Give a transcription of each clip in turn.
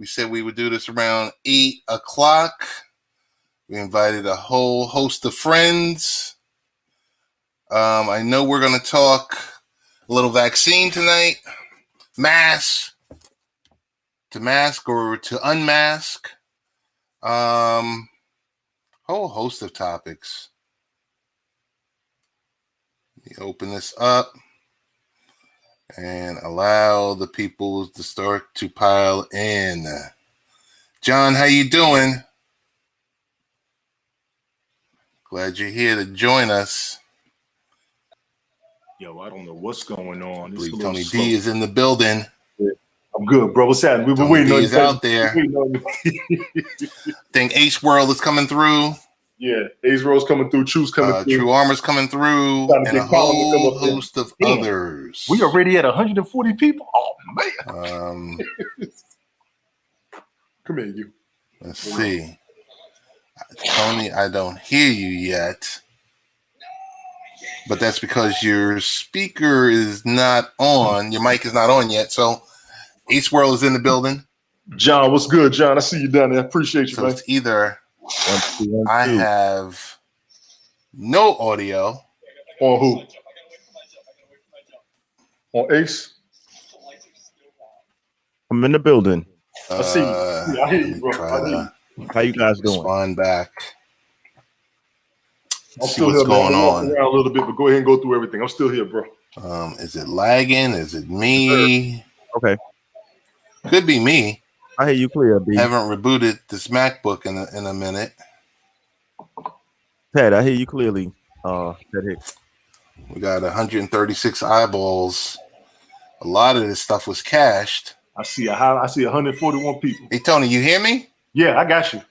We said we would do this around 8 o'clock. We invited a whole host of friends. I know we're going to talk a little vaccine tonight. Mask. To mask or to unmask. Whole host of topics. Let me open this up and allow the people to start to pile in. John, how you doing? Glad you're here to join us. Yo, I don't know what's going on. I believe Tony D is in the building. I'm good, bro. What's happening? We've been Tony waiting D on is out there. Think Ace World is coming through. Yeah, Ace World's coming through. True's coming through. True Armor's coming through, and a whole host of others. We already at 140 people. Oh man! Come here, you. Let's see, Tony. I don't hear you yet, but that's because your speaker is not on. Your mic is not on yet. So, Ace World is in the building. John, what's good, John? I see you down there. I appreciate you, so man. It's either I have no audio. On who? On Ace? I'm in the building. I see you. I hear you, bro. How you guys doing? Respond back. I'm still here, going on. Around a little bit, but go ahead and go through everything. I'm still here, bro. Is it lagging? Is it me? Okay. Could be me. I hear you clear, B. Haven't rebooted this MacBook in a minute. Ted, I hear you clearly. Ted Hicks. We got 136 eyeballs. A lot of this stuff was cached. I see 141 people. Hey, Tony, you hear me? Yeah, I got you.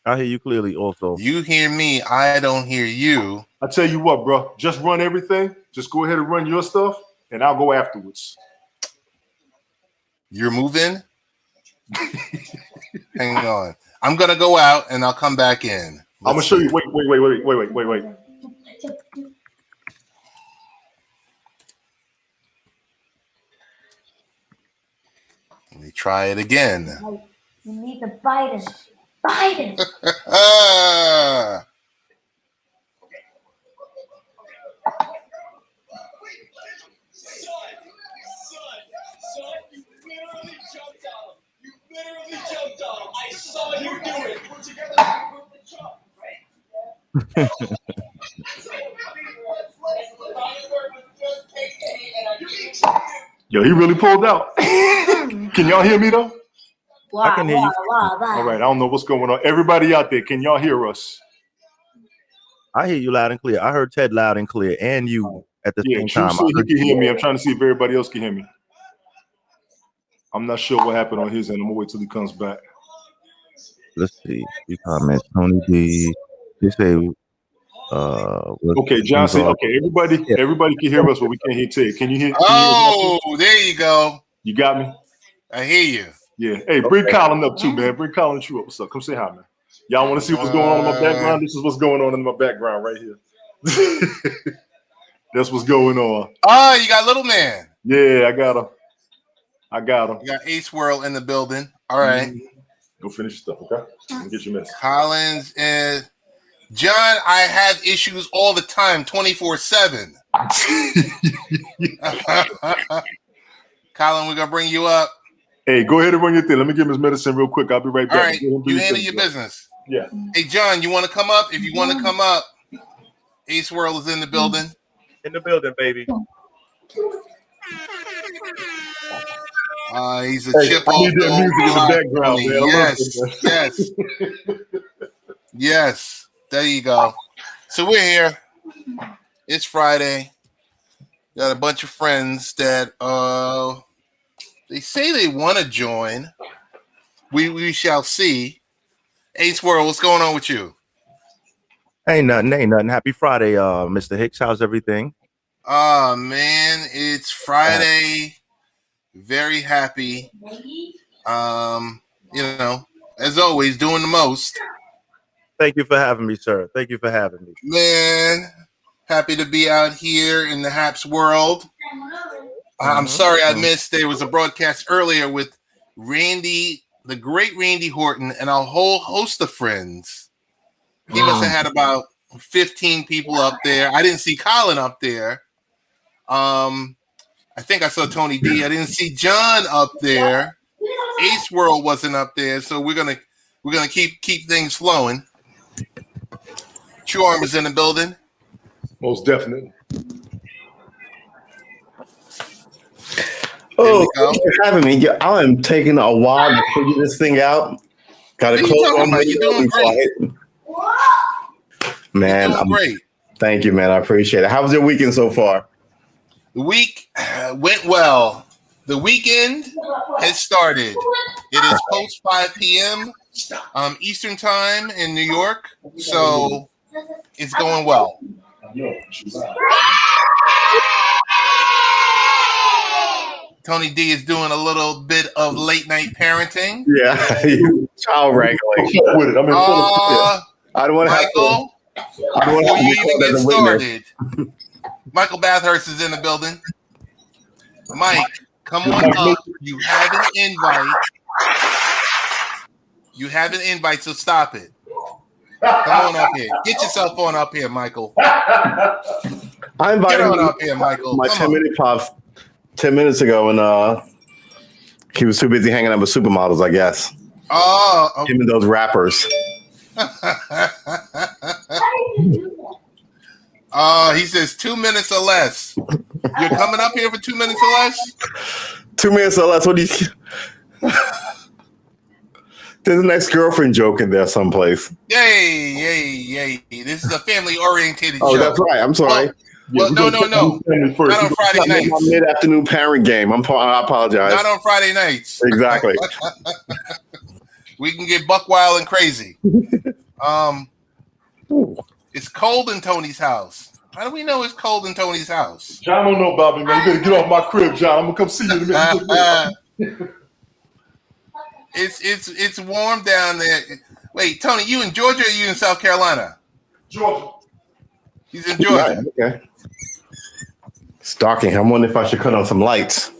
I hear you clearly also. You hear me. I don't hear you. I tell you what, bro. Just run everything. Just go ahead and run your stuff, and I'll go afterwards. You're moving? Hang on. I'm going to go out, and I'll come back in. I'm going to show you. Wait. Let me try it again. You need to Biden. Biden. You literally jumped on him. I saw you do it. Put together the jump, right? Yo, he really pulled out. Can y'all hear me though? Wow, I can hear you. All right, I don't know what's going on. Everybody out there, can y'all hear us? I hear you loud and clear. I heard Ted loud and clear, and you at the same True time. said he can hear me. I'm trying to see if everybody else can hear me. I'm not sure what happened on his end. I'm gonna wait till he comes back. Let's see. You comments, Tony D. They say, okay, John said, okay, everybody can hear us, but we can't hear Ted. Can you hear? There you go. You got me? I hear you. Yeah. Hey, bring Colin up too, man. Bring Colin True up. What's up? Come say hi, man. Y'all want to see what's going on in my background? This is what's going on in my background right here. That's what's going on. Oh, you got Little Man. Yeah, I got him. You got Ace World in the building. All right. Go finish your stuff, okay? Let me get your message. Collins and John, I have issues all the time, 24/7. Colin, we're gonna bring you up. Hey, go ahead and run your thing. Let me give him his medicine real quick. I'll be right back. All right, you handle your business. Yeah. Hey, John, you want to come up? If you want to come up, Ace World is in the building. In the building, baby. He's a chip off the music in the background. Yes. There you go. So we're here. It's Friday. Got a bunch of friends that they say they want to join. We shall see. Ace World, what's going on with you? Ain't nothing. Happy Friday, Mr. Hicks. How's everything? Oh man, it's Friday. Very happy. As always, doing the most. Thank you for having me, sir. Thank you for having me. Man, happy to be out here in the Haps world. I'm sorry I missed. There was a broadcast earlier with Randy the great Randy Horton, and a whole host of friends. He must have had about 15 people up there. I didn't see Colin up there. I think I saw Tony D. I didn't see John up there. Ace World wasn't up there, so we're gonna keep things flowing. True Arm is in the building. Most definitely. Oh, thank you for having me. I am taking a while to figure this thing out. Got to What are you close talking on about? You're doing great. Man, You're doing great. Thank you, man. I appreciate it. How was your weekend so far? The week went well. The weekend has started. It is post 5 p.m. Eastern time in New York, so it's going well. Tony D is doing a little bit of late night parenting. Yeah, child wrangling. With it. I don't want to have Michael, before you even get started, Michael Bathurst is in the building. Mike, come on up. You have an invite. You have an invite, so stop it. Come on up here. Get yourself on up here, Michael. I invited Get on him up here, Michael. my Come 10-minute pop 10 minutes ago, and he was too busy hanging out with supermodels, I guess. Oh, Even those rappers. He says 2 minutes or less. You're coming up here for 2 minutes or less? 2 minutes or less. What do you? There's an ex-girlfriend joke in there someplace. Yay. This is a family-oriented show. Oh, that's right. I'm sorry. Well, no. Not on Friday nights. My mid-afternoon parent game. I apologize. Not on Friday nights. Exactly. We can get buck wild and crazy. It's cold in Tony's house. How do we know it's cold in Tony's house? John don't know about me, man. You better get off my crib, John. I'm gonna come see you in a minute. It's warm down there. Wait, Tony, you in Georgia or you in South Carolina? Georgia. He's in Georgia. Right, okay. It's dark in here. I'm wondering if I should cut on some lights.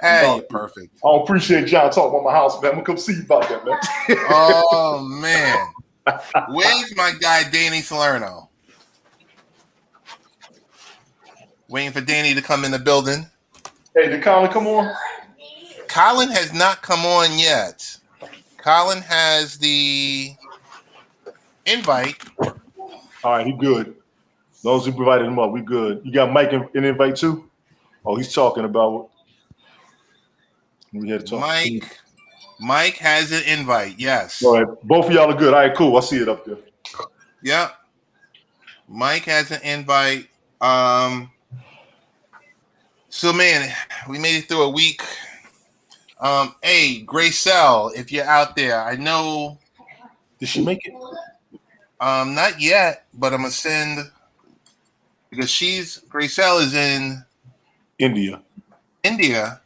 Hey, perfect. I don't appreciate John talking about my house, man. I'm gonna come see you about that, man. Oh man, where's my guy Danny Salerno? Waiting for Danny to come in the building. Hey, did Colin come on? Colin has not come on yet. Colin has the invite. All right, he good. As long as we provided him up, we good. You got Mike an invite too? Oh, he's talking about. We had to talk. Mike has an invite. Yes. All right, both of y'all are good. All right, cool. I see it up there. Yep. Mike has an invite. So man, we made it through a week. Hey, Gracelle, if you're out there, I know. Did she make it? Not yet, but I'm gonna send because Gracelle is in India.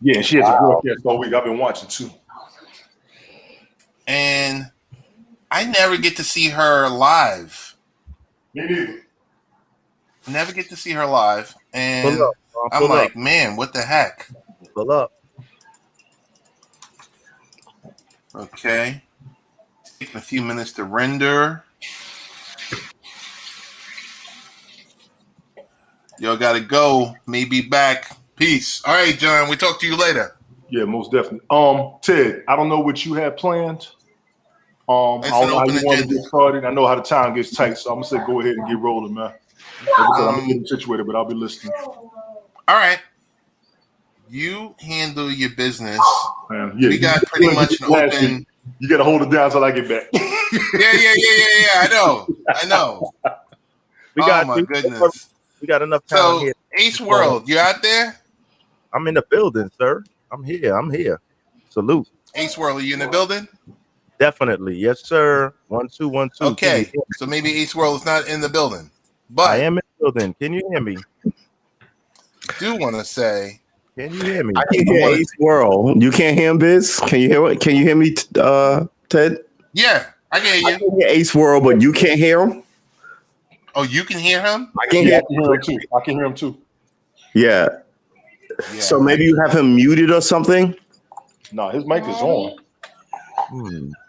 Yeah, she had to broadcast all week. I've been watching too. And I never get to see her live. Me neither. Never get to see her live. And Pull up. I'm like, man, what the heck? Pull up. Okay. Taking a few minutes to render. Y'all gotta go. Maybe back. Peace. All right, John. We talk to you later. Yeah, most definitely. Ted, I don't know what you had planned. I don't know how you want to get started. I know how the time gets tight, so I'm gonna say go ahead and get rolling, man. Like I said, I'm getting situated, but I'll be listening. All right. You handle your business. Yeah, we got pretty much an open. You gotta hold it down till I get back. Yeah. I know. Oh my goodness. We got enough time here. Ace World, you out there? I'm in the building, sir. I'm here. Salute. Ace World, are you in the building? Definitely. Yes, sir. 1 2 1 2. Okay. So maybe Ace World is not in the building. But I am in the building. Can you hear me? I do want to say. Can you hear me? I can hear Ace World. You can't hear him, Biz? Can you hear it? Can you hear me, Ted? Yeah, I can hear you. I can hear Ace World, but you can't hear him? Oh, you can hear him? I can hear him too. I can hear him too. Yeah. So maybe you have him muted or something? No, his mic is on.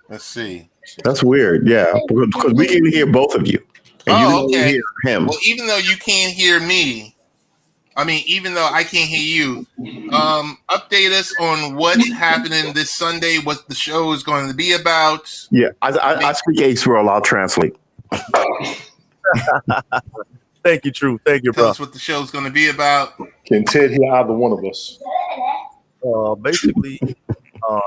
Let's see. That's weird. Yeah, because we can hear both of you, and you can only okay. hear him. Well, even though you can't hear me, even though I can't hear you, update us on what's happening this Sunday, what the show is going to be about. Yeah, I speak Ace World. I'll translate. Thank you, True. Thank you, Tell bro. us what the show is going to be about. Can Ted hear either one of us? Basically,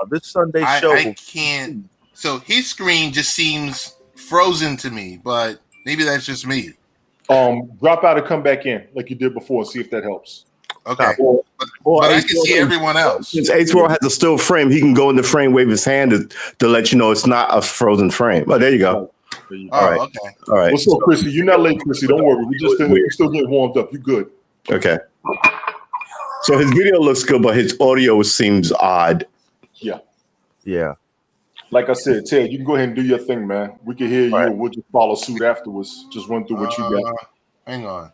this Sunday show. I can't. So his screen just seems frozen to me, but maybe that's just me. Drop out and come back in like you did before and see if that helps. Okay. Or I can see everyone else. Since Ace World has a still frame, he can go in the frame, wave his hand to let you know it's not a frozen frame. Oh, there you go. All right. Okay. All right. What's up, Chrissy? You're not late, Chrissy. Don't worry. We still getting warmed up. You good? Okay. So his video looks good, but his audio seems odd. Yeah. Like I said, Ted, you can go ahead and do your thing, man. We can hear you, and we'll just follow suit afterwards. Just run through what you got. Hang on.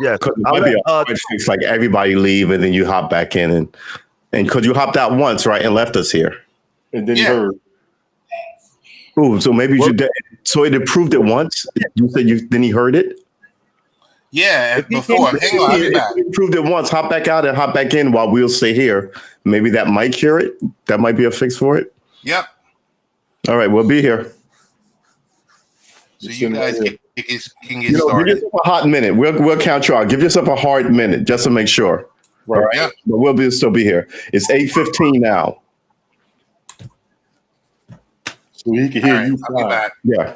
Yeah, it's like everybody leave and then you hop back in and because you hopped out once, right, and left us here. And then you heard. Oh, so maybe so it approved it once. You said then he heard it. Yeah, before. Hang on, I'll be back. If he approved it once, hop back out and hop back in while we'll stay here. Maybe that might cure it. That might be a fix for it. Yep. All right, we'll be here. So you guys can get started. Give yourself a hot minute. We'll count you out. Give yourself a hard minute just to make sure. Right. Yeah. But we'll still be here. It's 8:15 now. So he can hear you. I'll be back. Yeah.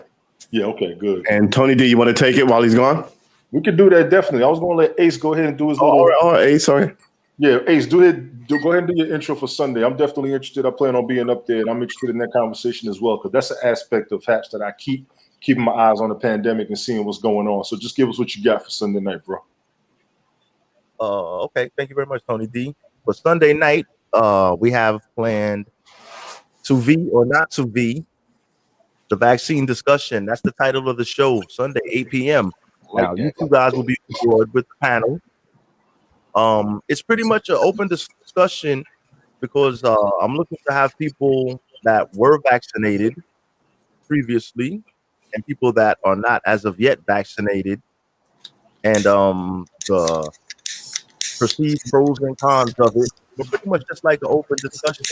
Yeah. Okay. Good. And Tony D, you want to take it while he's gone? We could do that definitely. I was going to let Ace go ahead and do his little. All right, Ace. Sorry. Yeah, Ace, go ahead and do your intro for Sunday. I'm definitely interested. I plan on being up there, and I'm interested in that conversation as well because that's an aspect of Haps that I keeping my eyes on the pandemic and seeing what's going on. So just give us what you got for Sunday night, bro. Okay. Thank you very much, Tony D. For Sunday night, we have planned sous vide or not sous vide, the vaccine discussion. That's the title of the show, Sunday, 8 p.m. Now, you two guys will be on board with the panel. It's pretty much an open discussion because I'm looking to have people that were vaccinated previously and people that are not as of yet vaccinated, and the perceived pros and cons of it. But pretty much just like an open discussion,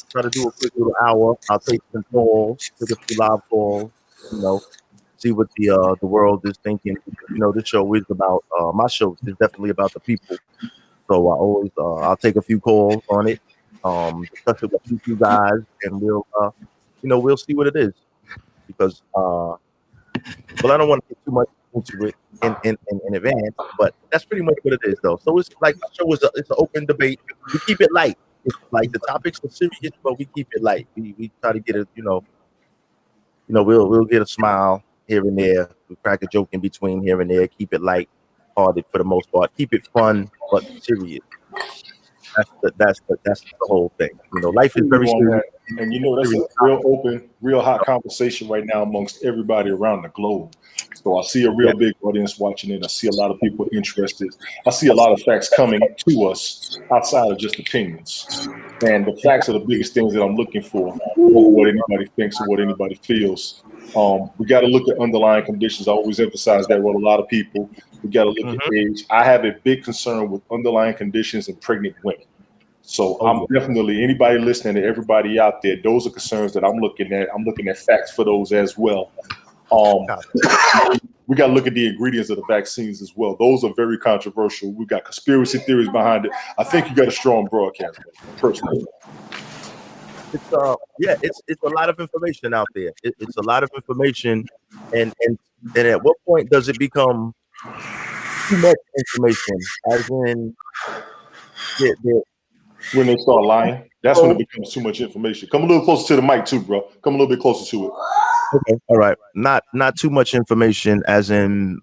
try to do a quick little hour. I'll take some calls, take a few live calls, see what the world is thinking. This show is about my show is definitely about the people. So I always I'll take a few calls on it, discuss it with you guys, and we'll see what it is. Because I don't want to get too much into it in advance, but that's pretty much what it is, though. So it's like my show it's an open debate. We keep it light. It's like the topics are serious, but we keep it light. We try to get it, we'll get a smile here and there. We crack a joke in between here and there. Keep it light hearted for the most part. Keep it fun but serious. That's the whole thing. Life is very serious. And that's a real open, real hot conversation right now amongst everybody around the globe. So I see a real big audience watching it. I see a lot of people interested. I see a lot of facts coming to us outside of just opinions. And the facts are the biggest things that I'm looking for over what anybody thinks or what anybody feels. We got to look at underlying conditions. I always emphasize that with a lot of people. We got to look at age. I have a big concern with underlying conditions in pregnant women. So I'm definitely, anybody listening to everybody out there, those are concerns that I'm looking at. I'm looking at facts for those as well. We got to look at the ingredients of the vaccines as well. Those are very controversial. We got conspiracy theories behind it. I think you got a strong broadcast, personally. It's a lot of information out there. It's a lot of information, and at what point does it become too much information? As in, when they start lying, that's when it becomes too much information. Come a little closer to the mic too, bro. Come a little bit closer to it. Okay, all right. Not too much information, as in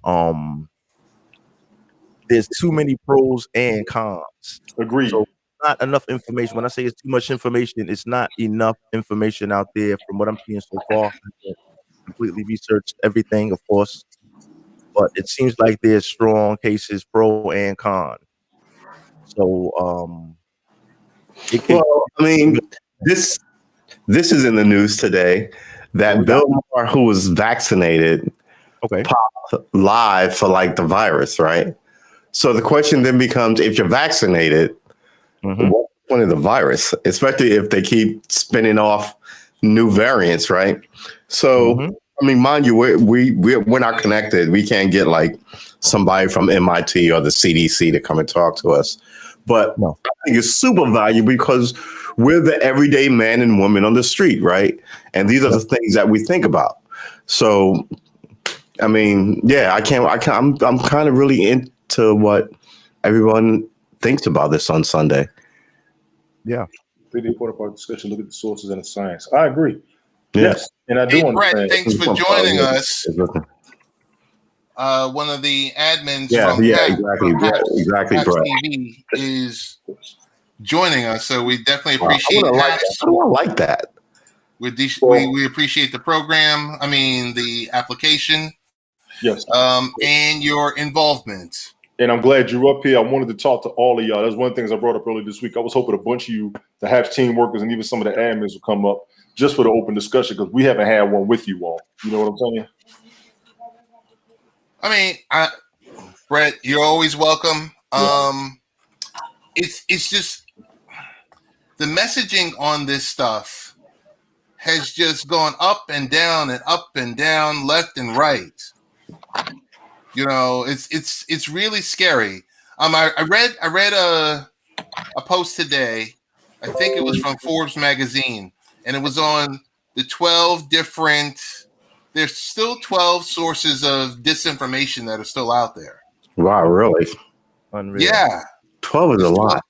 there's too many pros and cons. Agreed. So not enough information. When I say it's too much information, it's not enough information out there from what I'm seeing so far. I completely researched everything, of course, but it seems like there's strong cases, pro and con. So, this this is in the news today that Bill Maher, who was vaccinated, Okay. popped live for like the virus, right? So the question then becomes, if you're vaccinated, what's the point of the virus? Especially if they keep spinning off new variants, right? So, I mean, mind you, we're not connected. We can't get like somebody from MIT or the CDC to come and talk to us. But No. I think it's super valuable because we're the everyday man and woman on the street, right? And these are the things that we think about. So, I mean, yeah, I'm kind of really into what everyone thinks about this on Sunday. Yeah. Really important part of the discussion. Look at the sources and the science. I agree. Yeah. Yes, and I do Hey, understand. Brett, thanks for joining us. One of the admins from exactly, Hats Brett. TV is joining us, so we definitely Wow, appreciate that. How do I like that? We appreciate the program. I mean, the application. Yes. And your involvement. And I'm glad you're up here. I wanted to talk to all of y'all. That's one of the things I brought up earlier this week. I was hoping a bunch of you, the HAPS team workers, and even some of the admins will come up just for the open discussion because we haven't had one with you all. You know what I'm saying? I mean, Brett, you're always welcome. It's just the messaging on this stuff has just gone up and down, left and right. You know, it's really scary. I read a post today. I think it was from Forbes magazine, and it was on the 12 different. There's still 12 sources of disinformation that are still out there. Wow, really? Unreal. Yeah, 12 is a lot.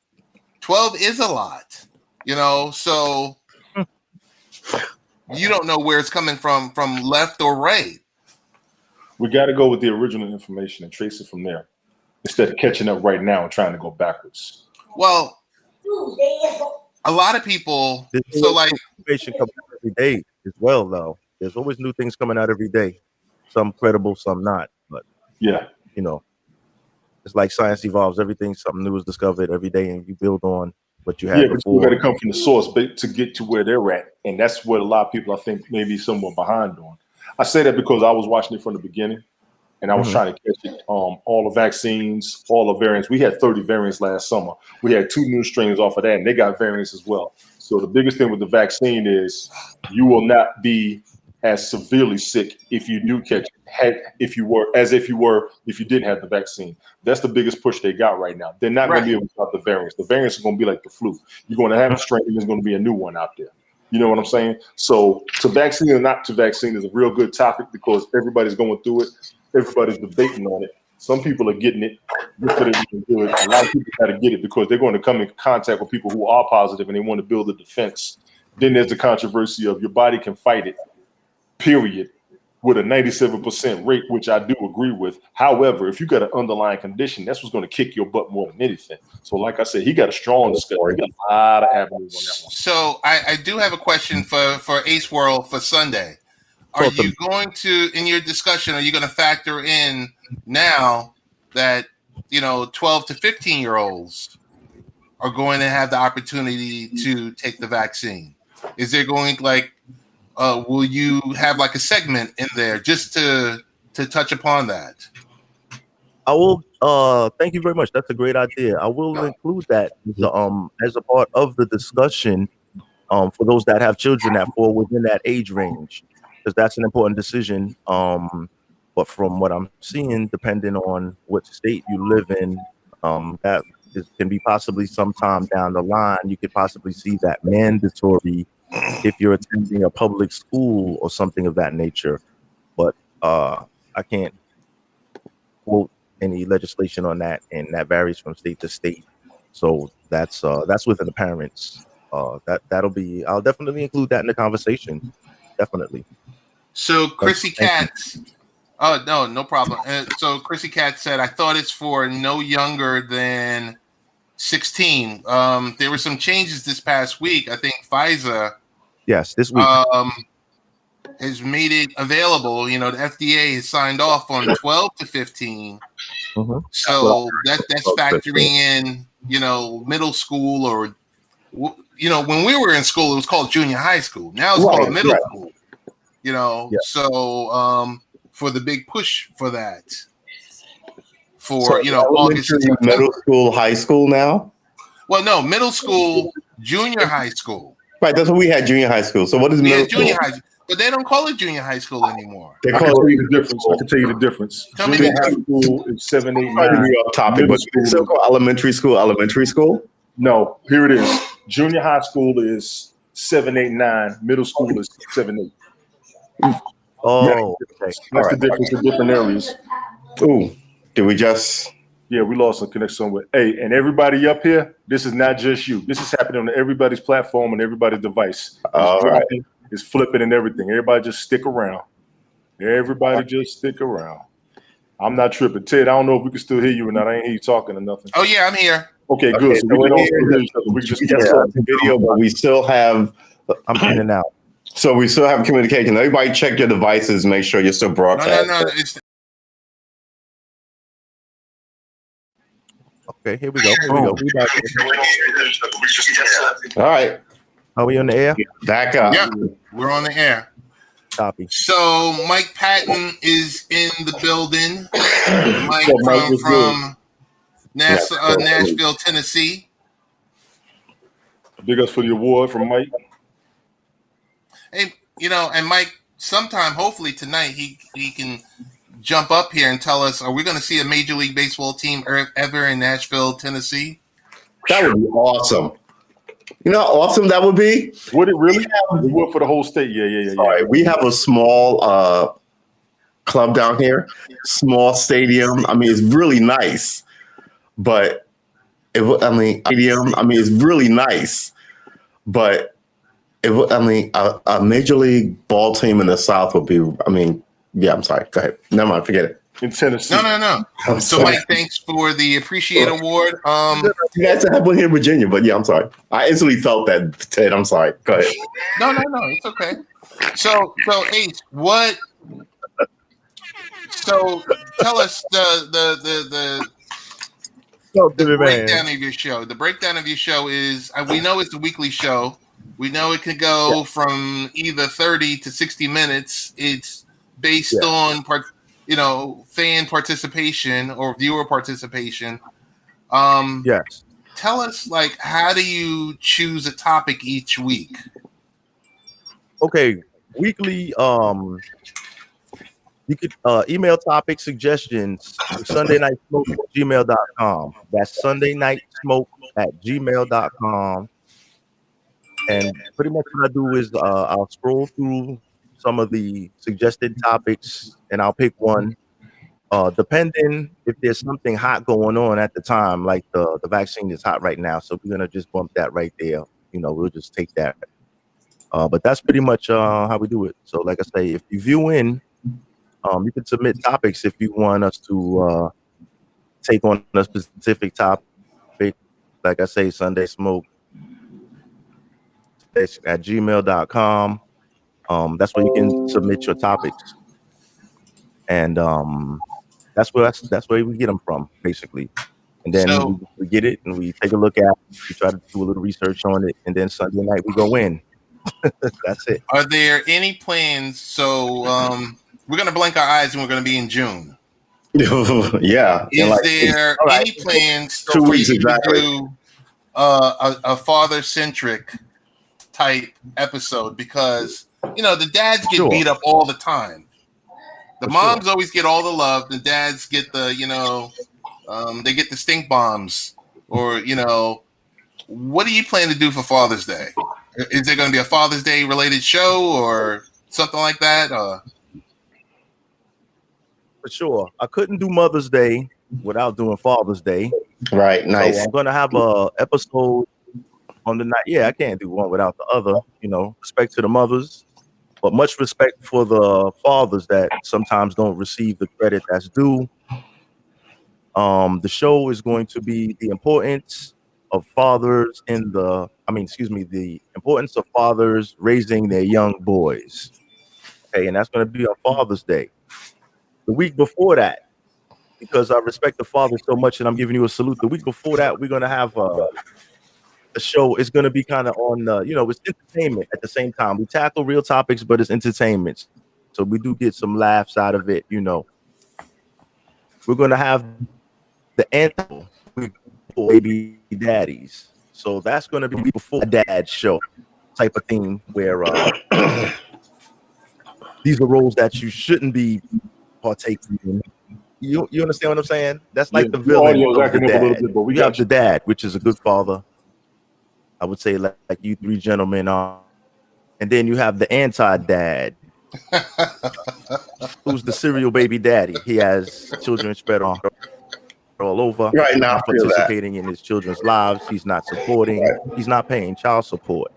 12 is a lot. You know, so you don't know where it's coming from left or right. We got to go with the original information and trace it from there instead of catching up right now and trying to go backwards. Well, a lot of people. So, like, information comes out every day as well, though. There's always new things coming out every day. Some credible, some not. But yeah, you know, it's like science evolves. Everything, something new is discovered every day, and you build on what you had before. But you got to come from the source to get to where they're at, and that's what a lot of people, I think, maybe somewhat behind on. I say that because I was watching it from the beginning, and I was trying to catch it. All the vaccines, all the variants. We had 30 variants last summer. We had 2 new strains off of that, and they got variants as well. So the biggest thing with the vaccine is you will not be as severely sick if you do catch it, if you didn't have the vaccine. That's the biggest push they got right now. They're not going to be able to stop the variants. The variants are going to be like the flu. You're going to have a strain, and there's going to be a new one out there. You know what I'm saying? So to vaccine or not to vaccine is a real good topic because everybody's going through it. Everybody's debating on it. Some people are getting it. Good for them to do it. A lot of people got to get it because they're going to come in contact with people who are positive and they want to build a defense. Then there's the controversy of your body can fight it, period, with a 97% rate, which I do agree with. However, if you got an underlying condition, that's what's going to kick your butt more than anything. So like I said, he got a strong discussion. He got a lot of avenues on that one. So I do have a question for Ace World for Sunday. Are you going to, in your discussion, are you going to factor in now that, 12 to 15-year-olds are going to have the opportunity to take the vaccine? Is there going will you have like a segment in there just to touch upon that? I will. Thank you very much. That's a great idea. I will include that as a part of the discussion for those that have children that fall within that age range, because that's an important decision. But from what I'm seeing, depending on what state you live in, that can be possibly sometime down the line. You could possibly see that mandatory if you're attending a public school or something of that nature. But I can't quote any legislation on that, and that varies from state to state. So that's within the parents. That'll be. I'll definitely include that in the conversation. Definitely. So Chrissy Katz. Oh no problem. So Chrissy Katz said, "I thought it's for no younger than 16." There were some changes this past week. I think Pfizer. Yes, this week. Has made it available. The FDA has signed off on 12 to 15. So that's factoring in, middle school or, when we were in school, it was called junior high school. Now it's called middle school. So for the big push for that, for August and September. Middle school, high school now. Well, no, middle school, junior high school. Right, that's what we had, junior high school. So what is middle junior school? high school? But they don't call it junior high school anymore. I can tell you the difference. I can tell you the difference. Junior high school is 7, 8, 9. Off topic, but still called elementary school. Elementary school. No, here it is. Junior high school is 7, 8, 9. Middle school is 7, 8. Oh, that's the difference in different areas. Ooh, did we just? Yeah, we lost a connection with. Hey, and everybody up here, this is not just you. This is happening on everybody's platform and everybody's device. All right. It's flipping and everything. Everybody just stick around. Everybody just stick around. I'm not tripping. Ted, I don't know if we can still hear you or not. I ain't hear you talking or nothing. Oh, yeah, I'm here. Okay, good. So we can all still hear each other. We can just the video, but we still have. I'm in and out. So we still have communication. Everybody check your devices. Make sure you're still broadcasting. No. Okay, here we go. We back. All right. Are we on the air? Back up. Yeah, we're on the air. Copy. So Mike Patton is in the building. Mike from Nashville, Tennessee. Big ups for the award from Mike. Hey, and Mike, sometime, hopefully tonight, he can jump up here and tell us, are we going to see a Major League Baseball team ever in Nashville, Tennessee? That would be awesome. You know how awesome that would be? Would it really? It would for the whole state. Yeah. All right. We have a small club down here, small stadium. I mean, it's really nice, but it's really nice, but a major league ball team in the South would be. I'm sorry. Go ahead. Never mind. Forget it. In Tennessee. No. So, Mike, thanks for the Appreciate Award. You guys have one here in Virginia, but yeah, I'm sorry. I instantly felt that, Ted. I'm sorry. Go ahead. No, it's okay. So Ace, what? So tell us the breakdown of your show. The breakdown of your show is we know it's a weekly show. We know it can go from either 30 to 60 minutes. It's based on fan participation or viewer participation. Yes. Tell us, how do you choose a topic each week? Okay, weekly. You could email topic suggestions to sundaynightsmoke@gmail.com. That's sundaynightsmoke@gmail.com. And pretty much what I do is I'll scroll through some of the suggested topics and I'll pick one. Depending if there's something hot going on at the time, like the vaccine is hot right now, so we're gonna just bump that right there. We'll just take that. But that's pretty much how we do it. So, like I say, if you view in, you can submit topics if you want us to take on a specific topic. Like I say, Sunday Smoke at gmail.com. That's where you can submit your topics, and that's where we get them from, basically. And then we get it and we take a look at it. We try to do a little research on it, and then Sunday night we go in. That's it. Are there any plans? So we're going to blink our eyes and we're going to be in June. Yeah. Is there any plans for you to do a father-centric type episode? Because, the dads get beat up all the time. The moms always get all the love. The dads get the, they get the stink bombs. Or, what do you plan to do for Father's Day? Is there going to be a Father's Day related show or something like that? For sure. I couldn't do Mother's Day without doing Father's Day. Right. Nice. So I'm going to have a episode on the night. Yeah, I can't do one without the other. Respect to the mothers. But much respect for the fathers that sometimes don't receive the credit that's due. The show is going to be the importance of fathers the importance of fathers raising their young boys. Okay, and that's going to be on Father's Day. The week before that, because I respect the fathers so much and I'm giving you a salute, the week before that, we're going to have the show is going to be kind of on, it's entertainment at the same time. We tackle real topics, but it's entertainment. So we do get some laughs out of it. We're going to have the anthem baby daddies. So that's going to be before a dad show type of thing where these are roles that you shouldn't be partaking in. You understand what I'm saying? That's like the villain of the dad. Bit, but we have the dad, which is a good father. I would say like you three gentlemen are. And then you have the anti-dad, who's the serial baby daddy. He has children spread all over. Right now, not participating in his children's lives. He's not supporting. Right. He's not paying child support.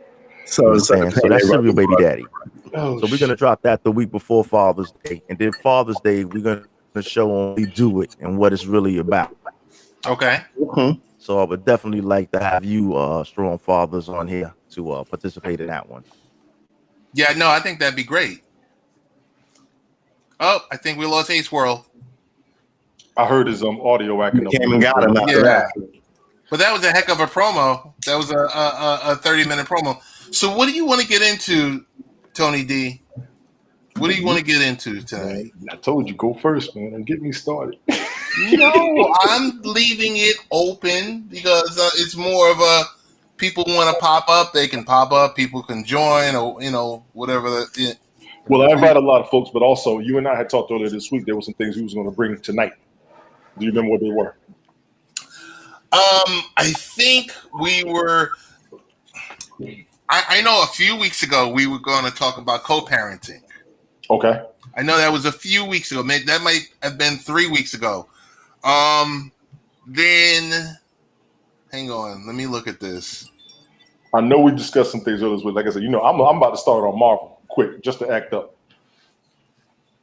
So that's serial baby daddy. So we're going to drop that the week before Father's Day. And then Father's Day, we're going to show only do it and what it's really about. Okay. Mm-hmm. So I would definitely like to have you strong fathers on here to participate in that one. Yeah, no, I think that'd be great. Oh, I think we lost Ace World. I heard his audio acting up. Came and got him. Yeah. But that was a heck of a promo. That was a 30-minute promo. So what do you want to get into, Tony D? What do you want to get into tonight? I told you, go first, man, and get me started. No, I'm leaving it open because it's more of a people want to pop up, they can pop up. People can join, or whatever. Well, I invite a lot of folks, but also you and I had talked earlier this week. There were some things we was going to bring tonight. Do you remember what they were? I think we were. I know a few weeks ago we were going to talk about co-parenting. Okay. I know that was a few weeks ago. That might have been 3 weeks ago. Then, hang on. Let me look at this. I know we discussed some things earlier this week. Like I said, I'm about to start on Marvel quick, just to act up.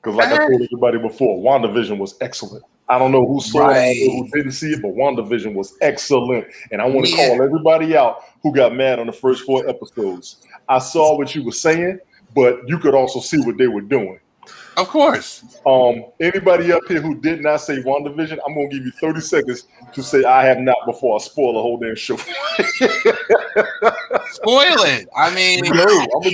Because like I told everybody before, WandaVision was excellent. I don't know who saw it, who didn't see it, but WandaVision was excellent. And I want to call everybody out who got mad on the first 4 episodes. I saw what you were saying, but you could also see what they were doing. Of course. Anybody up here who did not say WandaVision, I'm going to give you 30 seconds to say I have not before I spoil the whole damn show. Spoil it. I mean. No, I'm going to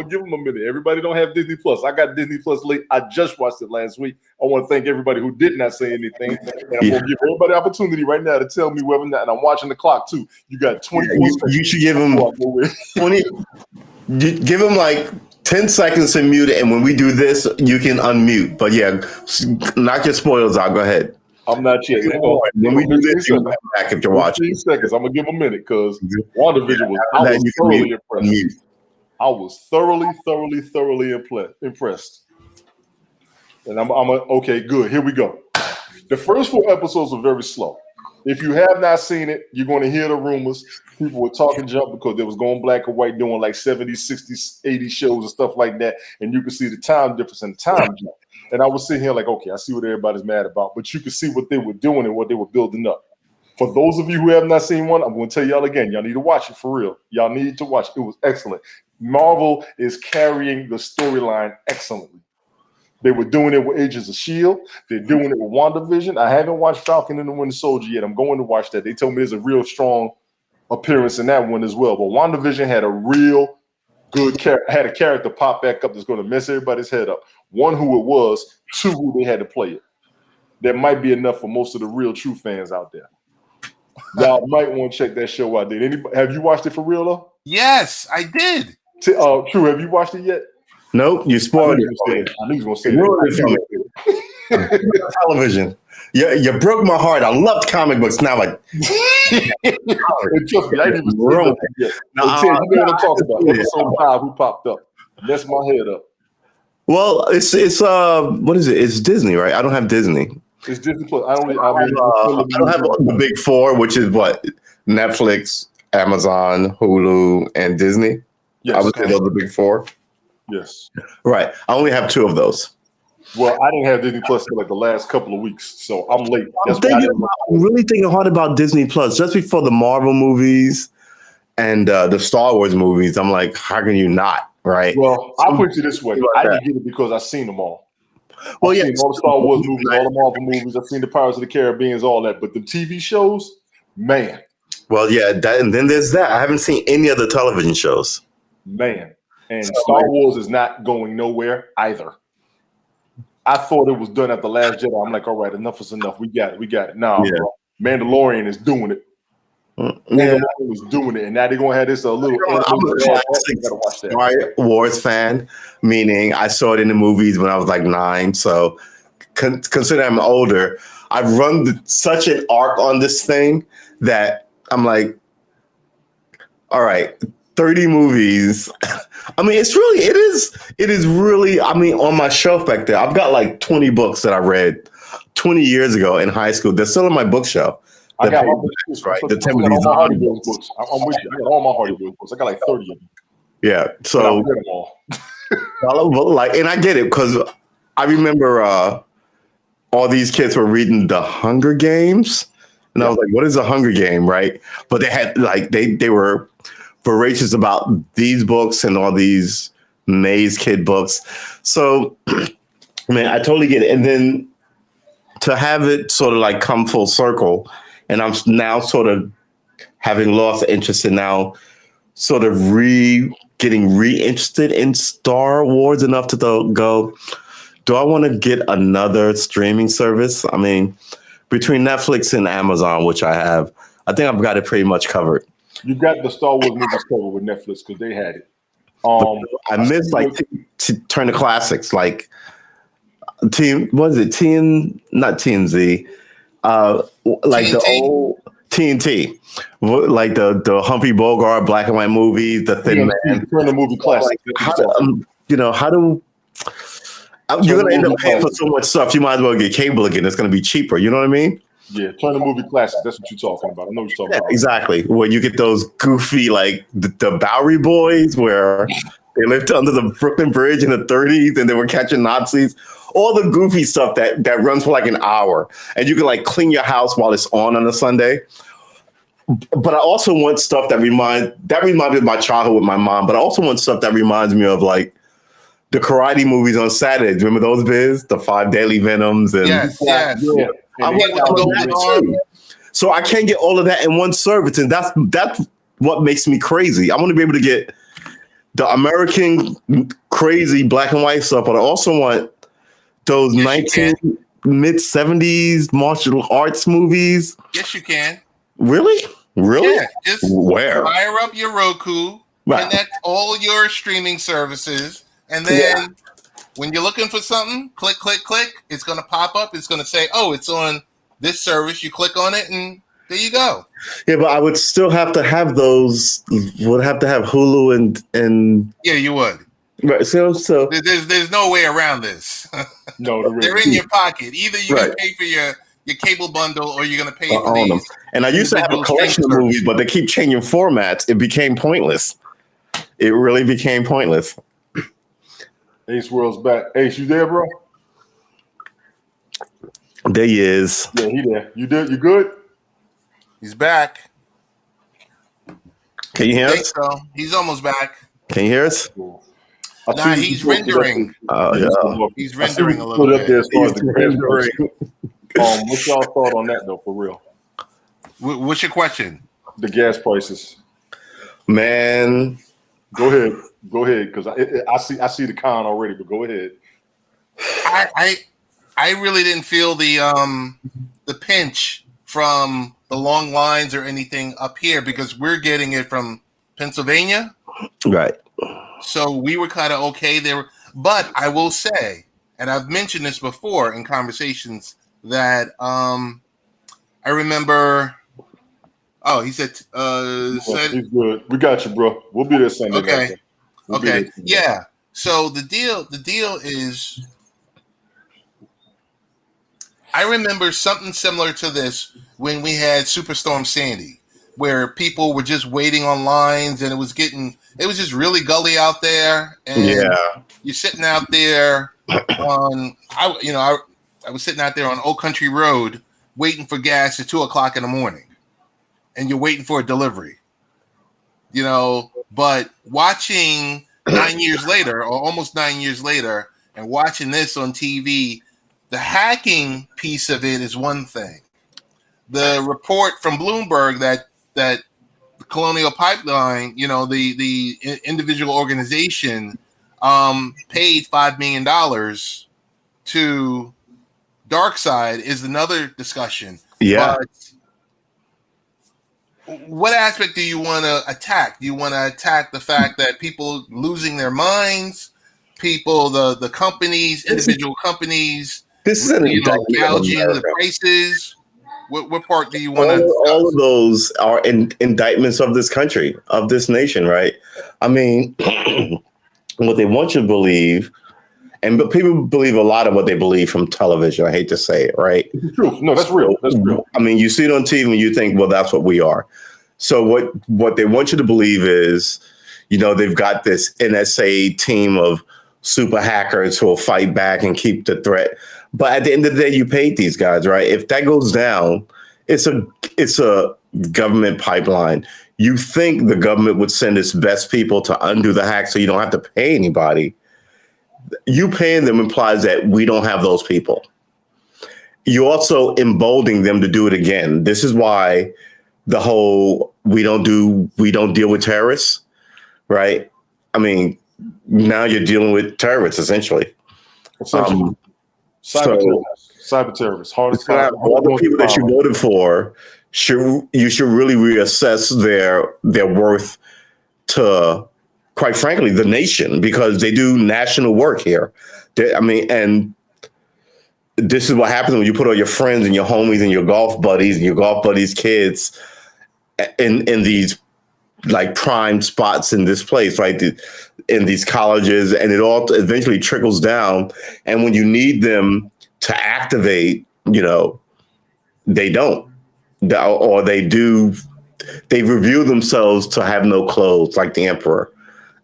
give them a minute. Everybody don't have Disney Plus. I got Disney Plus late. I just watched it last week. I want to thank everybody who did not say anything. And I'm going to give everybody an opportunity right now to tell me whether or not, and I'm watching the clock too. You got 24 seconds. You should give them 20. Give them like 10 seconds to mute it, and when we do this, you can unmute. But yeah, knock your spoilers out. Go ahead. I'm not yet. When we do this, you can come back if you're watching. 15 seconds. I'm going to give them a minute because WandaVision was, I was thoroughly impressed. I was thoroughly impressed. And I'm okay, good. Here we go. The first 4 episodes were very slow. If you have not seen it, you're going to hear the rumors. People were talking junk because they was going black and white, doing like 70s, 60s, 80s shows and stuff like that. And you can see the time difference and time jump. And I was sitting here like, okay, I see what everybody's mad about. But you can see what they were doing and what they were building up. For those of you who have not seen one, I'm going to tell y'all again, y'all need to watch it for real. Y'all need to watch it. It was excellent. Marvel is carrying the storyline excellently. They were doing it with Agents of S.H.I.E.L.D. They're doing it with WandaVision. I haven't watched Falcon and the Winter Soldier yet. I'm going to watch that. They told me there's a real strong appearance in that one as well. But WandaVision had a real good had a character pop back up that's going to mess everybody's head up. 1, who it was. 2, who they had to play it. That might be enough for most of the real true fans out there. Y'all might want to check that show out. Have you watched it for real though? Yes, I did. True. Have you watched it yet? Nope, you spoiled it. I knew you was going to say it. Television. You broke my heart. I loved comic books. Now I trust me, I didn't even wrong. You know what I'm talking about. Episode 5, who popped up. Messed my head up. Well, it's what is it? It's Disney, right? I don't have Disney. It's Disney Plus. I don't have the big 4, which is what? Netflix, Amazon, Hulu, and Disney. Yes. I would say those are the big 4. Yes. Right. I only have 2 of those. Well, I didn't have Disney Plus for like the last couple of weeks, so I'm late. I'm really thinking hard about Disney Plus just before the Marvel movies and the Star Wars movies. I'm like, how can you not? Right. Well, I'll put it this way. I didn't get it because I've seen them all. Well, I've seen all the Star Wars movies, all the Marvel movies. I've seen the Pirates of the Caribbean, all that. But the TV shows, man, Well, yeah, that, and then there's that. I haven't seen any other television shows. Man. And Star Wars is not going nowhere either. I thought it was done at The Last Jedi. I'm like, all right, enough is enough. We got it. Nah, Yeah. bro. Mandalorian is doing it. Yeah. Mandalorian is doing it. And now they're going to have this a little... I'm a classic gotta watch that. Star Wars fan, meaning I saw it in the movies when I was like 9. So consider I'm older. I've run such an arc on this thing that I'm like, all right, 30 movies. I mean, it is really, I mean, on my shelf back there, I've got like 20 books that I read 20 years ago in high school. They're still on my bookshelf. I got all the Timothy Hardy books. I'm with you. I got all my Hardy books. I got like 30 of them. Yeah. So, like, and I get it because I remember all these kids were reading The Hunger Games. And I was like, what is a Hunger Game, right? But they had, like, they were voracious about these books and all these Maze Kid books. So, man, I totally get it. And then to have it sort of like come full circle, and I'm now sort of having lost interest in now sort of getting re-interested in Star Wars enough to go, do I want to get another streaming service? I mean, between Netflix and Amazon, which I have, I think I've got it pretty much covered. You got the Star Wars movies covered with Netflix because they had it. I missed like Turner Classics, like not TMZ, like TNT. The old TNT, like the Humphrey Bogart black and white movies, The Thin Man. Turner movie classic. Like, how do you're gonna end up paying for so much stuff? You might as well get cable again. It's gonna be cheaper. You know what I mean? Yeah, Turner movie classic. That's what you're talking about. I know what you're talking about. Exactly. Where you get those goofy, like the Bowery Boys, where they lived under the Brooklyn Bridge in the 30s and they were catching Nazis. All the goofy stuff that runs for like an hour, and you can like clean your house while it's on a Sunday. But I also want stuff that reminds me of my childhood with my mom. But I also want stuff that reminds me of like the karate movies on Saturdays. Remember those, Biz? The 5 Daily Venoms and yes. Yeah. I want all of that too. So I can't get all of that in one service, and that's what makes me crazy. I want to be able to get the American crazy black and white stuff, but I also want those mid-70s martial arts movies. Yes, you can. Really? Yeah, just where? Fire up your Roku, connect all your streaming services, and then when you're looking for something, click. It's going to pop up. It's going to say, oh, it's on this service. You click on it, and there you go. Yeah, but I would still have to have those. Would have to have Hulu and. Yeah, you would. Right. So there's no way around this. No, they're in your pocket. Either you're going to pay for your cable bundle, or you're going to pay for these. Them. And I used to have a collection of movies, but they keep changing formats. It became pointless. It really became pointless. Ace World's back. Ace, you there, bro? There he is. Yeah, he there. You good? He's back. Can you hear us? So. He's almost back. Can you hear us? Nah, he's rendering. He's rendering a little bit. What's y'all thought on that, though, for real? What's your question? The gas prices. Man. Go ahead, because I see the con already. But go ahead. I really didn't feel the pinch from the long lines or anything up here because we're getting it from Pennsylvania, right? So we were kind of okay there. But I will say, and I've mentioned this before in conversations, that I remember. Oh, he said. He's good. We got you, bro. We'll be there Sunday. Okay. Okay. Yeah. So the deal is, I remember something similar to this when we had Superstorm Sandy, where people were just waiting on lines, and it was just really gully out there, and you're sitting out there on, I was sitting out there on Old Country Road waiting for gas at 2:00 in the morning. And you're waiting for a delivery, but watching 9 years later, or almost 9 years later, and watching this on TV, the hacking piece of it is one thing. The report from Bloomberg that that the Colonial Pipeline, the individual organization, paid $5 million to Darkside is another discussion. Yeah. But what aspect do you want to attack? Do you want to attack the fact that people losing their minds, people, the companies, individual companies, This is an indictment of gouging the America. prices? What part do you want to discuss? All of those are indictments of this country, of this nation, right? I mean, what they want you to believe, but people believe a lot of what they believe from television. I hate to say it, right? It's true. No, that's real. That's real. I mean, you see it on TV and you think, well, that's what we are. So what they want you to believe is, they've got this NSA team of super hackers who will fight back and keep the threat. But at the end of the day, you paid these guys, right? If that goes down, it's a government pipeline. You think the government would send its best people to undo the hack so you don't have to pay anybody. You paying them implies that we don't have those people. You also emboldening them to do it again. This is why the whole we don't deal with terrorists, right? I mean, now you're dealing with terrorists essentially. Cyber terrorists. Hardest time. All the people that you voted for should really reassess their worth to, quite frankly, the nation, because they do national work here. And this is what happens when you put all your friends and your homies and your golf buddies' kids in these like prime spots in this place, right? In these colleges, and it all eventually trickles down. And when you need them to activate, they don't, or they do. They review themselves to have no clothes, like the emperor.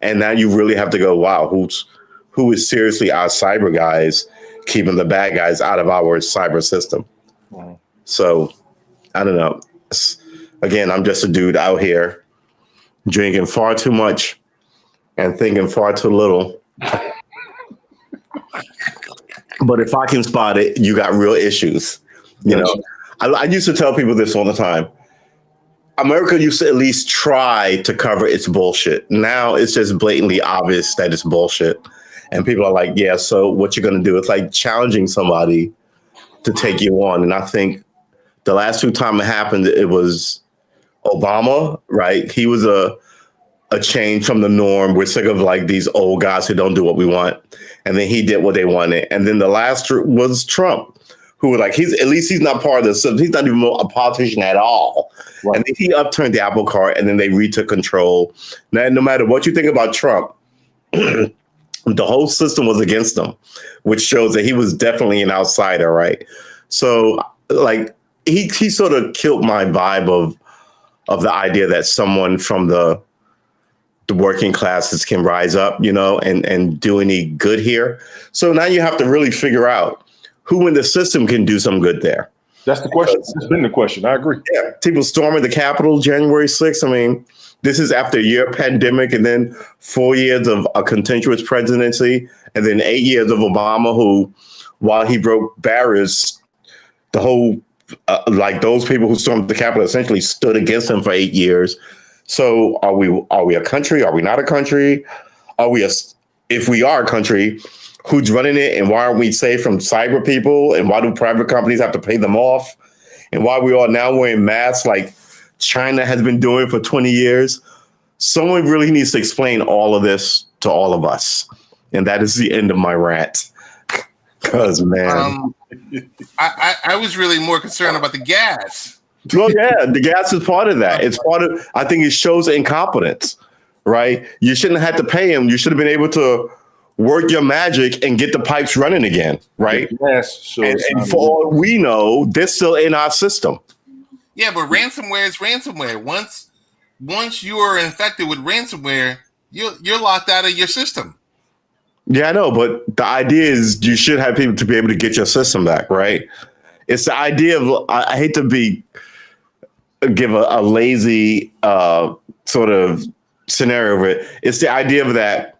And now you really have to go, wow, who is seriously our cyber guys, keeping the bad guys out of our cyber system? Mm-hmm. So I don't know. Again, I'm just a dude out here drinking far too much and thinking far too little. But if I can spot it, you got real issues. I used to tell people this all the time. America used to at least try to cover its bullshit. Now it's just blatantly obvious that it's bullshit. And people are like, yeah, so what you're going to do? It's like challenging somebody to take you on. And I think the last two times it happened, it was Obama, right? He was a change from the norm. We're sick of like these old guys who don't do what we want. And then he did what they wanted. And then the last was Trump, who was like, he's not part of the system. He's not even a politician at all. Right. And then he upturned the apple cart, and then they retook control. Now, no matter what you think about Trump, the whole system was against him, which shows that he was definitely an outsider, right? So, like, he sort of killed my vibe of the idea that someone from the working classes can rise up, and do any good here. So now you have to really figure out who in the system can do some good there. That's the question. That's been the question. I agree. Yeah, people storming the Capitol January 6th. I mean, this is after a year pandemic and then 4 years of a contentious presidency and then 8 years of Obama, who, while he broke barriers, the whole, those people who stormed the Capitol essentially stood against him for 8 years. So are we a country? Are we not a country? If we are a country, who's running it, and why aren't we safe from cyber people, and why do private companies have to pay them off, and why we are now wearing masks like China has been doing for 20 years? Someone really needs to explain all of this to all of us. And that is the end of my rant. Because, man. I was really more concerned about the gas. Well, yeah, the gas is part of that. It's part of, I think it shows incompetence, right? You shouldn't have had to pay him. You should have been able to work your magic and get the pipes running again, right? Yes, sure. And for all we know, they're still in our system. Yeah, but ransomware is ransomware. Once you are infected with ransomware, you're locked out of your system. Yeah, I know, but the idea is you should have people to be able to get your system back, right? It's the idea of, I hate to give a lazy sort of scenario of it. It's the idea of that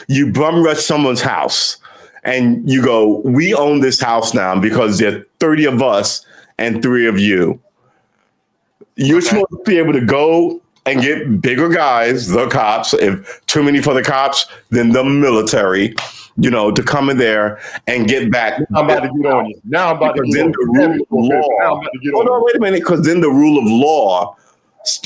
you bum rush someone's house and you go, we own this house now because there are 30 of us and 3 of you. You're supposed to be able to go and get bigger guys, the cops. If too many for the cops, then the military, to come in there and get back. I'm about to get on you. Now I'm about to get on you. Now I'm about to get on you. Wait a minute, because then the rule of law,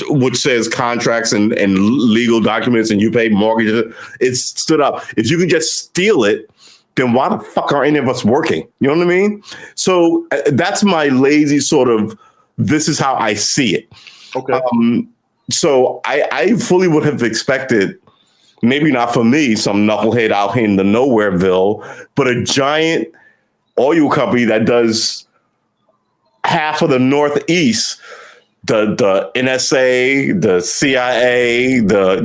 which says contracts and legal documents and you pay mortgages, it's stood up. If you can just steal it, then why the fuck are any of us working? You know what I mean? So that's my lazy sort of, this is how I see it. Okay. So I fully would have expected, maybe not for me, some knucklehead out here in the Nowhereville, but a giant oil company that does half of the Northeast, the NSA, the CIA,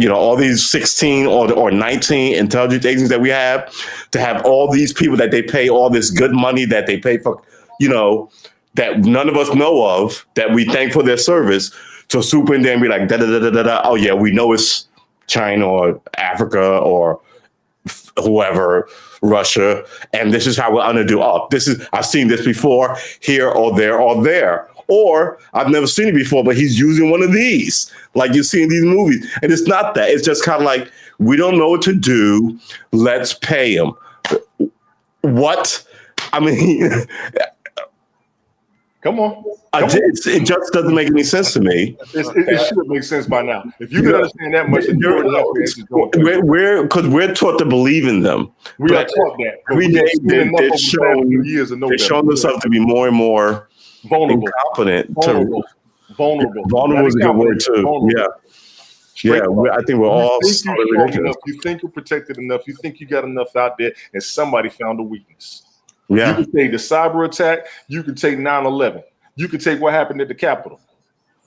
all these 16 or 19 intelligence agencies that we have, to have all these people that they pay all this good money that they pay for, that none of us know of, that we thank for their service, to swoop in there and be like, da da da da da da. Oh yeah, we know it's China or Africa or whoever, Russia, and this is how we're gonna do. Oh, I've seen this before, here or there or there. Or I've never seen it before, but he's using one of these, like you see in these movies. And it's not that. It's just kind of like, we don't know what to do. Let's pay him. What? I mean, come on. It just doesn't make any sense to me. It should make sense by now. If you can understand that much, we're taught to believe in them. We are taught that. Every day they're showing themselves to be more and more vulnerable, incompetent. Vulnerable is a good word too. Vulnerable. I think we're all ridiculous. You think you're protected enough. You think you got enough out there, and somebody found a weakness. Yeah. You can take the cyber attack. You can take 9/11. You can take what happened at the Capitol.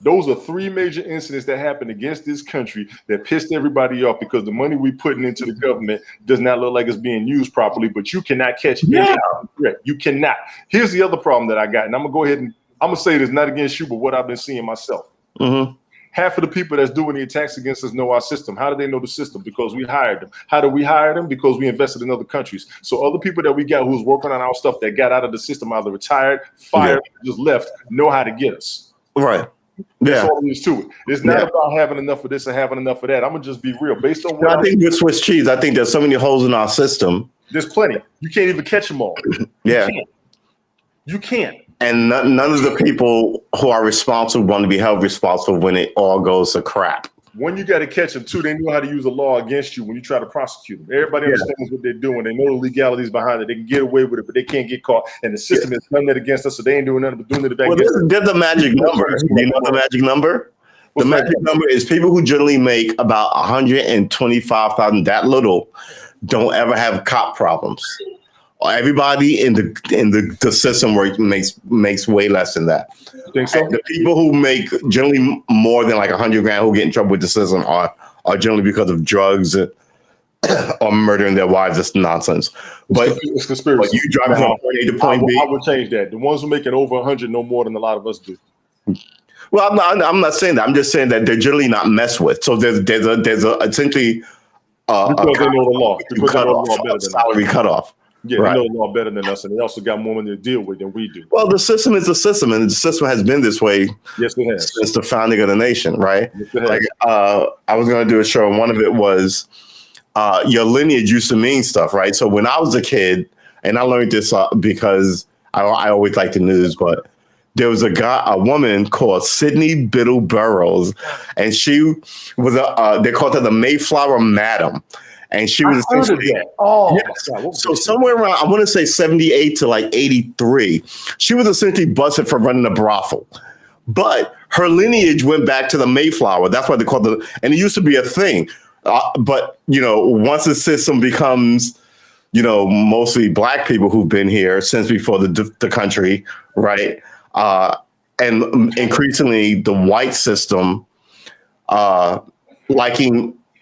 Those are three major incidents that happened against this country that pissed everybody off, because the money we putting into the government does not look like it's being used properly, but you cannot catch any threat. You cannot. Here's the other problem that I got, and I'm going to go ahead and I'm going to say this not against you, but what I've been seeing myself. Mm-hmm. Half of the people that's doing the attacks against us know our system. How do they know the system? Because we hired them. How do we hire them? Because we invested in other countries. So other people that we got who's working on our stuff that got out of the system, either retired, fired, just left, know how to get us. Right. That's all there is to it. It's not about having enough of this and having enough of that. I'm going to just be real. Based on what I think with Swiss cheese, I think there's so many holes in our system. There's plenty. You can't even catch them all. You can't. And none of the people who are responsible want to be held responsible when it all goes to crap. One, you got to catch them. Two, they know how to use the law against you when you try to prosecute them. Everybody understands what they're doing. They know the legalities behind it. They can get away with it, but they can't get caught. And the system has done that against us, so they ain't doing nothing but doing it against us. There's the magic number. Do you know the magic number? The magic number is people who generally make about $125,000, that little, don't ever have cop problems. Everybody in the system work makes way less than that. Think so? And the people who make generally more than like $100,000 who get in trouble with the system are generally because of drugs or murdering their wives. It's nonsense. But it's conspiracy. But you drive from point A to point B. I would change that. The ones who make it over 100 know more than a lot of us do. Well, I'm not saying that. I'm just saying that they're generally not messed with. So there's essentially because they know the law. Because they know the law better than salary cutoff. Yeah, they know the law better than us, and they also got more money to deal with than we do. Well, the system is the system, and the system has been this way it has. Since the founding of the nation, right? Yes, it has. Like, I was going to do a show, and one of it was your lineage used to mean stuff, right? So when I was a kid, and I learned this because I always like the news, but there was a woman called Sydney Biddle Burroughs, and she was they called her the Mayflower Madam. And she was essentially, so somewhere around, I want to say 78 to like 83, she was essentially busted for running a brothel. But her lineage went back to the Mayflower. That's why they called it, and it used to be a thing. But, once the system becomes, mostly black people who've been here since before the country, right? And increasingly the white system,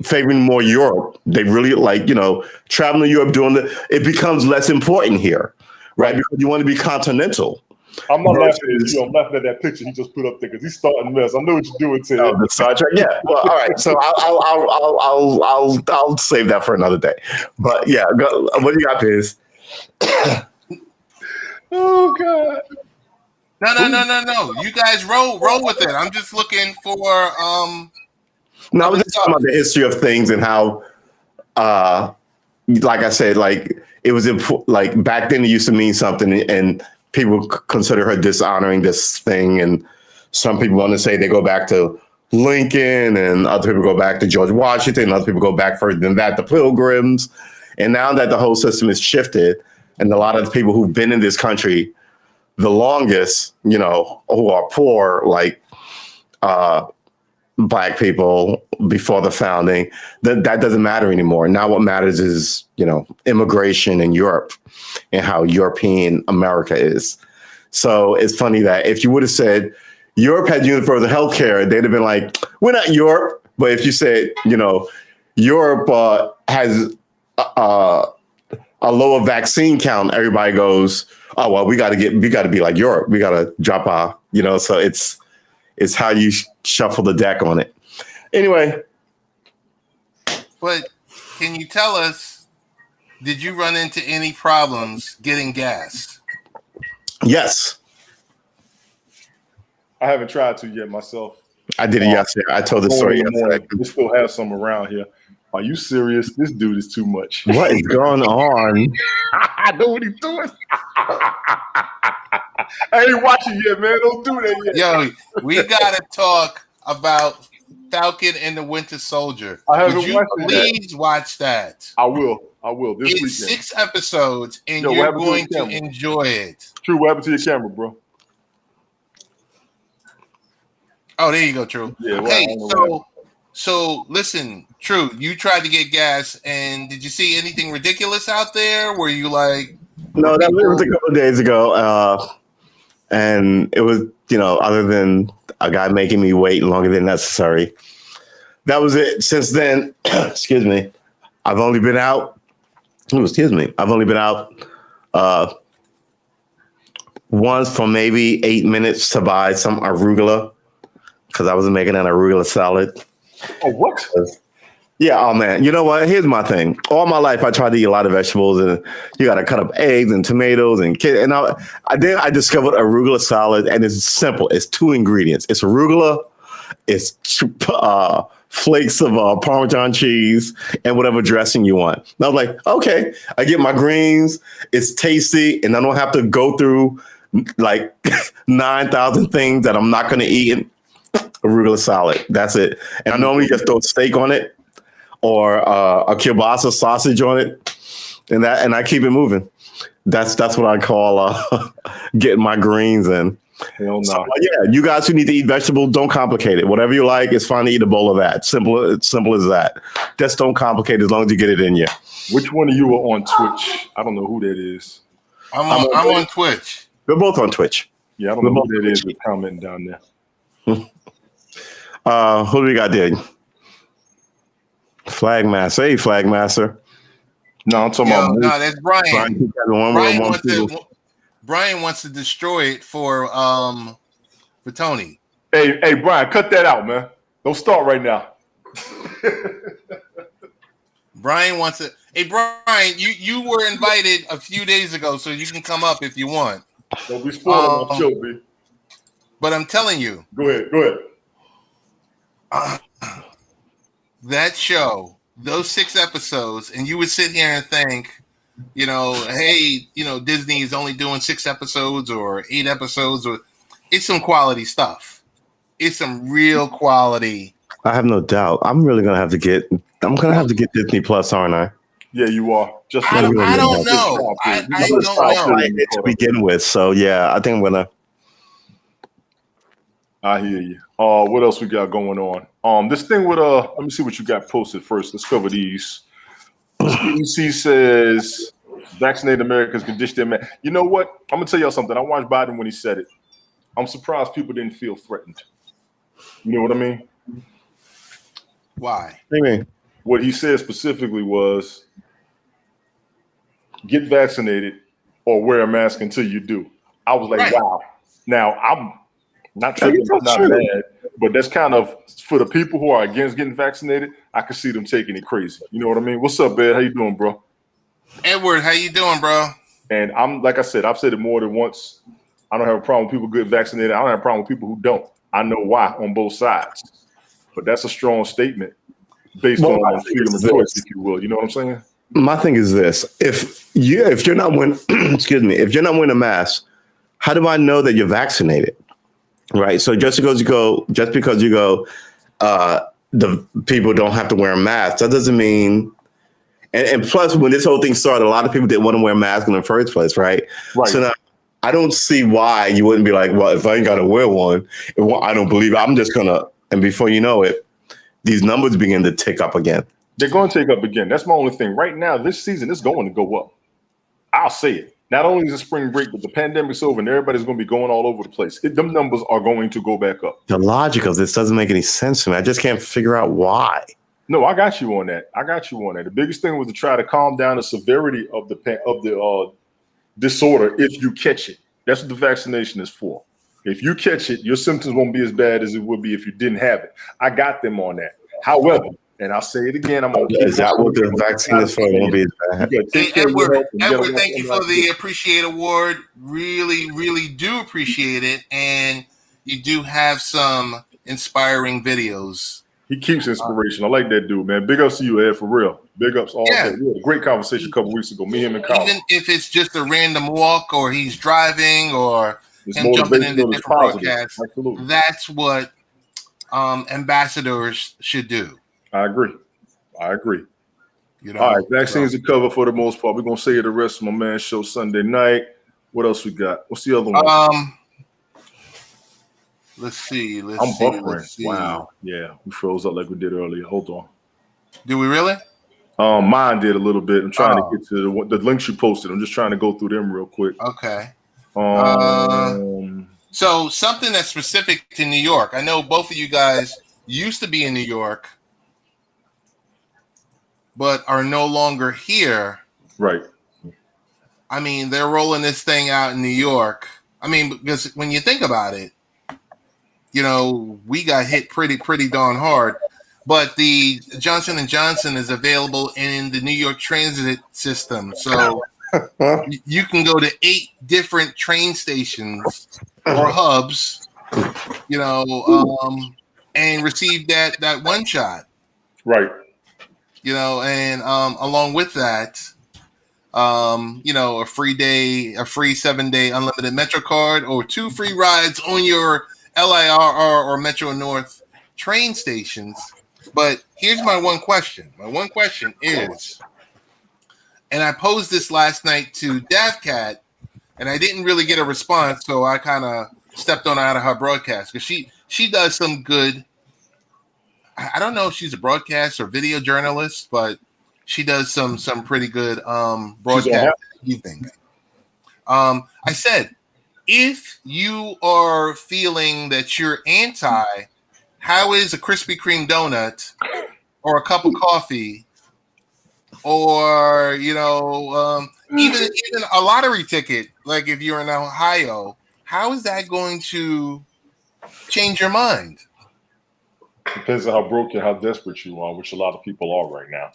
favoring more Europe. They really traveling to Europe, it becomes less important here, right? Because you want to be continental. I'm not laughing at you. I'm laughing at that picture he just put up there because he's starting mess. I know what you're doing, Ted. Oh, the Star Trek. Yeah. Well, all right. So I'll save that for another day. But yeah, what do you got, Piz? Oh God. No. You guys roll with it. I'm just looking for No, I was other just talking stuff. about the history of things and how, like I said, like it was like back then it used to mean something, and people consider her dishonoring this thing, and some people want to say they go back to Lincoln, and other people go back to George Washington, and other people go back further than that, the Pilgrims. And now that the whole system is shifted, and a lot of the people who've been in this country the longest, you know, who are poor, like Black people before the founding, that doesn't matter anymore. Now what matters is, you know, immigration in Europe and how European America is. So it's funny that if you would have said Europe had universal health care, they'd have been like, we're not Europe. But if you said, you know, Europe has a lower vaccine count, everybody goes, oh, well, we got to be like Europe. We got to drop our, you know, so it's how you shuffle the deck on it. Anyway. But can you tell us, did you run into any problems getting gas? Yes. I haven't tried to yet myself. I did it yesterday. I told the story yesterday. We still have some around here. Are you serious? This dude is too much. What is going on? I know what he's doing. I ain't watching yet, man. Don't do that yet. Yo, we gotta talk about Falcon and the Winter Soldier. I haven't Would you watched please watch that? I will. This it's weekend. 6 episodes, and you're going to enjoy it. True, what happened to your camera, bro? Oh, there you go, True. Yeah, well, hey, so listen, True, you tried to get gas, and did you see anything ridiculous out there? Were you like... No, that was a couple of days ago, and it was, you know, other than a guy making me wait longer than necessary. That was it. Since then, excuse me, I've only been out. I've only been out once for maybe 8 minutes to buy some arugula because I was making an arugula salad. Oh, what? Yeah, oh man. You know what? Here's my thing. All my life, I tried to eat a lot of vegetables, and you got to cut up eggs and tomatoes and I discovered arugula salad, and it's simple. It's 2 ingredients. It's arugula, it's flakes of Parmesan cheese, and whatever dressing you want. And I was like, okay, I get my greens. It's tasty, and I don't have to go through like 9,000 things that I'm not going to eat. And arugula salad. That's it. And I normally just throw steak on it, or a kielbasa sausage on it, and I keep it moving. That's what I call getting my greens in. Hell no. So, yeah, you guys who need to eat vegetables, don't complicate it. Whatever you like, it's fine to eat a bowl of that. Simple as that. Just don't complicate it as long as you get it in you. Which one of you are on Twitch? I don't know who that is. I'm on Twitch. We're both on Twitch. Yeah, I don't know who that is that's commenting down there. Who do we got there? Flagmaster. Hey, Flagmaster. No, I'm talking about. No, that's Brian. Brian wants to destroy it for Tony. Hey, Brian, cut that out, man. Don't start right now. Brian wants it. Hey, Brian, you were invited a few days ago, so you can come up if you want. Don't be spoiling my show, B. But I'm telling you. Go ahead. That show, those 6 episodes, and you would sit here and think, you know, hey, you know, Disney is only doing 6 episodes or 8 episodes, or it's some quality stuff. It's some real quality. I have no doubt. I'm gonna have to get Disney Plus, aren't I? Yeah, you are. I don't know. I don't know to begin with. So yeah, I think I'm gonna. I hear you. What else we got going on? This thing with let me see what you got posted first. Let's cover these. CDC says vaccinated Americans can dish their man. You know what? I'm gonna tell y'all something. I watched Biden when he said it. I'm surprised people didn't feel threatened. You know what I mean? Why? What do you mean? What he said specifically was get vaccinated or wear a mask until you do. I was like, wow. Now, I'm not tripping, not mad, but that's kind of, for the people who are against getting vaccinated, I can see them taking it crazy. You know what I mean? What's up, Ed? How you doing, bro? Edward, how you doing, bro? And I'm, like I said, I've said it more than once. I don't have a problem with people get vaccinated. I don't have a problem with people who don't. I know why on both sides. But that's a strong statement based on freedom of choice, if you will. You know what I'm saying? My thing is this: if you're not wearing, excuse me, if you're not wearing a mask, how do I know that you're vaccinated? Right. So just because you go, the people don't have to wear a mask. That doesn't mean. And plus, when this whole thing started, a lot of people didn't want to wear a mask in the first place, right? Right. So now, I don't see why you wouldn't be like, well, if I ain't got to wear one, I don't believe it. I'm just gonna. And before you know it, these numbers begin to tick up again. They're going to take up again. That's my only thing. Right now, this season is going to go up. I'll say it. Not only is it spring break, but the pandemic's over and everybody's going to be going all over the place. Them numbers are going to go back up. The logic of this doesn't make any sense to me. I just can't figure out why. No, I got you on that. The biggest thing was to try to calm down the severity of the disorder if you catch it. That's what the vaccination is for. If you catch it, your symptoms won't be as bad as it would be if you didn't have it. I got them on that. However, and I'll say it again, is that what the vaccine is for? It won't be as bad. Hey, Edward, thank you for the Appreciate Award. Really, really do appreciate it. And you do have some inspiring videos. He keeps inspiration. I like that dude, man. Big ups to you, Ed, for real. Big ups all day. We had a great conversation a couple weeks ago. Me, him, and Kyle. Even if it's just a random walk or he's driving or him jumping into different broadcasts, that's what ambassadors should do. I agree. You know, all right, vaccines are covered for the most part. We're going to say the rest of my man's show Sunday night. What else we got? What's the other one? Let's see. I'm buffering. Wow. Yeah, we froze up like we did earlier. Hold on. Do we really? Mine did a little bit. I'm trying to get to the links you posted. I'm just trying to go through them real quick. Okay. So something that's specific to New York. I know both of you guys used to be in New York, but are no longer here. Right. I mean, they're rolling this thing out in New York. I mean, because when you think about it, you know, we got hit pretty darn hard. But the Johnson & Johnson is available in the New York Transit system. So you can go to 8 different train stations or hubs, you know, and receive that one shot. Right. You know, and along with that, you know, a free 7-day unlimited Metro card or 2 free rides on your LIRR or Metro North train stations. But here's my one question. My one question is, and I posed this last night to Davcat, and I didn't really get a response, so I kind of stepped on out of her broadcast because she does some good. I don't know if she's a broadcast or video journalist, but she does some pretty good broadcast evening. I said, if you are feeling that you're anti, how is a Krispy Kreme donut or a cup of coffee or, you know, even a lottery ticket, like if you're in Ohio, how is that going to change your mind? Depends on how broken, how desperate you are, which a lot of people are right now.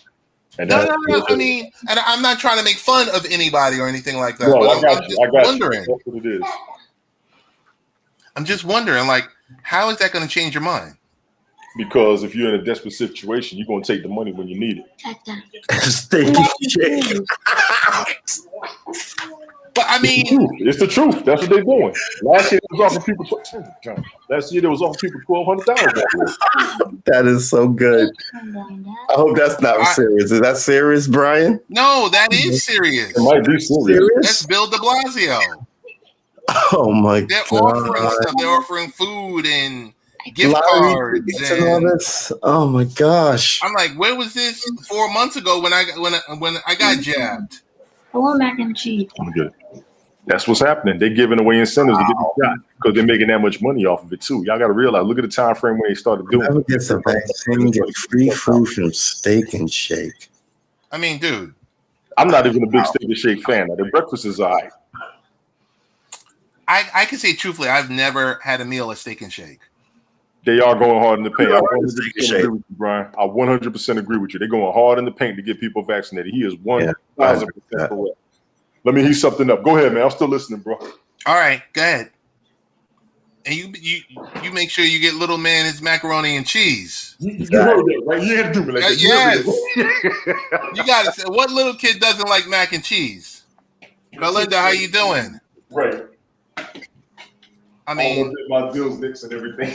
And no. I mean, and I'm not trying to make fun of anybody or anything like that. No, but I got you. That's what it is. I'm just wondering, like, how is that going to change your mind? Because if you're in a desperate situation, you're going to take the money when you need it. Stinky shit. But I mean, it's the truth. That's what they're doing. Last year, they was offering people $12,000. That is so good. I hope that's not serious. Is that serious, Brian? No, that is serious. It might be serious. That's Bill de Blasio. Oh my They're God. offering stuff. They're offering food and gift cards and all this. Oh my gosh. I'm like, where was this 4 months ago when I got jabbed? I want mac and cheese. I'm good. That's what's happening. They're giving away incentives to get the shot because they're making that much money off of it too. Y'all got to realize. Look at the time frame when they started doing it. Whoever gets a vaccine get free food from Steak and Shake. I mean, dude, I'm not even a big Steak and Shake fan. Now, the breakfast is all right. I can say truthfully, I've never had a meal at Steak and Shake. They are going hard in the paint. I 100% agree with you, Brian. I 100% agree with you. They're going hard in the paint to get people vaccinated. He is 1,000% correct. Let me heat something up. Go ahead, man. I'm still listening, bro. All right, go ahead. And you make sure you get little man his macaroni and cheese. You heard that, right? You had to do me like that. Yes. You got to say, what little kid doesn't like mac and cheese? Belinda, how you doing? Right. I mean, my Bill's nicks and everything.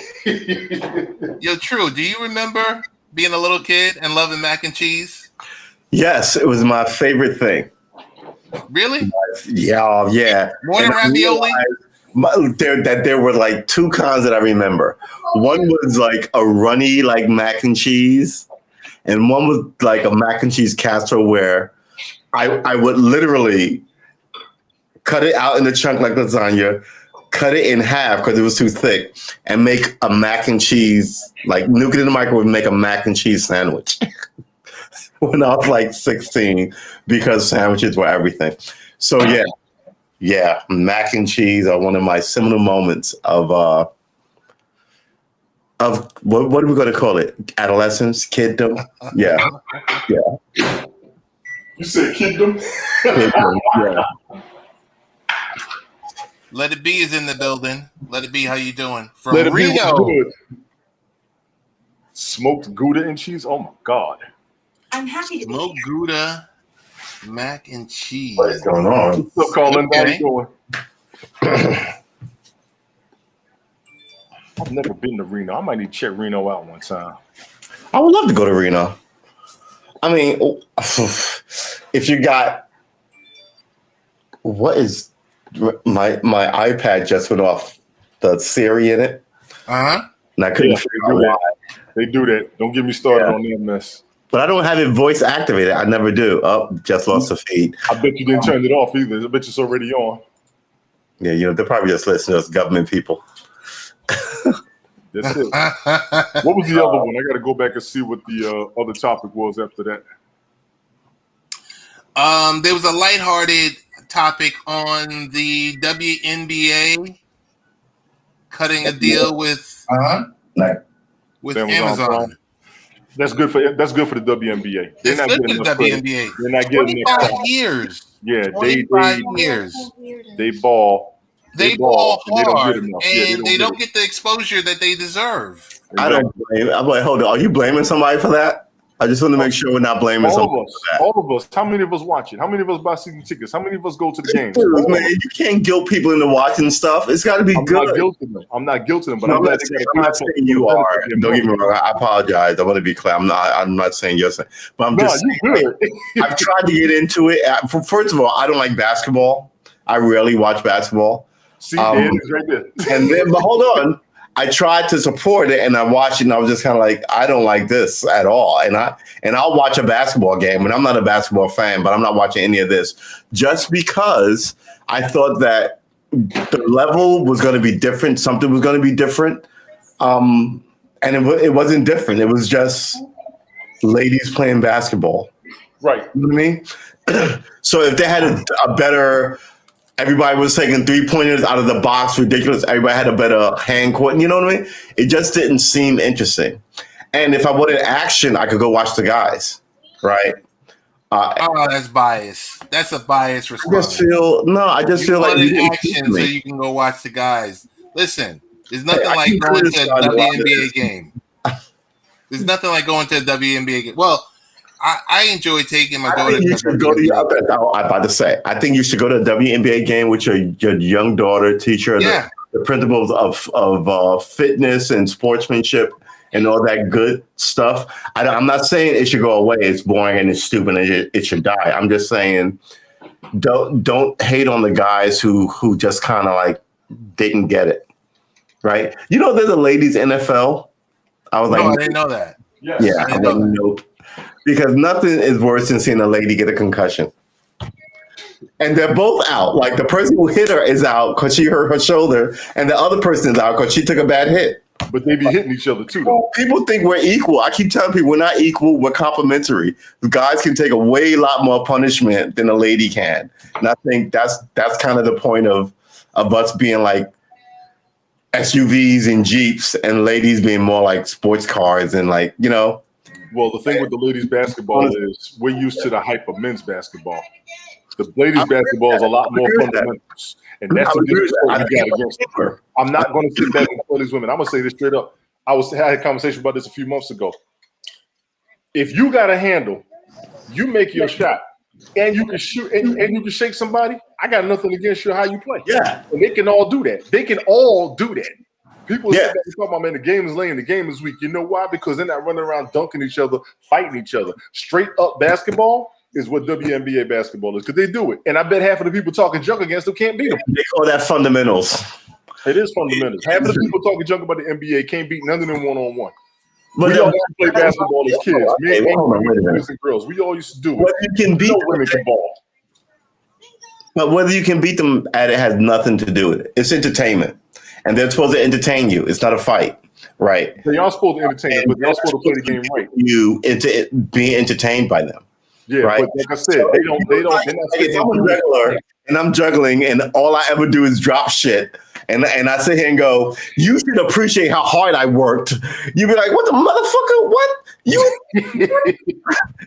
Yo, True, do you remember being a little kid and loving mac and cheese? Yes, it was my favorite thing. Really? Yeah. More than ravioli? There were like two kinds that I remember. One was like a runny like mac and cheese, and one was like a mac and cheese casserole where I would literally cut it out in a chunk like lasagna, cut it in half because it was too thick, and make a mac and cheese, like nuke it in the microwave and make a mac and cheese sandwich. When I was like 16, because sandwiches were everything. So yeah, mac and cheese are one of my seminal moments of what are we going to call it? Adolescence, kiddom. Yeah. You said kiddom? Yeah. Let It Be is in the building. Let It Be, how you doing? From Let it be Reno. good. Smoked Gouda and cheese. Oh my God. I'm happy to be Smoked here. Gouda, mac and cheese. What's going on? What's up, Colin? How Okay. you doing? I've never been to Reno. I might need to check Reno out one time. I would love to go to Reno. I mean, if you got what is my iPad just went off the Siri in it, Uh-huh. and I couldn't Yeah, figure out why. They do that. Don't get me started Yeah. on that mess. But I don't have it voice activated. I never do. Oh, just lost the feed. I bet you didn't turn it off either. I bet it's already on. Yeah, they're probably just listening to us government people. That's it. What was the other one? I got to go back and see what the other topic was after that. There was a lighthearted topic on the WNBA cutting a deal with Amazon. Prime. That's good for the WNBA. It's good for the WNBA. They're not getting enough 25 credit. years. Yeah, 25 years. they ball. They ball and they don't hard, get enough. and they don't get the exposure that they deserve. I don't blame. I'm like, hold on. Are you blaming somebody for that? I just want to make sure we're not blaming All somebody of us. for that. All of us. How many of us watch it? How many of us buy season tickets? How many of us go to the games? Dude, man, you can't guilt people into watching stuff. It's got to be I'm good. not guilting them. I'm not guilting them, but No, I'm glad they got I'm not saying you are. Don't get me wrong. wrong. I apologize. I want to be clear. I'm not saying you're saying. But I'm No, just saying, you good. I've tried to get into it. First of all, I don't like basketball. I rarely watch basketball. See, there it is right there. And then, but hold on. I tried to support it, and I watched it, and I was just kind of like, I don't like this at all. And I'll watch a basketball game, and I'm not a basketball fan, but I'm not watching any of this just because I thought that the level was going to be different. Something was going to be different, and it wasn't different. It was just ladies playing basketball. Right. You know what I mean? So if they had a better. Everybody was taking 3-pointers out of the box, ridiculous. Everybody had a better hand court. You know what I mean? It just didn't seem interesting. And if I wanted action, I could go watch the guys, right? That's bias. That's a biased response. I just feel like wanted action so you can go watch the guys. Listen, there's nothing like going to a WNBA game. There's nothing like going to a WNBA game. Well, I enjoy taking my daughter. I think you should go to a WNBA game with your young daughter, teach her the principles of fitness and sportsmanship and all that good stuff. I'm not saying it should go away. It's boring and it's stupid and it should die. I'm just saying don't hate on the guys who just kind of like didn't get it, right? You know, there's a ladies NFL. I was I didn't know that. Yes. Yeah, I didn't know. Because nothing is worse than seeing a lady get a concussion. And they're both out. Like the person who hit her is out because she hurt her shoulder, and the other person is out because she took a bad hit. But they be hitting each other too, though. People think we're equal. I keep telling people we're not equal. We're complementary. The guys can take a way lot more punishment than a lady can. And I think that's kind of the point of us being like SUVs and Jeeps and ladies being more like sports cars and like, you know. Well, the thing with the ladies basketball is we're used to the hype of men's basketball. The ladies basketball is a lot more fundamentals, and that's the difference we got against her. I'm not going to sit back and tell these women. I'm going to say this straight up. I had a conversation about this a few months ago. If you got a handle, you make your shot, and you can shoot, and you can shake somebody. I got nothing against you how you play. Yeah, and they can all do that. They can all do that. People sit back and talk about, man, the game is lame, the game is weak. You know why? Because they're not running around dunking each other, fighting each other. Straight up basketball is what WNBA basketball is, because they do it. And I bet half of the people talking junk against them can't beat them. They call that fundamentals. It is fundamentals. Half of the people talking junk about the NBA can't beat none of them one-on-one. But we all used to play basketball as kids. Me and boys and girls. We all used to do it. Whether you can beat women can ball. But whether you can beat them at it has nothing to do with it. It's entertainment. And they're supposed to entertain you. It's not a fight, right? They are supposed to entertain you, but they're supposed to play the game right. You into being entertained by them. Yeah, right? But like I said, they don't. They're not if I'm a regular and I'm juggling and all I ever do is drop shit. And I sit here and go, you should appreciate how hard I worked. You'd be like, what the motherfucker? What?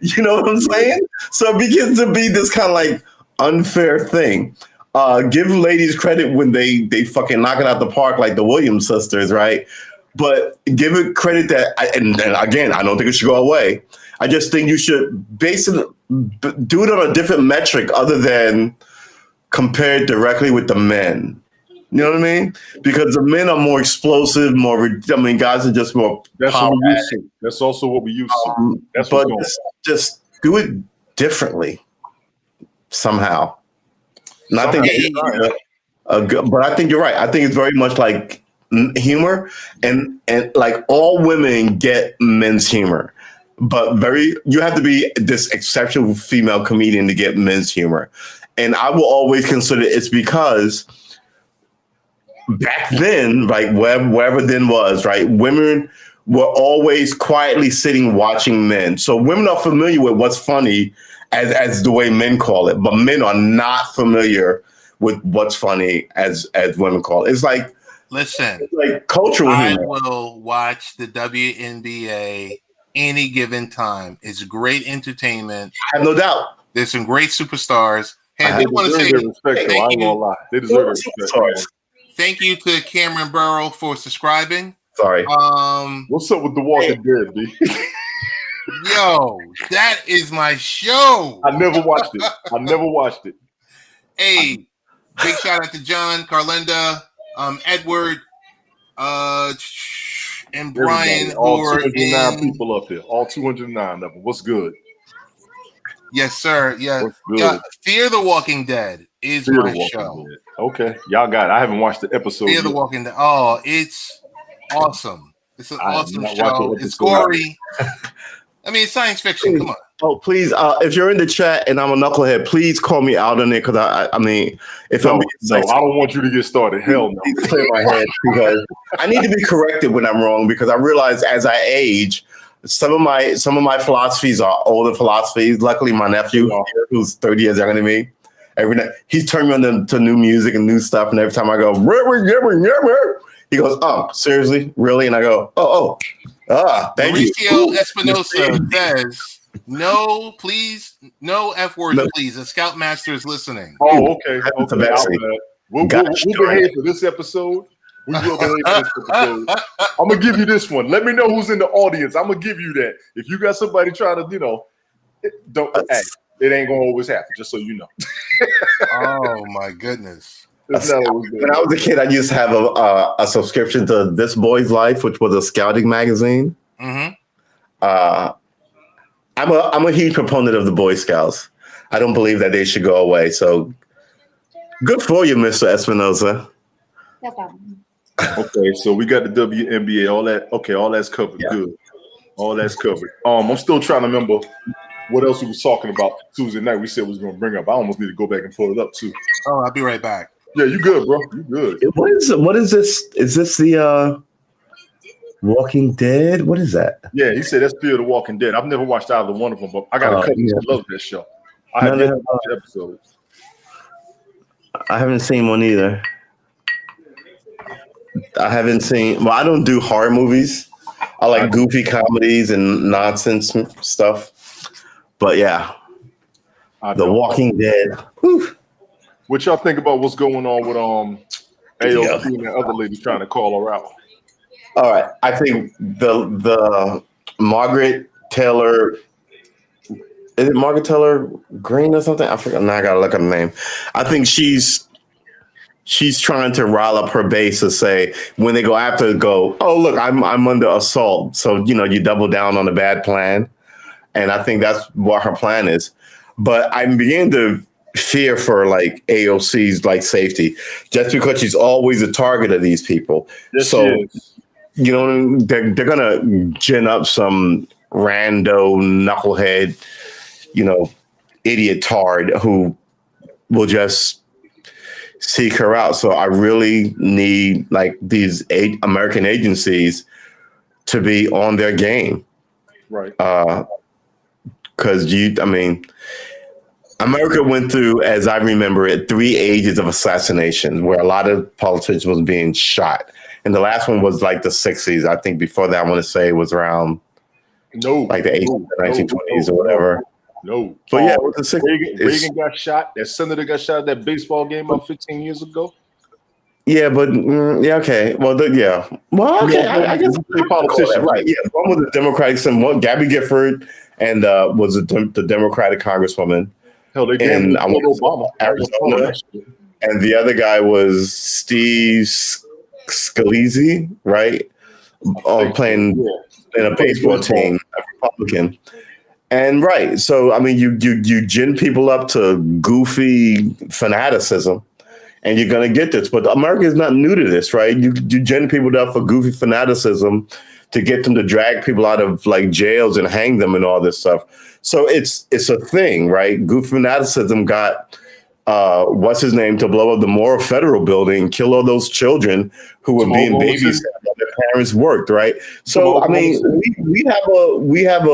You know what I'm saying? So it begins to be this kind of like unfair thing. Give ladies credit when they fucking knock it out the park like the Williams sisters, right? But give it credit that, and again, I don't think it should go away. I just think you should basically do it on a different metric other than compared directly with the men. You know what I mean? Because the men are more explosive, guys are just more. That's what we used to. That's also what we used to. That's but just do it differently somehow. And I think, but I think you're right. I think it's very much like humor, and like all women get men's humor, but you have to be this exceptional female comedian to get men's humor. And I will always consider it's because back then, like wherever then was, right, women were always quietly sitting watching men. So women are familiar with what's funny as the way men call it, but men are not familiar with what's funny as women call it. It's like, listen, it's like cultural humor. I will watch the WNBA any given time. It's great entertainment. I have no doubt. There's some great superstars. Hey, they want to say respect, though. I ain't gonna lie. They deserve respect. Thank you to Cameron Burrow for subscribing. Sorry. What's up with The Walking Dead, B? Yo, that is my show. I never watched it. Hey, big shout out to John, Carlinda, Edward, and Brian. All 209 people up there. All 209 of them. What's good? Yes, sir. Yeah. Fear the Walking Dead is my show. Dead. Okay. Y'all got it. I haven't watched the episode Fear the Walking Dead. Oh, it's awesome. It's an awesome show. It's gory. I mean, it's science fiction. Come on. Oh, please, if you're in the chat and I'm a knucklehead, please call me out on it, because I mean, if I'm being I don't want you to get started. Hell no. Clear my head, because I need to be corrected when I'm wrong, because I realize as I age, some of my philosophies are older philosophies. Luckily, my nephew, who's 30 years younger than me, every night he's turned me on to new music and new stuff, and every time I go, he goes, "Oh, seriously, really?" And I go, thank Mauricio Espinosa says, "No, please, no F words, please. The Scoutmaster is listening." Oh, okay. We'll behave for this episode. We will behave for this episode. I'm gonna give you this one. Let me know who's in the audience. I'm gonna give you that. If you got somebody trying to, don't act. It ain't gonna always happen. Just so you know. Oh my goodness. When I was a kid, I used to have a subscription to This Boy's Life, which was a scouting magazine. Mm-hmm. I'm a huge proponent of the Boy Scouts. I don't believe that they should go away. So good for you, Mr. Espinosa. No problem. Okay, so we got the WNBA, all that. Okay, all that's covered. Yeah. Good. All that's covered. I'm still trying to remember what else we was talking about Tuesday night. We said we was going to bring up. I almost need to go back and pull it up too. Oh, I'll be right back. Yeah, you good, bro. You good. What is this? Is this the Walking Dead? What is that? Yeah, he said that's Fear the Walking Dead. I've never watched either one of them, but I got a cousin who loves that show. I have never watched episodes. I haven't seen one either. I haven't seen. Well, I don't do horror movies. I like goofy comedies and nonsense stuff. But yeah, The Walking Dead. Whew. What y'all think about what's going on with AOC and that other lady trying to call her out? All right, I think the Margaret Taylor. Is it Margaret Taylor Green or something? I forgot. Now I gotta look at the name. I think she's trying to rile up her base to say when they go after it, go, oh look, I'm under assault. So you double down on the bad plan, and I think that's what her plan is. But I'm beginning to fear for like AOC's like safety, just because she's always a target of these people. Yes, so she is. they're gonna gin up some rando knucklehead, idiot tard who will just seek her out. So I really need like these American agencies to be on their game. Right. Because America went through, as I remember it, 3 ages of assassination where a lot of politicians was being shot. And the last one was like the 60s. I think before that, I want to say it was around like the 80s, 1920s or whatever. No. But yeah, it was the 60s. Reagan got shot. That senator got shot at that baseball game about 15 years ago. Yeah, but yeah, okay. Well, yeah. Well, okay. I guess the politician, right? Yeah, one was a Democratic, one Gabby Gifford, and was the Democratic Congresswoman. Hell, they gave him Obama, Arizona, and the other guy was Steve Scalise, right? Playing in a baseball team, a Republican. And right, so you gin people up to goofy fanaticism, and you're gonna get this. But America is not new to this, right? You gin people up for goofy fanaticism to get them to drag people out of like jails and hang them and all this stuff. So it's a thing, right? Goofy fanaticism got what's his name to blow up the Moore Federal Building, kill all those children who were being babysat while their parents worked, right? So we have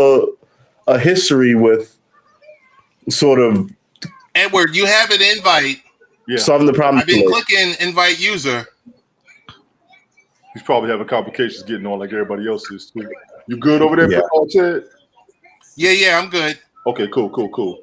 a history with sort of Edward, you have an invite. Yeah. Solving the problem. I've been clicking invite user. He's probably having complications getting on like everybody else is too. You good over there, Ted? Yeah, I'm good. Okay, cool.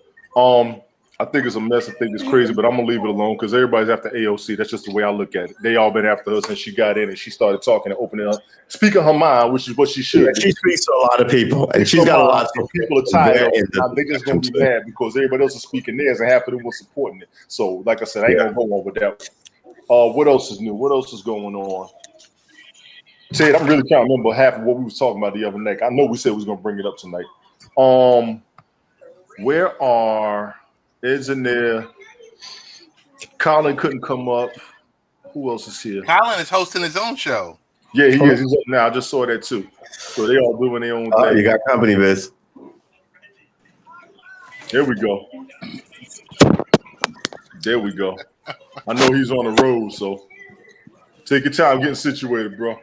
I think it's a mess. I think it's crazy, but I'm gonna leave it alone because everybody's after AOC. That's just the way I look at it. They all been after her since she got in and she started talking and opening up, speaking her mind, which is what she should. Yeah, she speaks to a lot of people, and she's got a lot of people are tired. They just gonna be mad because everybody else is speaking theirs and half of them was supporting it. So, like I said, I ain't gonna go on with that. What else is new? What else is going on? Ted, I'm really trying to remember half of what we was talking about the other night. I know we said we was gonna bring it up tonight. Where are Ed's in there? Colin couldn't come up. Who else is here? Colin is hosting his own show. Yeah, he is. He's up now. I just saw that too. So they all doing their own thing. You got company, Viz. There we go. I know he's on the road, so take your time getting situated, bro.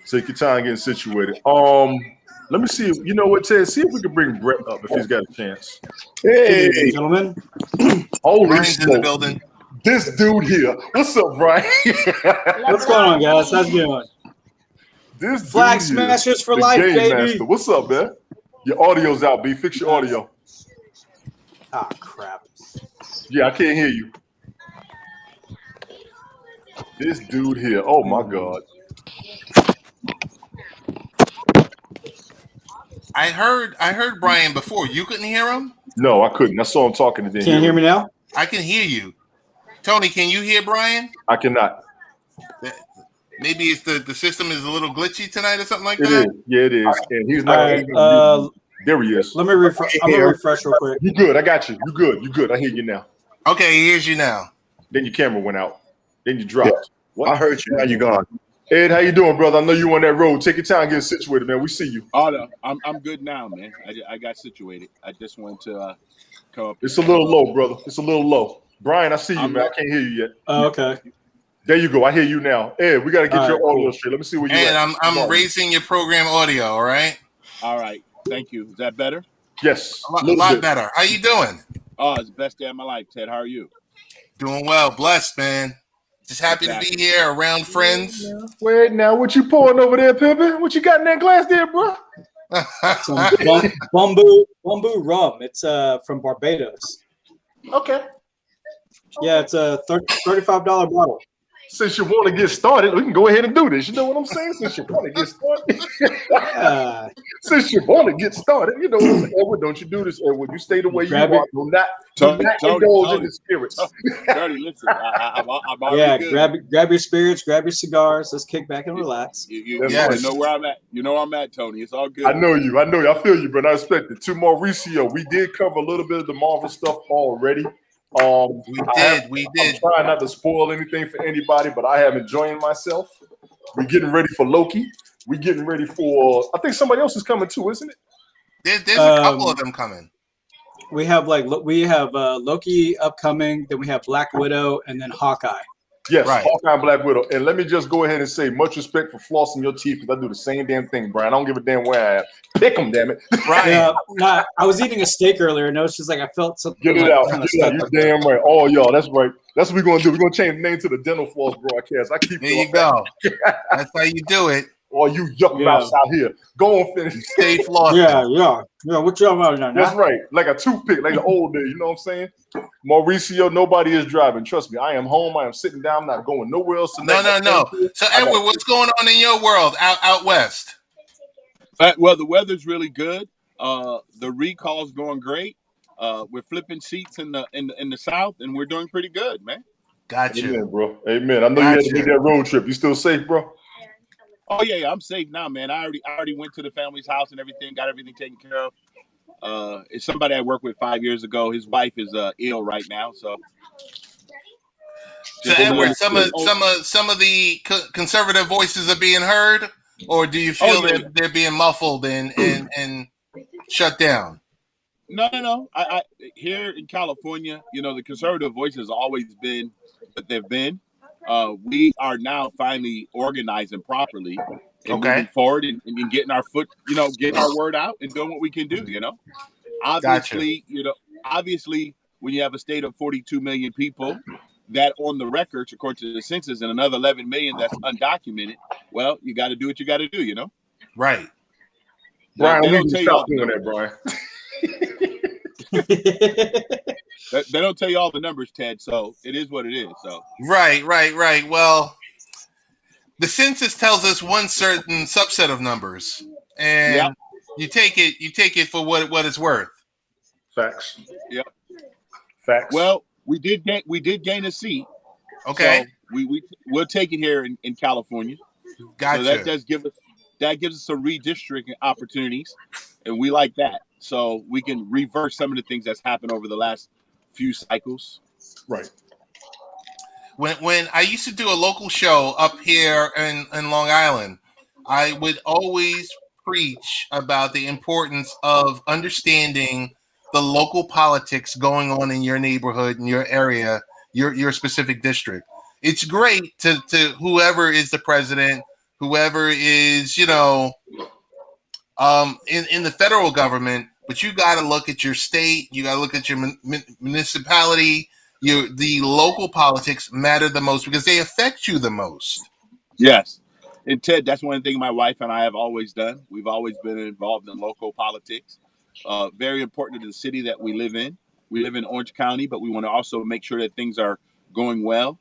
Take your time getting situated. Let me see. You know what, Ted? See if we can bring Brett up if he's got a chance. Hey, gentlemen. Holy shit. In the building. This dude here. What's up, Brian? What's going on, guys? How's it going? This Flag dude Smashers for the life, Game baby. Master. What's up, man? Your audio's out, B. Fix your audio. Ah, crap. Yeah, I can't hear you. This dude here. Oh, my God. I heard Brian before. You couldn't hear him? No, I couldn't. I saw him talking and then Can't hear me now? I can hear you. Tony, can you hear Brian? I cannot. Maybe it's the system is a little glitchy tonight or something like It that. is. Yeah, it is. And he's not. All right, there he is. let me refresh. I'm gonna refresh real quick. You good? I got you. You good? I hear you now. Okay, he hears you now. Then your camera went out. Then you dropped. Yeah. What? I heard you. How you gone? Ed, how you doing, brother? I know you on that road. Take your time getting situated, man. We see you. Oh, no, I'm good now, man. I got situated. I just wanted to come up. It's a little low, brother. It's a little low. Brian, I see you, man. I can't hear you yet. Okay. There you go. I hear you now. Ed, we got to get your audio straight. Let me see where you And at. I'm raising your program audio, all right? All right. Thank you. Is that better? Yes. A lot better. How you doing? Oh, it's the best day of my life, Ted. How are you? Doing well. Blessed, man. Just happy to be here around friends. Wait, now, what you pouring over there, Pimpin'? What you got in that glass there, bro? Some bamboo rum. It's from Barbados. Okay. Yeah, it's a $35 bottle. Since you want to get started, we can go ahead and do this. You know what I'm saying? Since you want to get started. Yeah. Since you want to get started, you know what I'm saying? Edward, don't you do this, Edward. You stay the way you are. Do not indulge in the spirits. Tony, listen, I'm already good. Grab your spirits, grab your cigars. Let's kick back and relax. You know where I'm at. You know where I'm at, Tony. It's all good. I know you. I feel you, but I respect it. To Mauricio, we did cover a little bit of the Marvel stuff already. We did. I'm trying not to spoil anything for anybody, but I am enjoying myself. We're getting ready for Loki. We're getting ready for. I think somebody else is coming too, isn't it? There's a couple of them coming. We have Loki upcoming. Then we have Black Widow, and then Hawkeye. Yes, right. Hawkeye and Black Widow. And let me just go ahead and say much respect for flossing your teeth because I do the same damn thing, Brian. I don't give a damn where I am. Pick them, damn it. Right. Yeah, I was eating a steak earlier, and it was just like I felt something. Get it out. You're damn right. Oh, y'all, that's right. That's what we're going to do. We're going to change the name to the Dental Floss Broadcast. There you go. That's how you do it. Or you yuck mouths out here. Go on, finish. Stay flossing. Yeah. What y'all about now? That's right. Like a toothpick, like the old days. You know what I'm saying? Mauricio, nobody is driving. Trust me. I am home. I am sitting down. I'm not going nowhere else tonight. No. So, Edward, what's going on in your world out west? Well, the weather's really good. The recall's going great. We're flipping seats in the South, and we're doing pretty good, man. Gotcha. Amen, bro. Amen. I know you had to make that road trip. You still safe, bro? Oh yeah, I'm safe now, man. I already went to the family's house and everything, got everything taken care of. It's somebody I worked with 5 years ago. His wife is ill right now, so. So Edward, some of the conservative voices are being heard, or do you feel they're being muffled and shut down? No. I here in California, the conservative voices have always been what they've been. We are now finally organizing properly and moving forward and getting our getting our word out and doing what we can do. Obviously, obviously, when you have a state of 42 million people that on the records, according to the census, and another 11 million that's undocumented, well, you got to do what you got to do. Right. Brian, we need to stop doing that, Brian. They don't tell you all the numbers, Ted, so it is what it is. So Right. Well, the census tells us one certain subset of numbers, and you take it for what it's worth. Facts. Yep. Facts. Well, we did gain a seat. Okay. So we'll take it here in California. Gotcha. So that gives us some redistricting opportunities, and we like that. So we can reverse some of the things that's happened over the last few cycles. Right. When I used to do a local show up here in Long Island, I would always preach about the importance of understanding the local politics going on in your neighborhood, in your area, your specific district. It's great to whoever is the president, whoever is, in the federal government, but you got to look at your state, you got to look at your municipality. The local politics matter the most because they affect you the most. Yes. And Ted, that's one thing my wife and I have always done. We've always been involved in local politics. Very important to the city that we live in. We live in Orange County, but we want to also make sure that things are going well.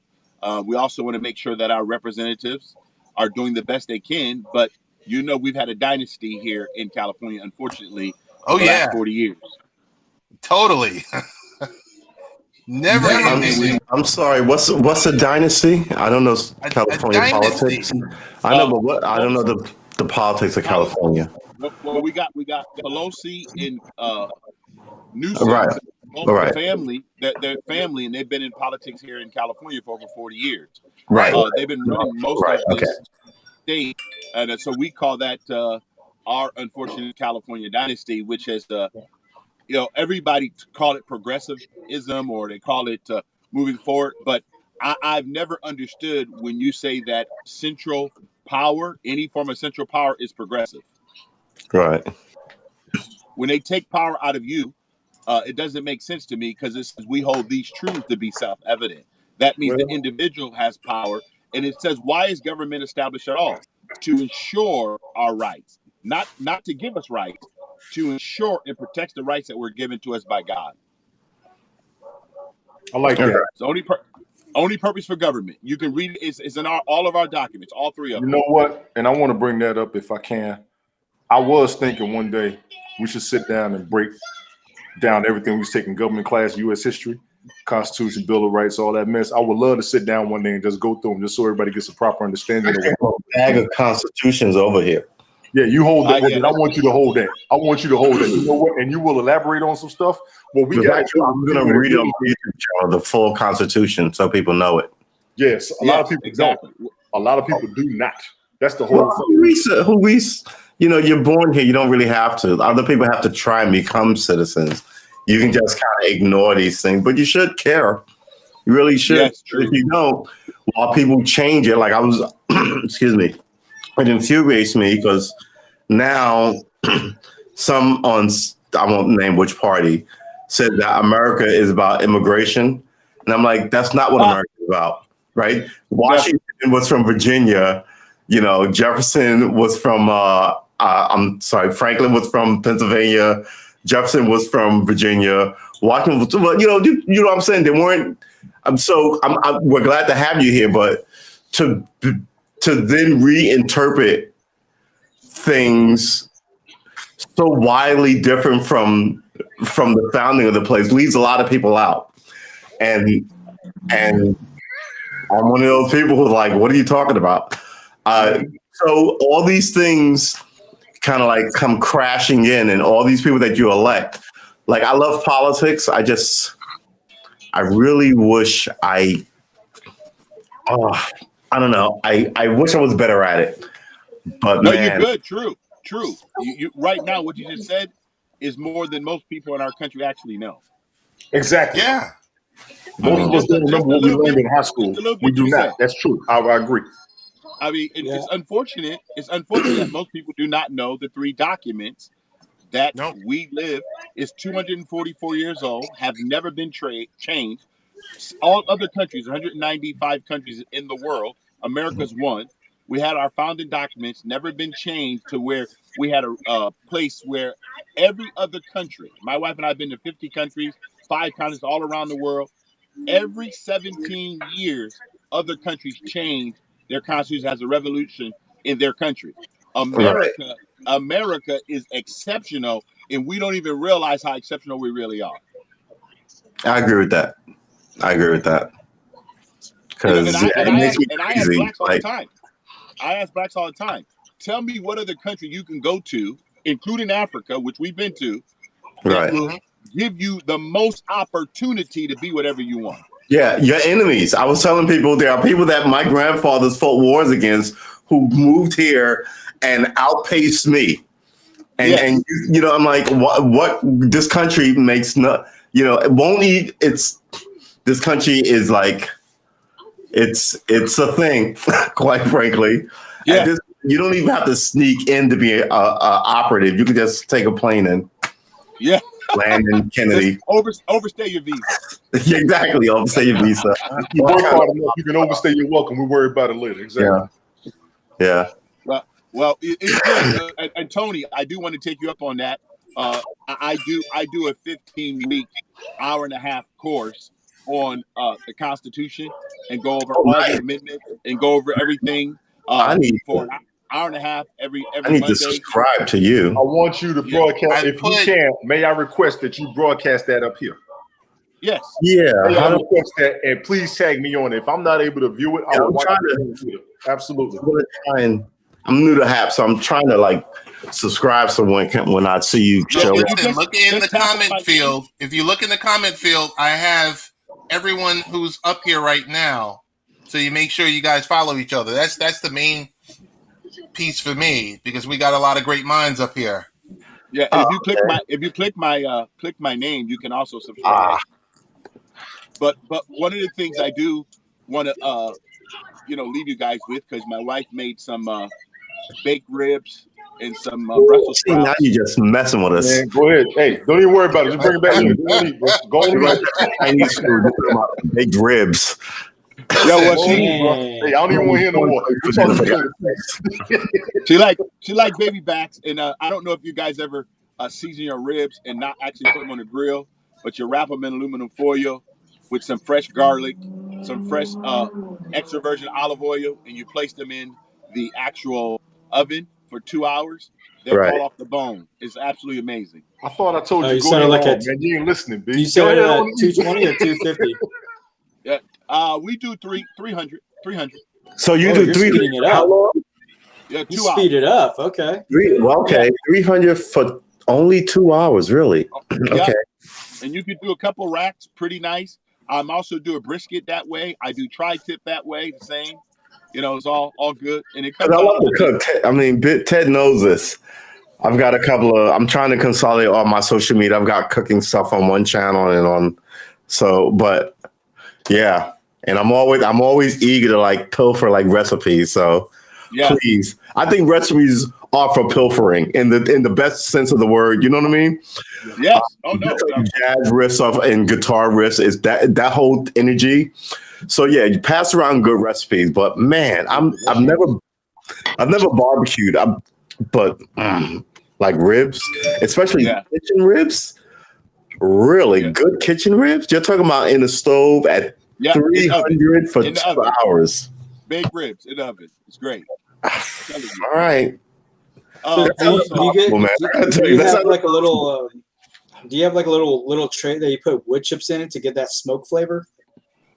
We also want to make sure that our representatives are doing the best they can. But, we've had a dynasty here in California, unfortunately, for the last 40 years. Totally. Never. I'm sorry. What's a dynasty? I don't know California politics. I know, but I don't know the politics of California. Well, we got Pelosi and Newsom, right. family. Their family, and they've been in politics here in California for over 40 years. Right. They've been running most of this state, and so we call that our unfortunate California dynasty, which has everybody call it progressivism or they call it moving forward. But I've never understood when you say that central power, any form of central power is progressive. Right. When they take power out of you, it doesn't make sense to me because it says we hold these truths to be self-evident. That means the individual has power. And it says, why is government established at all? To ensure our rights. not to give us rights, to ensure and protect the rights that were given to us by God. I like that. It's the only purpose for government. You can read it. It's in all of our documents, all three of them. You know what? And I want to bring that up if I can. I was thinking one day we should sit down and break down everything we was taking government class, U.S. history, Constitution, Bill of Rights, all that mess. I would love to sit down one day and just go through them just so everybody gets a proper understanding of a bag of constitutions over here. Yeah, you hold that. I want you to hold that. I want you to hold that. You know what? And you will elaborate on some stuff. Well, we got. I'm going to read on YouTube the full Constitution so people know it. Yes, a lot of people don't. A lot of people do not. That's the whole thing. You're born here. You don't really have to. Other people have to try and become citizens. You can just kind of ignore these things, but you should care. You really should. Yes, true. If you don't, while people change it, like I was, excuse me, it infuriates me because now some I won't name which party, said that America is about immigration. And I'm like, that's not what America is about, right? Washington was from Virginia. Jefferson was from, Franklin was from Pennsylvania. Jefferson was from Virginia. Washington was, you know what I'm saying? They weren't, we're glad to have you here, but to then reinterpret things so widely different from the founding of the place leaves a lot of people out. And I'm one of those people who's like, what are you talking about? So all these things kind of like come crashing in, and all these people that you elect. Like, I love politics. I really wish I don't know. I wish I was better at it. But no, man, you're good. True. You right now, what you just said is more than most people in our country actually know. Exactly. Yeah. Most of us don't remember what we learned in high school. We do not. That's true. I agree. I mean, it's unfortunate. It's unfortunate that most people do not know the three documents that we live is 244 years old, have never been changed. All other countries, 195 countries in the world, America's one. We had our founding documents, never been changed to where we had a place where every other country, my wife and I have been to 50 countries, 5 continents all around the world. Every 17 years, other countries change their constitution, has a revolution in their country. America is exceptional, and we don't even realize how exceptional we really are. I agree with that. Because I ask blacks all the time. I ask blacks all the time, tell me what other country you can go to, including Africa, which we've been to, that will give you the most opportunity to be whatever you want. Yeah, your enemies. I was telling people there are people that my grandfathers fought wars against who moved here and outpaced me. And I'm like, what this country makes it won't eat. This country is like, it's a thing, quite frankly. Yeah. You don't even have to sneak in to be a operative. You can just take a plane and land in Kennedy. Overstay your visa. Exactly, overstay your visa. You work hard enough, you can overstay your welcome. We worry about it later. Exactly. Yeah. Well, it's good. And Tony, I do want to take you up on that. I do a 15-week, hour-and-a-half course on the Constitution and go over all the amendments and go over everything for an hour and a half every I need Monday. to subscribe to you. I want you to broadcast. If you can, may I request that you broadcast that up here? Yes. Yeah. May I request that, and please tag me on it. If I'm not able to view it, I will watch it. Absolutely. I'm new to HAP, so I'm trying to subscribe so when I see you show up. Look in the comment field. If you look in the comment field, I have everyone who's up here right now. So you make sure you guys follow each other. That's the main piece for me, because we got a lot of great minds up here. Yeah, and if you click my name, you can also subscribe. But one of the things I do want to leave you guys with, because my wife made some baked ribs and some Brussels sprouts. Now you're just messing with us. Man, go ahead. Hey, don't even worry about it. Just bring it back. Go on. Chinese food, baked ribs. Yo, what Hey, I don't even want to hear no more. We're talking she like baby backs, and I don't know if you guys ever season your ribs and not actually put them on the grill, but you wrap them in aluminum foil with some fresh garlic, some fresh extra virgin olive oil, and you place them in the actual oven for 2 hours. They'll Right. fall off the bone. It's absolutely amazing. I thought I told you. you Go sounded ahead like on, man. You ain't listening, B. You Go said ahead at on. 220 or 250? We do 300. So you Oh, do you're 300 speeding it how up. long? Yeah, You 2 speed hours. it up. Okay. Okay, 300 for only 2 hours, really? Yeah. Okay. And you can do a couple racks, pretty nice. I'm also do a brisket that way. I do tri-tip that way, the same. You know, it's all good, and it comes I out. love to cook. I mean, Ted knows this. I've got a couple of. I'm trying to consolidate all my social media. I've got cooking stuff on one channel and on. So, but yeah, and I'm always eager to like pilfer like recipes. So Yeah. please, I think recipes are for pilfering in the best sense of the word. You know what I mean? Yes. Oh no. Jazz riffs off and guitar riffs is that whole energy. So yeah, you pass around good recipes, but man, I've never barbecued. But like ribs, especially kitchen ribs, really good kitchen ribs. You're talking about in the stove at 300 for 2 hours. Baked ribs in the oven. It's great. All right. So do you have like a little? Do you have like a little tray that you put wood chips in it to get that smoke flavor?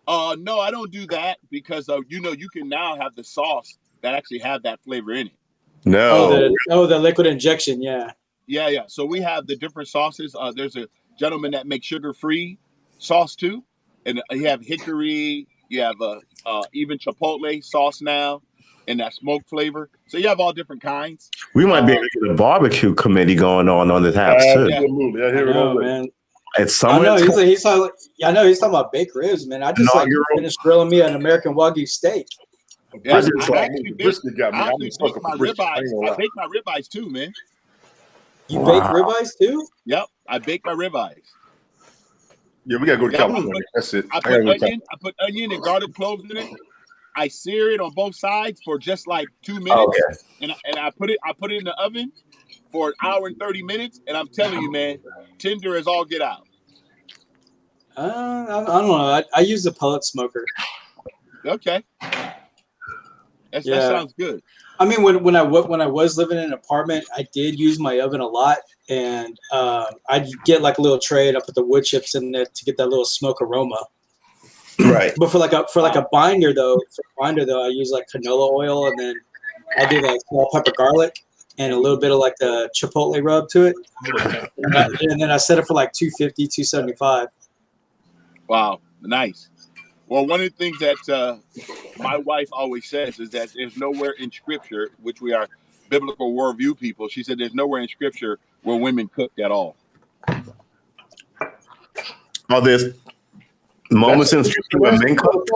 No, I don't do that because you can now have the sauce that actually have that flavor in it. No. The liquid injection, yeah. Yeah. So we have the different sauces. There's a gentleman that makes sugar-free sauce too, and you have hickory. You have even chipotle sauce now, and that smoke flavor. So you have all different kinds. We might be able to get a barbecue committee going on this house too. Absolutely, I hear it already. Man. It's somewhere. I know he's talking about baked ribs, man. I just finished grilling me an American Wagyu steak. Yeah, I bake my ribeyes too, man. You bake ribeyes too? Yep, I bake my ribeyes. Yeah, we gotta go to California. That's it. I put onion and garlic cloves in it. I sear it on both sides for just like 2 minutes, and I put it in the oven for an hour and 30 minutes, and I'm telling you, man, tender as all get out. I don't know. I use a pellet smoker. Okay, that sounds good. I mean, when I was living in an apartment, I did use my oven a lot, and I'd get like a little tray and I put the wood chips in there to get that little smoke aroma. Right. But for like a binder though, I use like canola oil, and then I do like small pepper garlic and a little bit of like the chipotle rub to it, and then I set it for like 250, 275. Wow, nice. Well, one of the things that my wife always says is that there's nowhere in Scripture, which we are biblical worldview people. She said there's nowhere in Scripture where women cooked at all. Oh, there's moments in Scripture where men cook.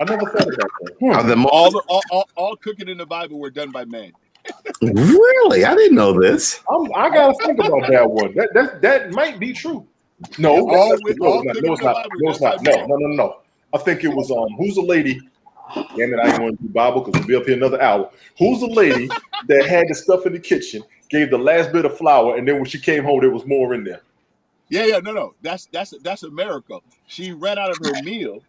I never thought about that. All cooking in the Bible were done by men. Really? I didn't know this. I gotta think about that one. That might be true. No, it's not. No. I think it was who's the lady? Damn it, I ain't want to do Bible because we'll be up here another hour. Who's the lady that had the stuff in the kitchen, gave the last bit of flour, and then when she came home, there was more in there? Yeah, no. That's a miracle. She ran out of her meal,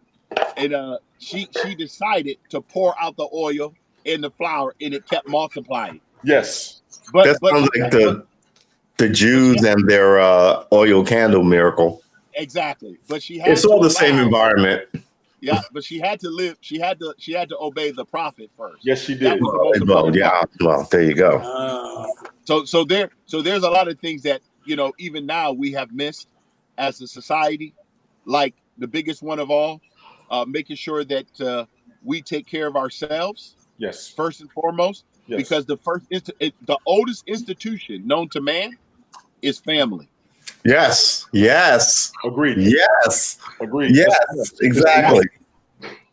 and she decided to pour out the oil in the flour, and it kept multiplying. Yes, that sounds like the Jews and their oil candle miracle. Exactly, but it's all the same environment. Yeah, but she had to live. She had to obey the prophet first. Yes, she did. Well, there you go. So there's a lot of things that even now we have missed as a society, like the biggest one of all, making sure that we take care of ourselves. Yes, first and foremost, because the oldest institution known to man is family. Yes. Agreed. Yes. Agreed. Yes. Exactly.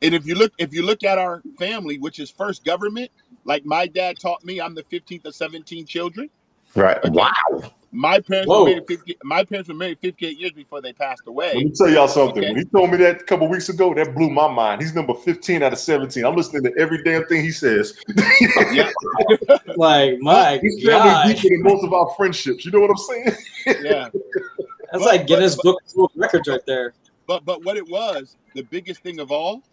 And if you look at our family, which is first government, like my dad taught me, I'm the 15th of 17 children. Right. Okay? Wow. My parents Whoa. were married 50. My parents were married 58 years before they passed away. Let me tell y'all something. Okay. When he told me that a couple weeks ago, that blew my mind. He's number 15 out of 17. I'm listening to every damn thing he says. Yeah. Like, my His family God. deeper than most of our friendships. You know what I'm saying? Yeah. That's like Guinness Book of Records right there. But what it was, the biggest thing of all,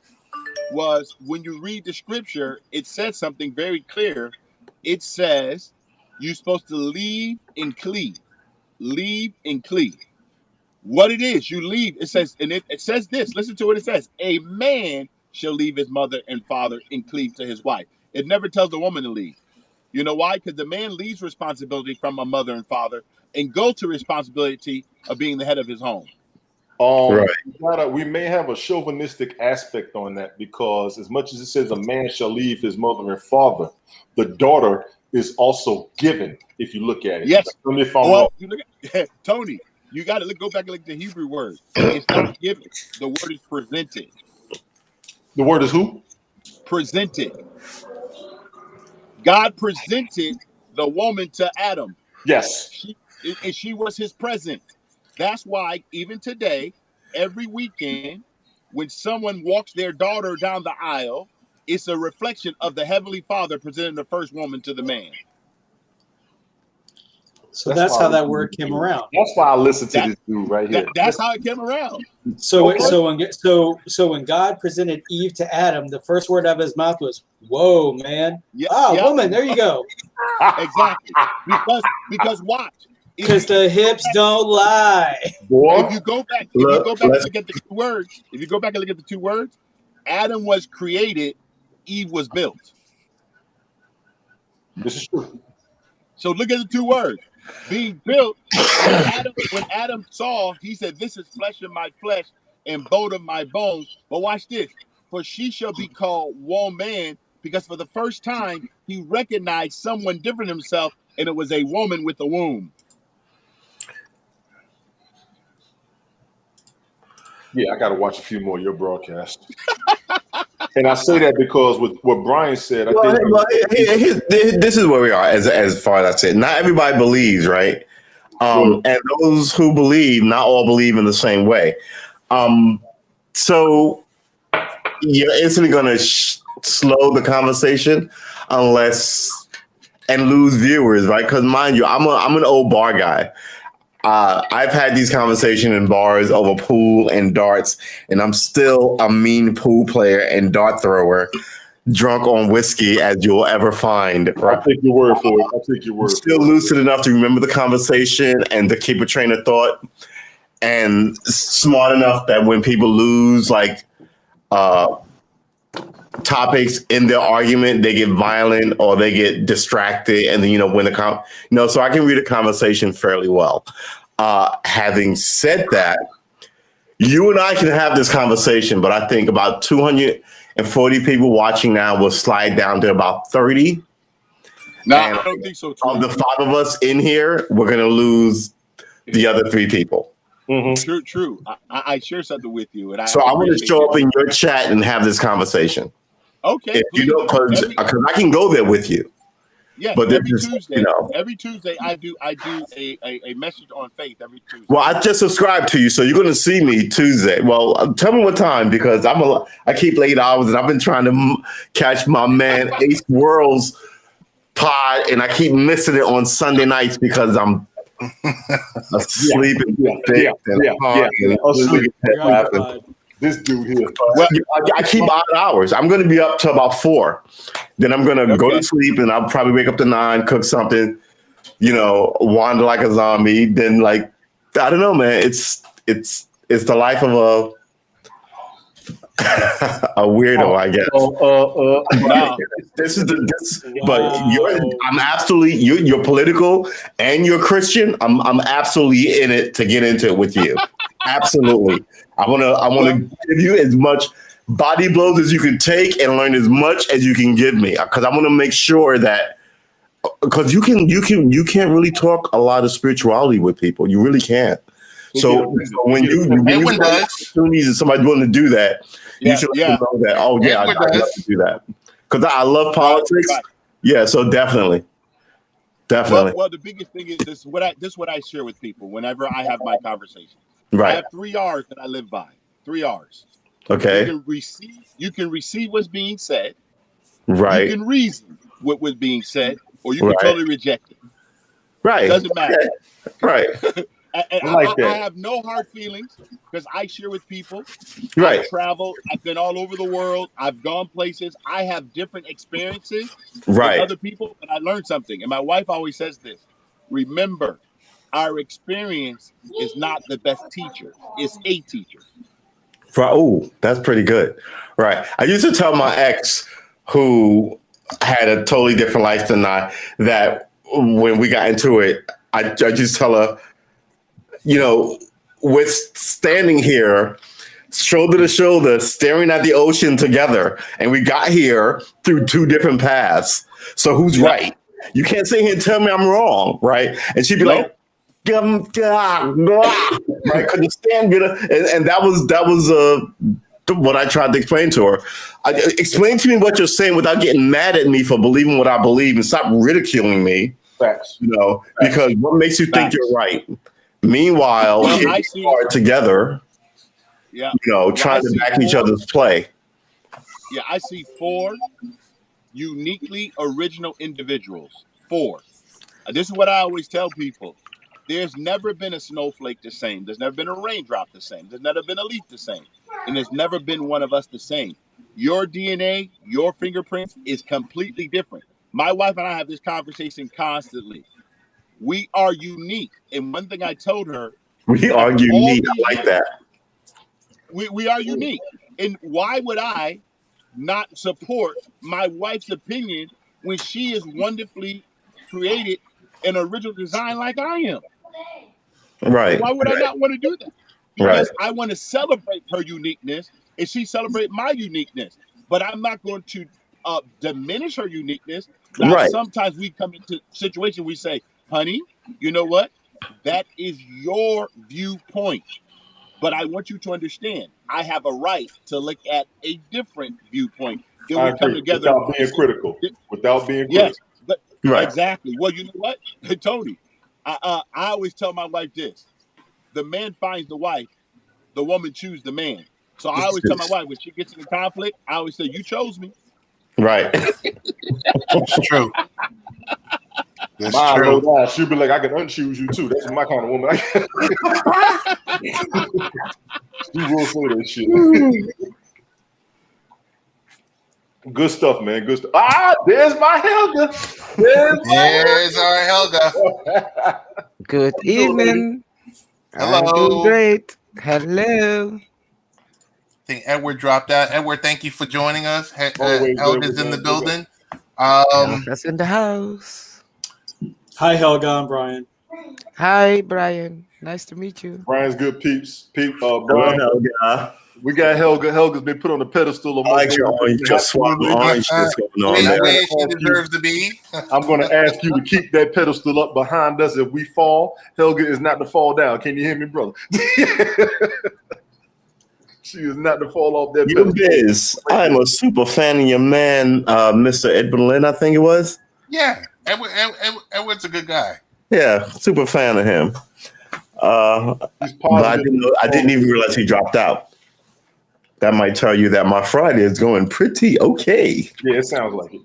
was when you read the scripture, it says something very clear. It says you're supposed to leave and cleave. Leave and cleave. What it is, you leave. It says, and it says this. Listen to what it says. A man shall leave his mother and father and cleave to his wife. It never tells the woman to leave. You know why? Because the man leaves responsibility from a mother and father and go to responsibility of being the head of his home. Right. We may have a chauvinistic aspect on that because as much as it says a man shall leave his mother and father, the daughter is also given, if you look at it. Yes. Tell me if I'm wrong. You look at Tony, you got to go back and look at the Hebrew word. It's not given. The word is presented. The word is who? Presented. God presented the woman to Adam. Yes. She was his present. That's why even today, every weekend, when someone walks their daughter down the aisle, it's a reflection of the Heavenly Father presenting the first woman to the man. So that's how that word came around. That's why I listen to this dude right here. That's how it came around. So when God presented Eve to Adam, the first word out of his mouth was, "Whoa, man! Woman, there you go." Exactly. Because watch. Because the hips don't lie. If you go back and look at the two words, if you go back and look at the two words, Adam was created, Eve was built. This is true. So look at the two words. Being built, when Adam saw, he said, "This is flesh of my flesh and bone of my bones." But watch this. For she shall be called woman, because for the first time, he recognized someone different himself, and it was a woman with a womb. Yeah, I got to watch a few more of your broadcasts. And I say that because with what Brian said, this is where we are as far as I said. Not everybody believes, right? And those who believe, not all believe in the same way. So you're instantly going to slow the conversation and lose viewers, right? Because mind you, I'm an old bar guy. I've had these conversations in bars over pool and darts, and I'm still a mean pool player and dart thrower, drunk on whiskey as you'll ever find. Right? I'll take your word for it. I'll take your word. Still lucid enough to remember the conversation and to keep a train of thought, and smart enough that when people lose topics in their argument, they get violent or they get distracted, and then when so I can read a conversation fairly well. Having said that, you and I can have this conversation, but I think about 240 people watching now will slide down to about 30. No, I don't think so. Of the 5 of us in here, we're going to lose the other 3 people. Mm-hmm. True. I share something with you, and I want to show up in your chat and have this conversation. Okay, because I can go there with you. Yeah, but every Tuesday I do a message on faith every Tuesday. Well, I just subscribed to you, so you're going to see me Tuesday. Well, tell me what time, because I keep late hours, and I've been trying to catch my man Ace World's pod, and I keep missing it on Sunday nights because I'm asleep This dude here. Well, I keep odd hours. I'm going to be up to about 4. Then I'm going to go to sleep, and I'll probably wake up to 9, cook something, wander like a zombie. Then, I don't know, man. It's the life of a weirdo, I guess. I'm absolutely you're political and you're Christian. I'm absolutely in it to get into it with you. Absolutely. I want to give you as much body blows as you can take and learn as much as you can give me, because I want to make sure that, because you can't really talk a lot of spirituality with people. You really can't. So when you opportunities and somebody's willing to do that, you should let them know that. Oh yeah, I'd love to do that, because I love politics. Right. Yeah, so definitely. Definitely. Well, the biggest thing is this. What I share with people whenever I have my conversation. I Right. have 3 R's that I live by. 3 R's. Okay. You can receive what's being said. Right. You can reason what was being said, or you can Right. totally reject it. Right. Doesn't matter. Right. I have no hard feelings because I share with people. Right. I've traveled. I've been all over the world. I've gone places. I have different experiences Right. than other people, but I learned something. And my wife always says this: remember, our experience is not the best teacher; it's a teacher. Oh, that's pretty good. Right. I used to tell my ex, who had a totally different life than I, that when we got into it, I just tell her, you know, we're standing here shoulder to shoulder, staring at the ocean together, and we got here through 2 different paths. So who's right? You can't sit here and tell me I'm wrong, right? And she'd be like, right? Couldn't stand it. And that was what I tried to explain to her. Explain to me what you're saying without getting mad at me for believing what I believe, and stop ridiculing me. Facts. You know, because what makes you think you're right? Meanwhile, Well, here we are together. Yeah. You know, trying to back each other's play. Yeah, I see 4 uniquely original individuals. 4. This is what I always tell people. There's never been a snowflake the same. There's never been a raindrop the same. There's never been a leaf the same. And there's never been one of us the same. Your DNA, your fingerprints is completely different. My wife and I have this conversation constantly. We are unique. And one thing I told her, we are unique. I like that. We are unique. And why would I not support my wife's opinion when she is wonderfully created an original design like I am? Right. Why would I not want to do that? Because I want to celebrate her uniqueness and she celebrate my uniqueness. But I'm not going to diminish her uniqueness. Now, sometimes we come into situations we say, honey, you know what? That is your viewpoint. But I want you to understand, I have a right to look at a different viewpoint. Then we come together without being critical. Without being yes, critical. But exactly. Well, you know what, Tony, I always tell my wife this: the man finds the wife, the woman chooses the man. So I always tell my wife when she gets in a conflict, I always say, "You chose me." Right. It's true. That's true. true. She'll be like, I can unchoose you too. That's my kind of woman. She will say that shit. Good stuff, man. Good stuff. There's my Helga. There's our Helga. Good evening. Hello. I'm doing great. Hello. I think Edward dropped out. Edward, thank you for joining us. Helga's in the building. Helga's in the house. Hi, Helga. I'm Brian. Hi, Brian. Nice to meet you. Brian's good peeps. Brian. Helga. We got Helga. Helga's been put on the pedestal. I like your orange, orange that's going on there. Where she deserves to be. I'm going to ask you to keep that pedestal up behind us. If we fall, Helga is not to fall down. Can you hear me, brother? She is not to fall off that pedestal. Biz, I'm a super fan of your man, Mr. Edwin Lynn, I think it was. Yeah, Edward's a good guy. Yeah, super fan of him. But I didn't even realize he dropped out. That might tell you that my Friday is going pretty okay. Yeah, it sounds like it.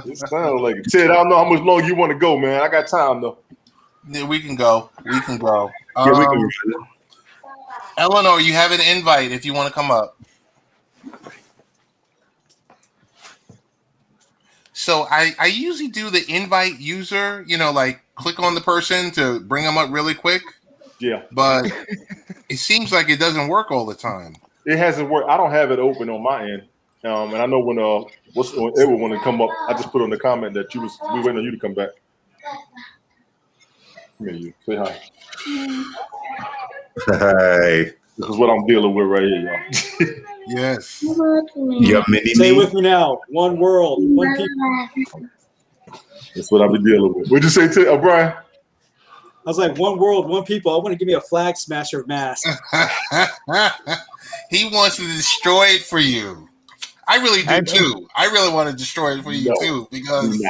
It sounds like it. Ted, I don't know how much longer you want to go, man. I got time though. Yeah, we can go. We can go. Yeah, we can. Eleanor, you have an invite if you want to come up. So I usually do the invite user, like click on the person to bring them up really quick. Yeah. But it seems like it doesn't work all the time. It hasn't worked. I don't have it open on my end. And I know when Edward wanted to come up, I just put on the comment that we waiting on you to come back. Come here, you. Say hi. Hey. This is what I'm dealing with right here, y'all. Yes. Say it with me now. One world, one people. That's what I've been dealing with. What'd you say to Brian? I was like, one world, one people. I want to give me a flag smasher mask. He wants to destroy it for you. I really do too. I really want to destroy it for you too because.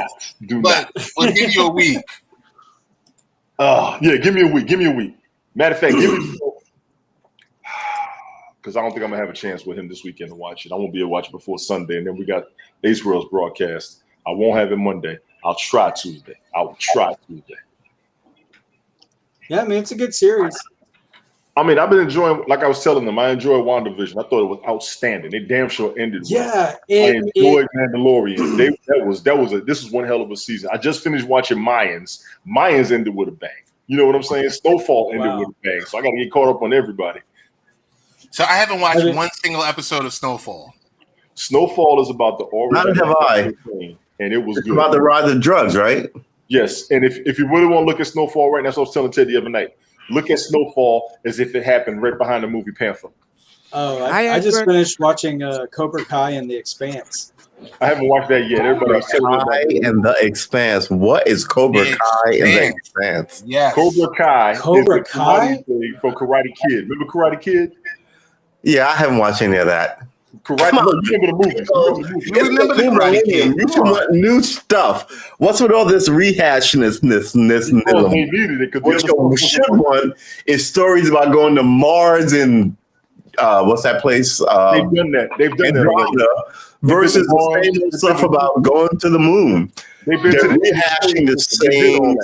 Do but not. We'll give you a week. Yeah, give me a week. Give me a week. Matter of fact, give me because I don't think I'm gonna have a chance with him this weekend to watch it. I won't be able to watch it before Sunday, and then we got Ace World's broadcast. I won't have it Monday. I'll try Tuesday. I will try Tuesday. Yeah, I mean it's a good series. I mean, I've been enjoying, like I was telling them, I enjoyed WandaVision. I thought it was outstanding. They damn sure ended well. Yeah, I enjoyed Mandalorian. This is one hell of a season. I just finished watching Mayans. Mayans ended with a bang. You know what I'm saying? Snowfall ended with a bang. So I got to get caught up on everybody. So I haven't watched one single episode of Snowfall. Snowfall is about the origin. Neither have I. And it was It's good. about the rise of drugs, right? Yes. And if you really want to look at Snowfall right now, that's what I was telling Ted the other night. Look at Snowfall as if it happened right behind the movie Panther. Oh, I just finished watching Cobra Kai and The Expanse. I haven't watched that yet. Everybody was telling me about Kai and The Expanse. What is Cobra Kai and The Expanse? Yes. Cobra Kai. Cobra Kai? From Karate Kid. Remember Karate Kid? Yeah, I haven't watched any of that. Karate. No, you remember the movies. You remember the Karate Kid. You want new stuff. What's with all this rehashness? They needed it what you should want is stories about going to Mars and what's that place? They've done that. They've done that. Versus the same old stuff about going to the moon. They're rehashing the same.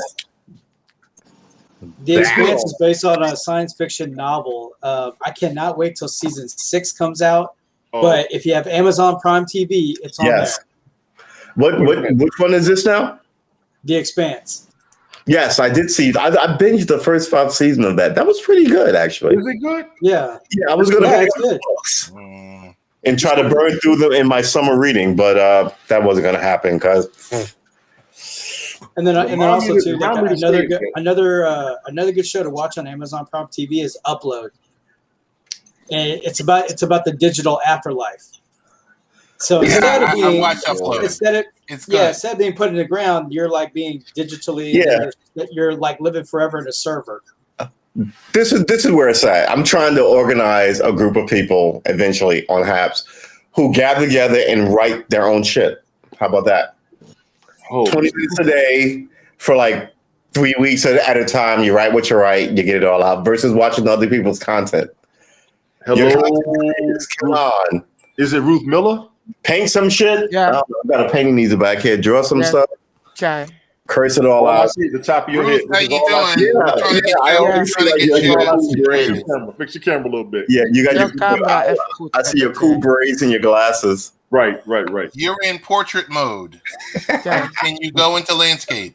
The Expanse is based on a science fiction novel. I cannot wait till season 6 comes out. But if you have Amazon Prime TV, it's on there. Which one is this now? The Expanse. Yes, I did see. I binged the first 5 seasons of that. That was pretty good, actually. Is it good? Yeah. Yeah, I was going to it's good. books and try to burn through them in my summer reading, but that wasn't going to happen because. And then also too, another good show to watch on Amazon Prime TV is Upload. And it's about the digital afterlife. So instead of being put in the ground, you're like being digitally. You're like living forever in a server. This is where it's at. I'm trying to organize a group of people eventually on Haps who gather together and write their own shit. How about that? 20 minutes a day for like 3 weeks at a time. You write what you write, you get it all out versus watching other people's content. Hello, come on. Is it Ruth Miller? Paint some shit. Yeah, I've got a painting needs a back here. Draw some stuff. Chai. Curse it all out. I see the top of your Ruth, head. how you doing? Fix your camera a little bit. Yeah, you got your camera. I see your cool braids and your glasses. Right. You're in portrait mode. Can you go into landscape?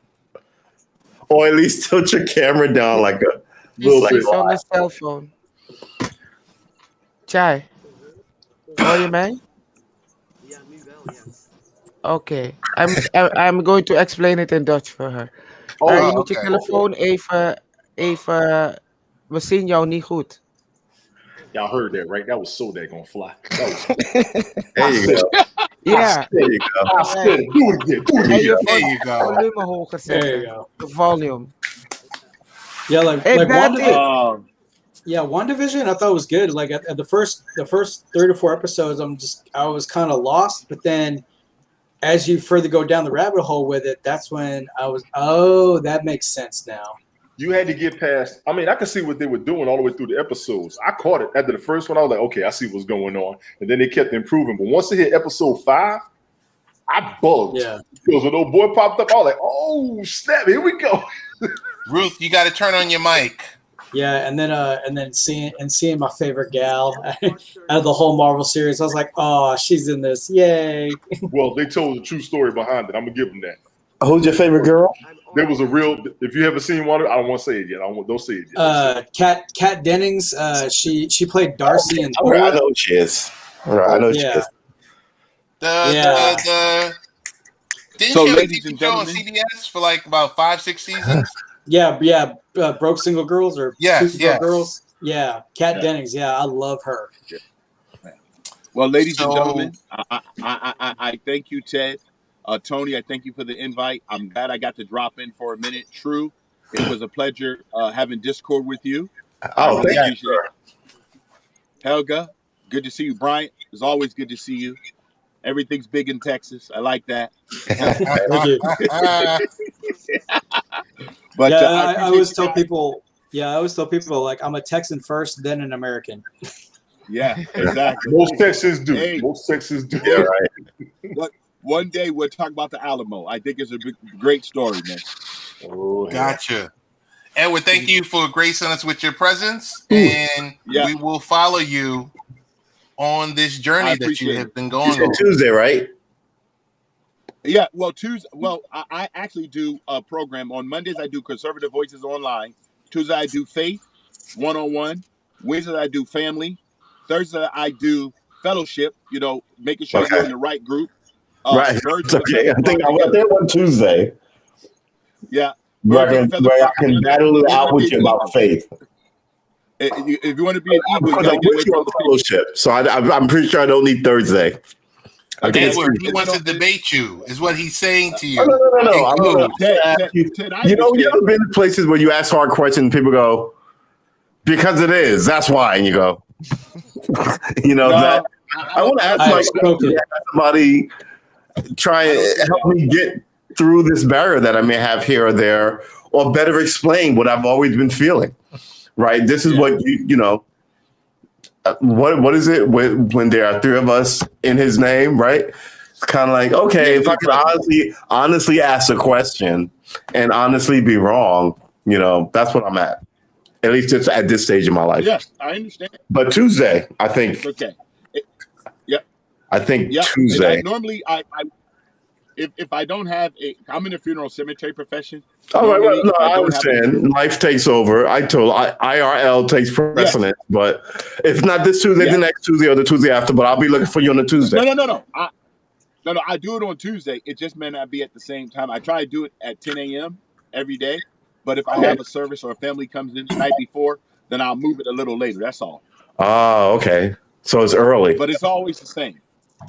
Or at least tilt your camera down like a little He's on the cell phone. Chai. Hoor je mij? Okay. I'm going to explain it in Dutch for her. Je moet je telefoon even... We zien jou niet goed. Y'all heard that, right? That was so daggone fly. There you go. Yeah. There you go. I said it. Do it again. There you go. Volume hoger zetten. There you go. The volume. Yeah, like WandaVision. WandaVision I thought was good. Like at the first 3 to 4 episodes, I was kind of lost, but then as you further go down the rabbit hole with it, that's when I was, that makes sense now. You had to get past. I mean, I could see what they were doing all the way through the episodes. I caught it after the first one. I was like, okay, I see what's going on, and then they kept improving. But once they hit episode 5, I bugged. Yeah, because when old boy popped up, I was like, oh snap, here we go. Ruth, you got to turn on your mic. Yeah, and then seeing my favorite gal out of the whole Marvel series, I was like, oh, she's in this, yay! Well, they told the true story behind it. I'm gonna give them that. Who's your favorite girl? There was a real. If you haven't seen one, I don't want to say it yet. Don't say it yet. Kat Dennings. She played Darcy in Thor. I know who she is. I know who she is. Didn't she have a TV show on CBS for like about 5-6 seasons? Yeah. Broke Single Girls or Two Broke Girls. Yeah, Kat Dennings. Yeah, I love her. Well, ladies and gentlemen, I thank you, Ted. Tony, I thank you for the invite. I'm glad I got to drop in for a minute. True, it was a pleasure having Discord with you. Oh, thank you. Helga, good to see you. Bryant, it's always good to see you. Everything's big in Texas. I like that. Thank you. But Yeah, I I appreciate always you tell guys. people. Yeah, I always tell people like I'm a Texan first, then an American. Yeah, exactly. Most Texans do. Hey, Most Texans do. hey, look, one day we'll talk about the Alamo. I think it's a great story, man. Oh, hell. Gotcha. Edward, thank you for gracing us with your presence, and Yeah. we will follow you on this journey I that you appreciate have it. been You going said on. Tuesday, right? Yeah, well, Tuesday. Well, I actually do a program on Mondays. I do Conservative Voices Online. Tuesday I do Faith 101. Wednesday I do Family. Thursday I do Fellowship. You know, making sure you're Okay. in the right group. Right. Birds of a Okay. feather I flock think I went together. there on Tuesday. Yeah, Where birds of a feather I flock can together. battle it You out want to be with an you about eagle. faith. If you want to be an eagle, you Because got to I'm get away with you from on the people. fellowship, so I'm pretty sure I don't need Thursday. I think it's Edward, he You wants know, to debate you, is what he's saying to Oh, you. no. In I'm code. gonna ask you. Ted, I You know, you understand. ever been to places where you ask hard questions and people go, "Because it is. That's why," and you go, you know that. No, I want to ask I have like spoken. somebody try I don't and do help that. me get through this barrier that I may have here or there, or better explain what I've always been feeling. Right? This is Yeah. what you know. What is it when there are three of us in His name? Right? It's kind of like, okay, Yeah, if I in could presence. honestly ask a question and honestly be wrong, you know, that's what I'm at. At least it's at this stage of my life. Yes, I understand. But Tuesday, I It's think okay. Yep. Tuesday. And I normally I if I don't have I'm in the funeral cemetery profession. All right, well, Normally, no, if I I don't have a understand. funeral, Life takes over. IRL takes yes. precedence. But if not this Tuesday, the Yes. next Tuesday or the Tuesday after. But I'll be looking for you on a Tuesday. No. I do it on Tuesday. It just may not be at the same time. I try to do it at 10 a.m. every day. But if I Okay. have a service or a family comes in the night before, then I'll move it a little later. That's all. Oh, okay. So it's early. But it's always the same.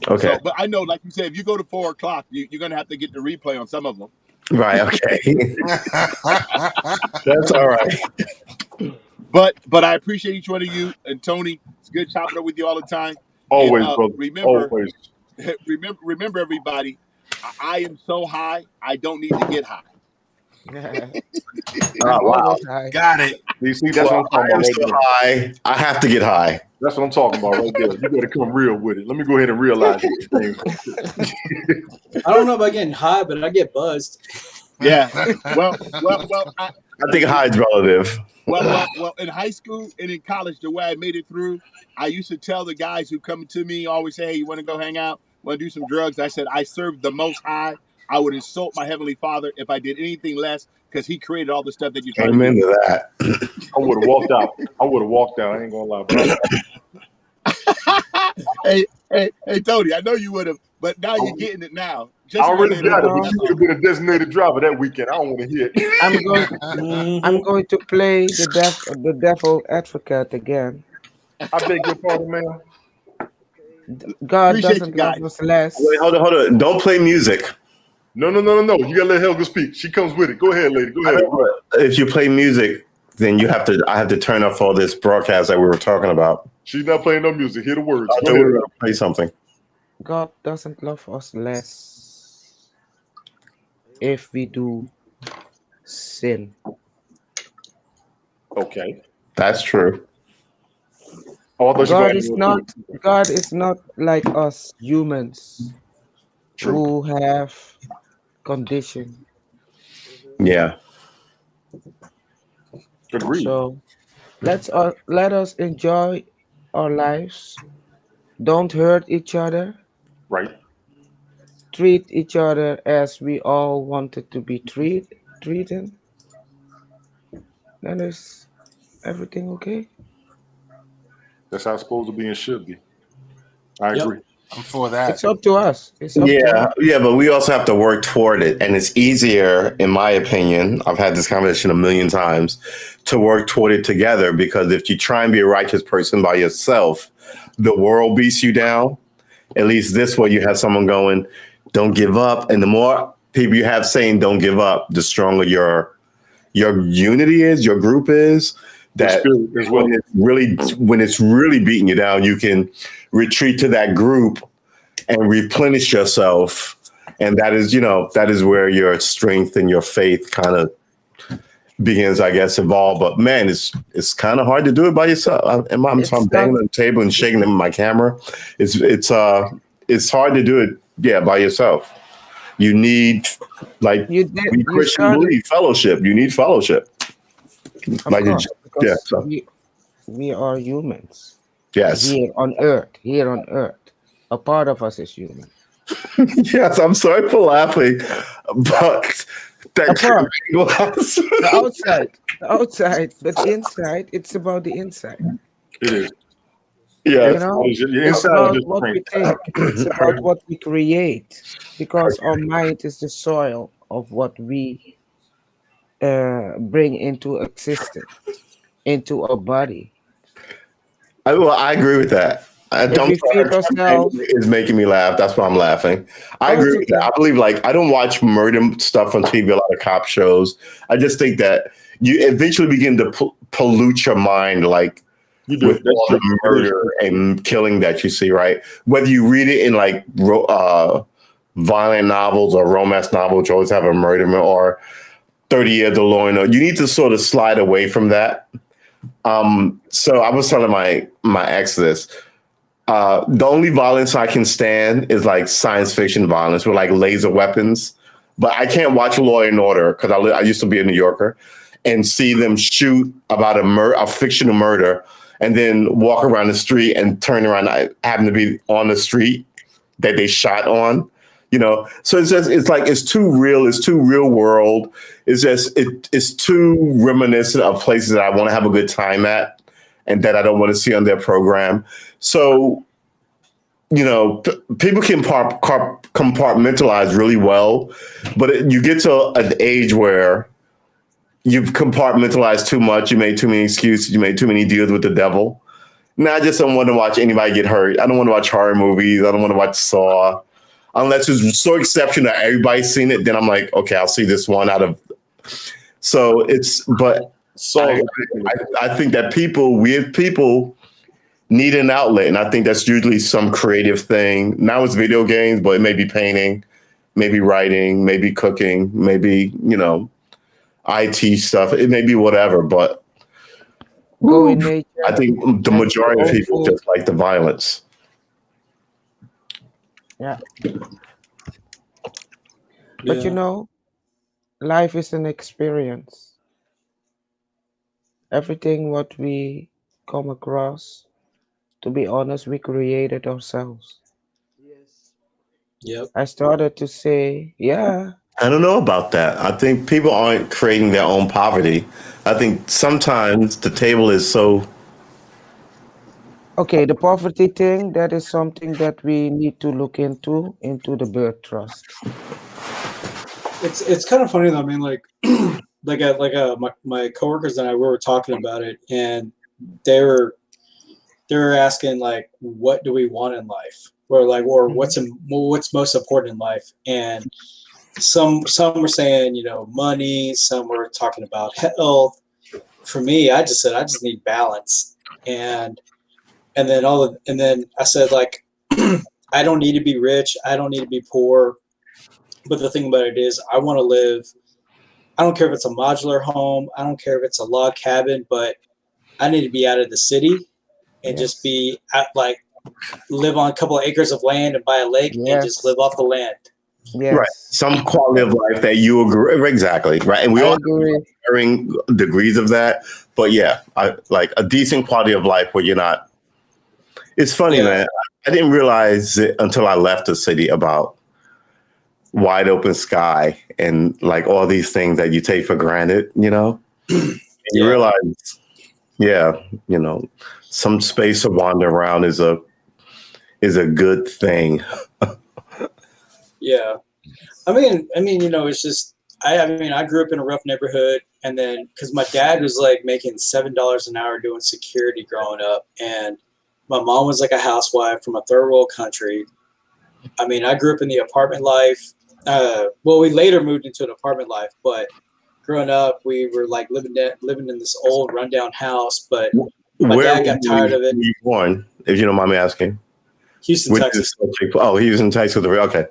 Okay. So, but I know, like you said, if you go to 4 o'clock, you're gonna have to get the replay on some of them. Right. Okay. That's all right. But I appreciate each one of you, and Tony. It's good chopping up with you all the time. Always, And brother. remember, Always. remember, everybody. I am so high, I don't need to get high. Oh, wow. Always high. Got it. You see, that's what I'm I talking am about so right there. high. I have to get high. That's what I'm talking about right there. You better come real with it. Let me go ahead and realize it. I don't know about getting high, but I get buzzed. Yeah. Well. I think high is relative. Well. In high school and in college, the way I made it through, I used to tell the guys who come to me, always say, "Hey, you want to go hang out? Want to do some drugs?" I said, "I served the Most High. I would insult my Heavenly Father if I did anything less, because He created all the stuff that you're trying Amen to do." to that. I would have walked out. I ain't gonna lie, bro. Hey, Tony, I know you would have, but now you're getting it now. I already later got it, on, but that's you would have been a designated driver that weekend. I don't want to hear it. I'm going to play the devil advocate again. I beg your pardon, man. God Appreciate doesn't you guys. love us less. Wait, hold on. Don't play music. No. You gotta let Helga speak. She comes with it. Go ahead, lady. Go ahead. If you play music, then I have to turn off all this broadcast that we were talking about. She's not playing no music. Hear the words. I Go thought we were ahead. going to play something. God doesn't love us less if we do sin. Okay. That's true. Oh, I thought you God were is going not to- God is not like us humans True. who have condition. Yeah. Agreed. So let us enjoy our lives. Don't hurt each other. Right. Treat each other as we all wanted to be treated. Then is everything okay? That's how it's supposed to be and should be. I Yep. agree. I'm for that. It's up to us. It's up to Yeah, us. yeah, but we also have to work toward it. And it's easier, in my opinion, I've had this conversation a million times, to work toward it together, because if you try and be a righteous person by yourself, the world beats you down. At least this way you have someone going, don't give up. And the more people you have saying don't give up, the stronger your unity is, your group is. That spirit as well. when it's really beating you down, you can retreat to that group and replenish yourself. And that is, that is where your strength and your faith kind of begins, I guess, evolve. But man, it's kind of hard to do it by yourself. I'm It's banging not. on the table and shaking them my camera. It's hard to do it, yeah, by yourself. You need, like You did. we You Christian started. believe, fellowship. You need fellowship. Of Like, course, yeah, because so, we are humans yes. here on Earth. Here on Earth, a part of us is human. Yes, I'm sorry for laughing, but A part. was The outside, but the inside. It's about the inside. It is. yeah. You know, Your it's inside is about just what we crazy. think. It's about what we create, because our mind is the soil of what we bring into existence, into our body. I agree with that. I'm If we sorry, feed ourselves, is making me laugh. That's why I'm laughing. I oh, agree it's with that. okay. I believe, like, I don't watch murder stuff on TV, a lot of cop shows. I just think that you eventually begin to pollute your mind, like You do. with That's all true. the murder and killing that you see, right? Whether you read it in like violent novels or romance novels, you always have a murder or 30 Years of Law and Order. You need to sort of slide away from that. So I was telling my ex this. The only violence I can stand is like science fiction violence with like laser weapons. But I can't watch Law and Order because I used to be a New Yorker and see them shoot about a fictional murder and then walk around the street and turn around. I happen to be on the street that they shot on. So it's too real. It's too real world. It's too reminiscent of places that I want to have a good time at and that I don't want to see on their program. So, people can compartmentalize really well, but you get to an age where you've compartmentalized too much. You made too many excuses. You made too many deals with the devil. Now I just don't want to watch anybody get hurt. I don't want to watch horror movies. I don't want to watch Saw. Unless it's so exceptional that everybody's seen it, then I'm like, okay, I'll see this one out of. So but I think that weird people need an outlet. And I think that's usually some creative thing. Now it's video games, but it may be painting, maybe writing, maybe cooking, maybe, IT stuff. It may be whatever, but go in nature. I think the and majority of own people food. just like the violence. Yeah. But life is an experience. Everything what we come across, to be honest, we created ourselves. Yep. I started to say, yeah, I don't know about that. I think people aren't creating their own poverty. I think sometimes the table is so. okay, the poverty thing, that is something that we need to look into the birth trust. It's kind of funny though. I mean, like my coworkers and I, we were talking about it, and they were asking like, what do we want in life, or what's most important in life, and some were saying money, some were talking about health. For me, I just said I just need balance, and then I said, like, I don't need to be rich, I don't need to be poor, but the thing about it is I want to live. I don't care if it's a modular home, I don't care if it's a log cabin, but I need to be out of the city and just be at, like, live on a couple of acres of land and buy a lake and just live off the land. Yes. Right. Some quality of life that you agree. Exactly. Right. And we all agree. have varying degrees of that. But yeah, I like a decent quality of life where you're not. It's funny, man. I didn't realize it until I left the city about wide open sky and like all these things that you take for granted, And you realize, some space to wander around is a good thing. Yeah. I mean, it's just, I grew up in a rough neighborhood, and then because my dad was like making $7 an hour doing security growing up, and my mom was like a housewife from a third world country. I mean, I grew up in the apartment life. We later moved into an apartment life, but growing up, we were like living in this old rundown house. But my dad got tired of it. Were you born, if you don't mind me asking? Houston, Texas. He was in Texas. Okay.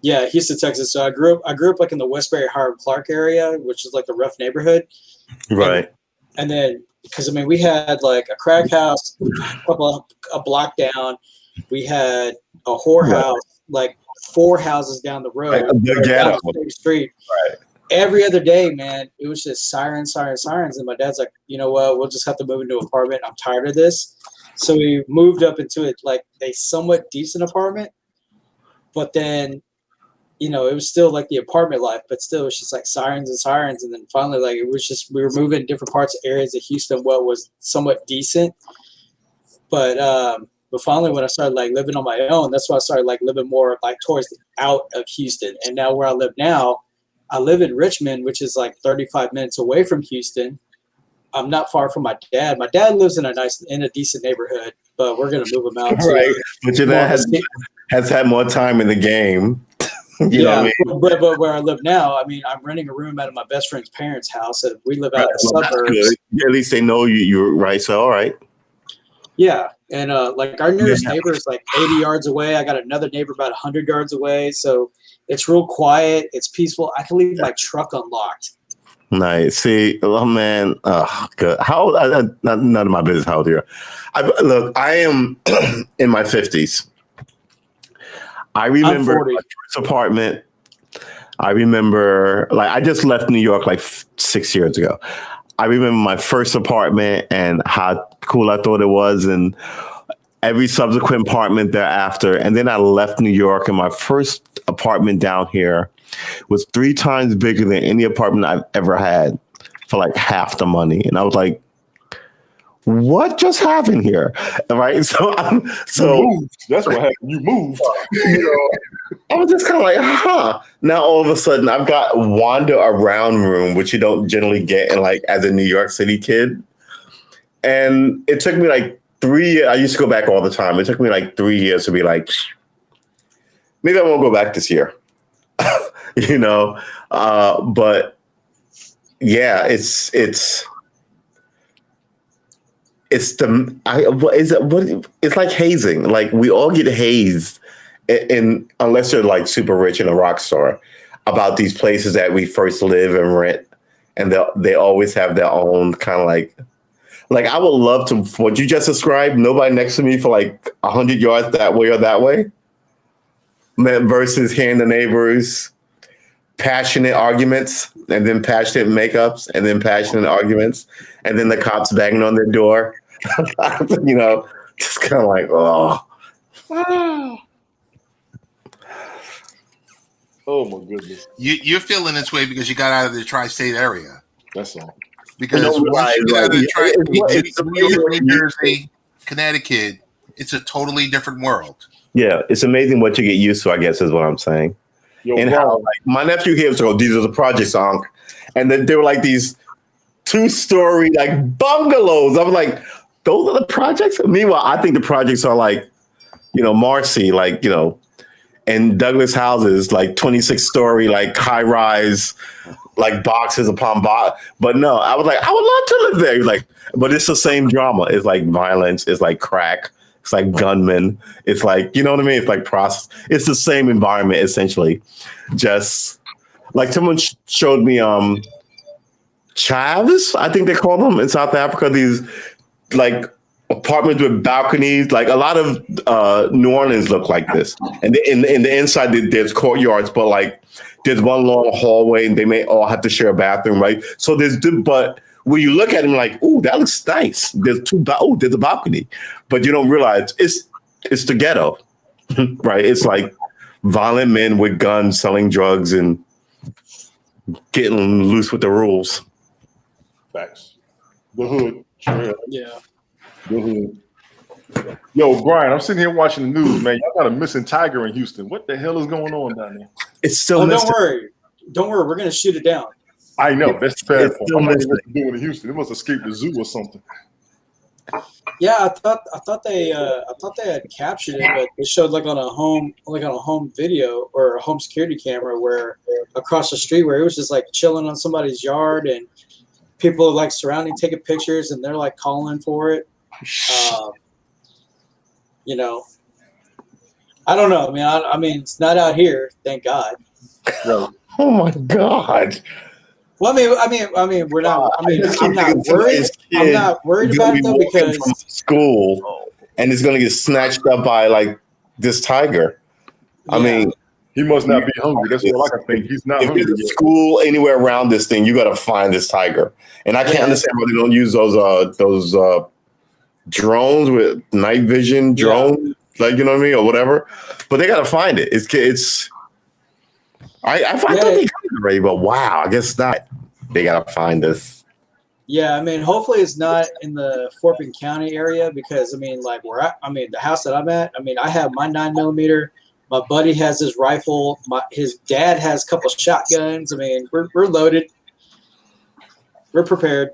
Yeah, Houston, Texas. So I grew up like in the Westbury Howard Clark area, which is like the rough neighborhood. Right. And then, because I mean, we had like a crack house a block down. We had a whorehouse like 4 houses down the road, down the same street. Right. Every other day, man, it was just sirens. And my dad's like, you know what? We'll just have to move into an apartment. I'm tired of this. So we moved up into it like a somewhat decent apartment, but then, you know, it was still like the apartment life, but still it was just like sirens. And then finally, like, it was just, we were moving in different parts of areas of Houston, what was somewhat decent. But finally, when I started like living on my own, that's when I started like living more like towards out of Houston. And now where I live now, I live in Richmond, which is like 35 minutes away from Houston. I'm not far from my dad. My dad lives in a decent neighborhood, but we're gonna move him out. Right, but your dad has had more time in the game. You know what I mean? But where I live now, I mean, I'm renting a room out of my best friend's parents' house, and we live out in the suburbs. At least they know you're right. So all right. Yeah, and like our nearest neighbor is like 80 yards away. I got another neighbor about 100 yards away, so it's real quiet. It's peaceful. I can leave my truck unlocked. Nice. See, oh man, good. How old? None of my business how old you are. Look, I am in my 50s. I remember my first apartment. I remember, like, I just left New York like 6 years ago. I remember my first apartment and how cool I thought it was, and every subsequent apartment thereafter. And then I left New York, and my first apartment down here was 3 times bigger than any apartment I've ever had for like half the money. And I was like, what just happened here? Right. So you moved. That's what happened. You moved. You know, I was just kind of like, Now all of a sudden I've got wander around room, which you don't generally get in like as a New York City kid. And it took me like 3 years. I used to go back all the time. It took me like 3 years to be like, maybe I won't go back this year. You know, but yeah, it's like hazing. Like we all get hazed, unless you're like super rich and a rock star, about these places that we first live and rent, and they always have their own kind of like I would love to what you just described. Nobody next to me for like 100 yards that way or that way, versus hearing the neighbors passionate arguments and then passionate makeups and then passionate arguments and then the cops banging on their door. You know, just kind of like, oh my goodness. You're feeling this way because you got out of the tri-state area. That's all. Because once you get out of the tri-state, New York, New Jersey, Connecticut, it's a totally different world. Yeah, it's amazing what you get used to, I guess, is what I'm saying. And how like my nephew here was like, these are the projects, Unc. And then they were like these 2-story like bungalows. I was like, those are the projects? Meanwhile, I think the projects are like, you know, Marcy, like, you know, and Douglas houses, like 26-story, like high-rise, like boxes upon box. But no, I was like, I would love to live there. He's like, but it's the same drama. It's like violence. It's like crack. It's like gunmen. It's like, you know what I mean? It's like process. It's the same environment, essentially. Just like someone showed me chavs, I think they call them in South Africa. These like apartments with balconies. Like a lot of New Orleans look like this. And in the inside, there's courtyards, but like there's one long hallway and they may all have to share a bathroom, right? So but when you look at them, like, ooh, that looks nice. There's a balcony, but you don't realize it's the ghetto, right? It's like violent men with guns selling drugs and getting loose with the rules. Facts. The hood. Yeah. The hood. Yo, Brian, I'm sitting here watching the news, man. Y'all got a missing tiger in Houston. What the hell is going on down there? It's still missing. Don't worry. We're gonna shoot it down. I know that's fair. I don't know what they're doing in Houston. It must escape the zoo or something. Yeah, I thought they had captured it, but they showed like on a home video or a home security camera where across the street where it was just like chilling on somebody's yard and people are like surrounding, taking pictures, and they're like calling for it. You know, I don't know. I mean, it's not out here, thank God. No. Oh my God. Well, I mean, we're not. I mean, just keep I'm not thinking worried. somebody's I'm kid not worried is about gonna it be though walking from because school and is gonna get snatched up by like this tiger. I yeah, mean, He must not be hungry. That's all I can think. He's not if hungry there's a yet. school anywhere around this thing, you got to find this tiger. And I can't Yeah. understand why they don't use those drones with night vision drone, like you know what I mean, or whatever. But they got to find it. It's. I thought they got it already, but wow, I guess not. They got to find this. Yeah, I mean, hopefully it's not in the Fort Bend County area because I mean, like the house that I'm at. I mean, I have my 9mm. My buddy has his rifle. His dad has a couple of shotguns. I mean, we're loaded. We're prepared.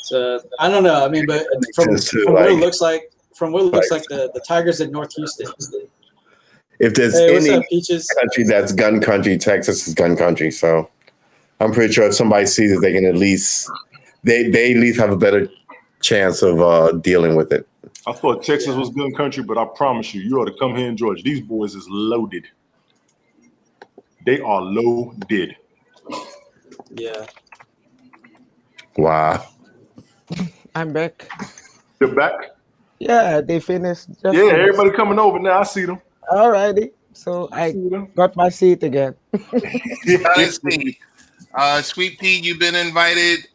So I don't know. I mean, but from what it looks like, the Tigers in North Houston. If there's what's any up, Peaches? country that's gun country, Texas is gun country. So I'm pretty sure if somebody sees it, they can at least they at least have a better chance of dealing with it. I thought Texas was gun country, but I promise you, you ought to come here in Georgia. These boys is loaded. They are loaded. Yeah. Wow. I'm back. You're back? Yeah, they finished. Everybody coming over now. I see them. Alrighty. So I got my seat again. Let's see. Sweet Pea, you've been invited.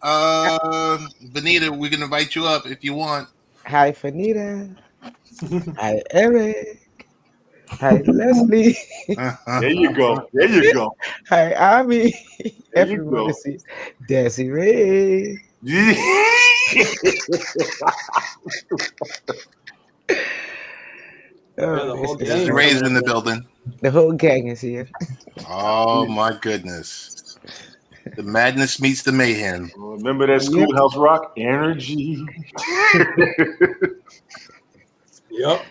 Benita, we can invite you up if you want. Hi, Fanita. Hi, Eric. Hi, Leslie. There you go. There you go. Hi, Ami. There you Everybody go. sees Desiree. The whole gang. Desiree's in the building. The whole gang is here. Oh my goodness. The madness meets the mayhem. Remember that Schoolhouse Rock? Energy. Yep.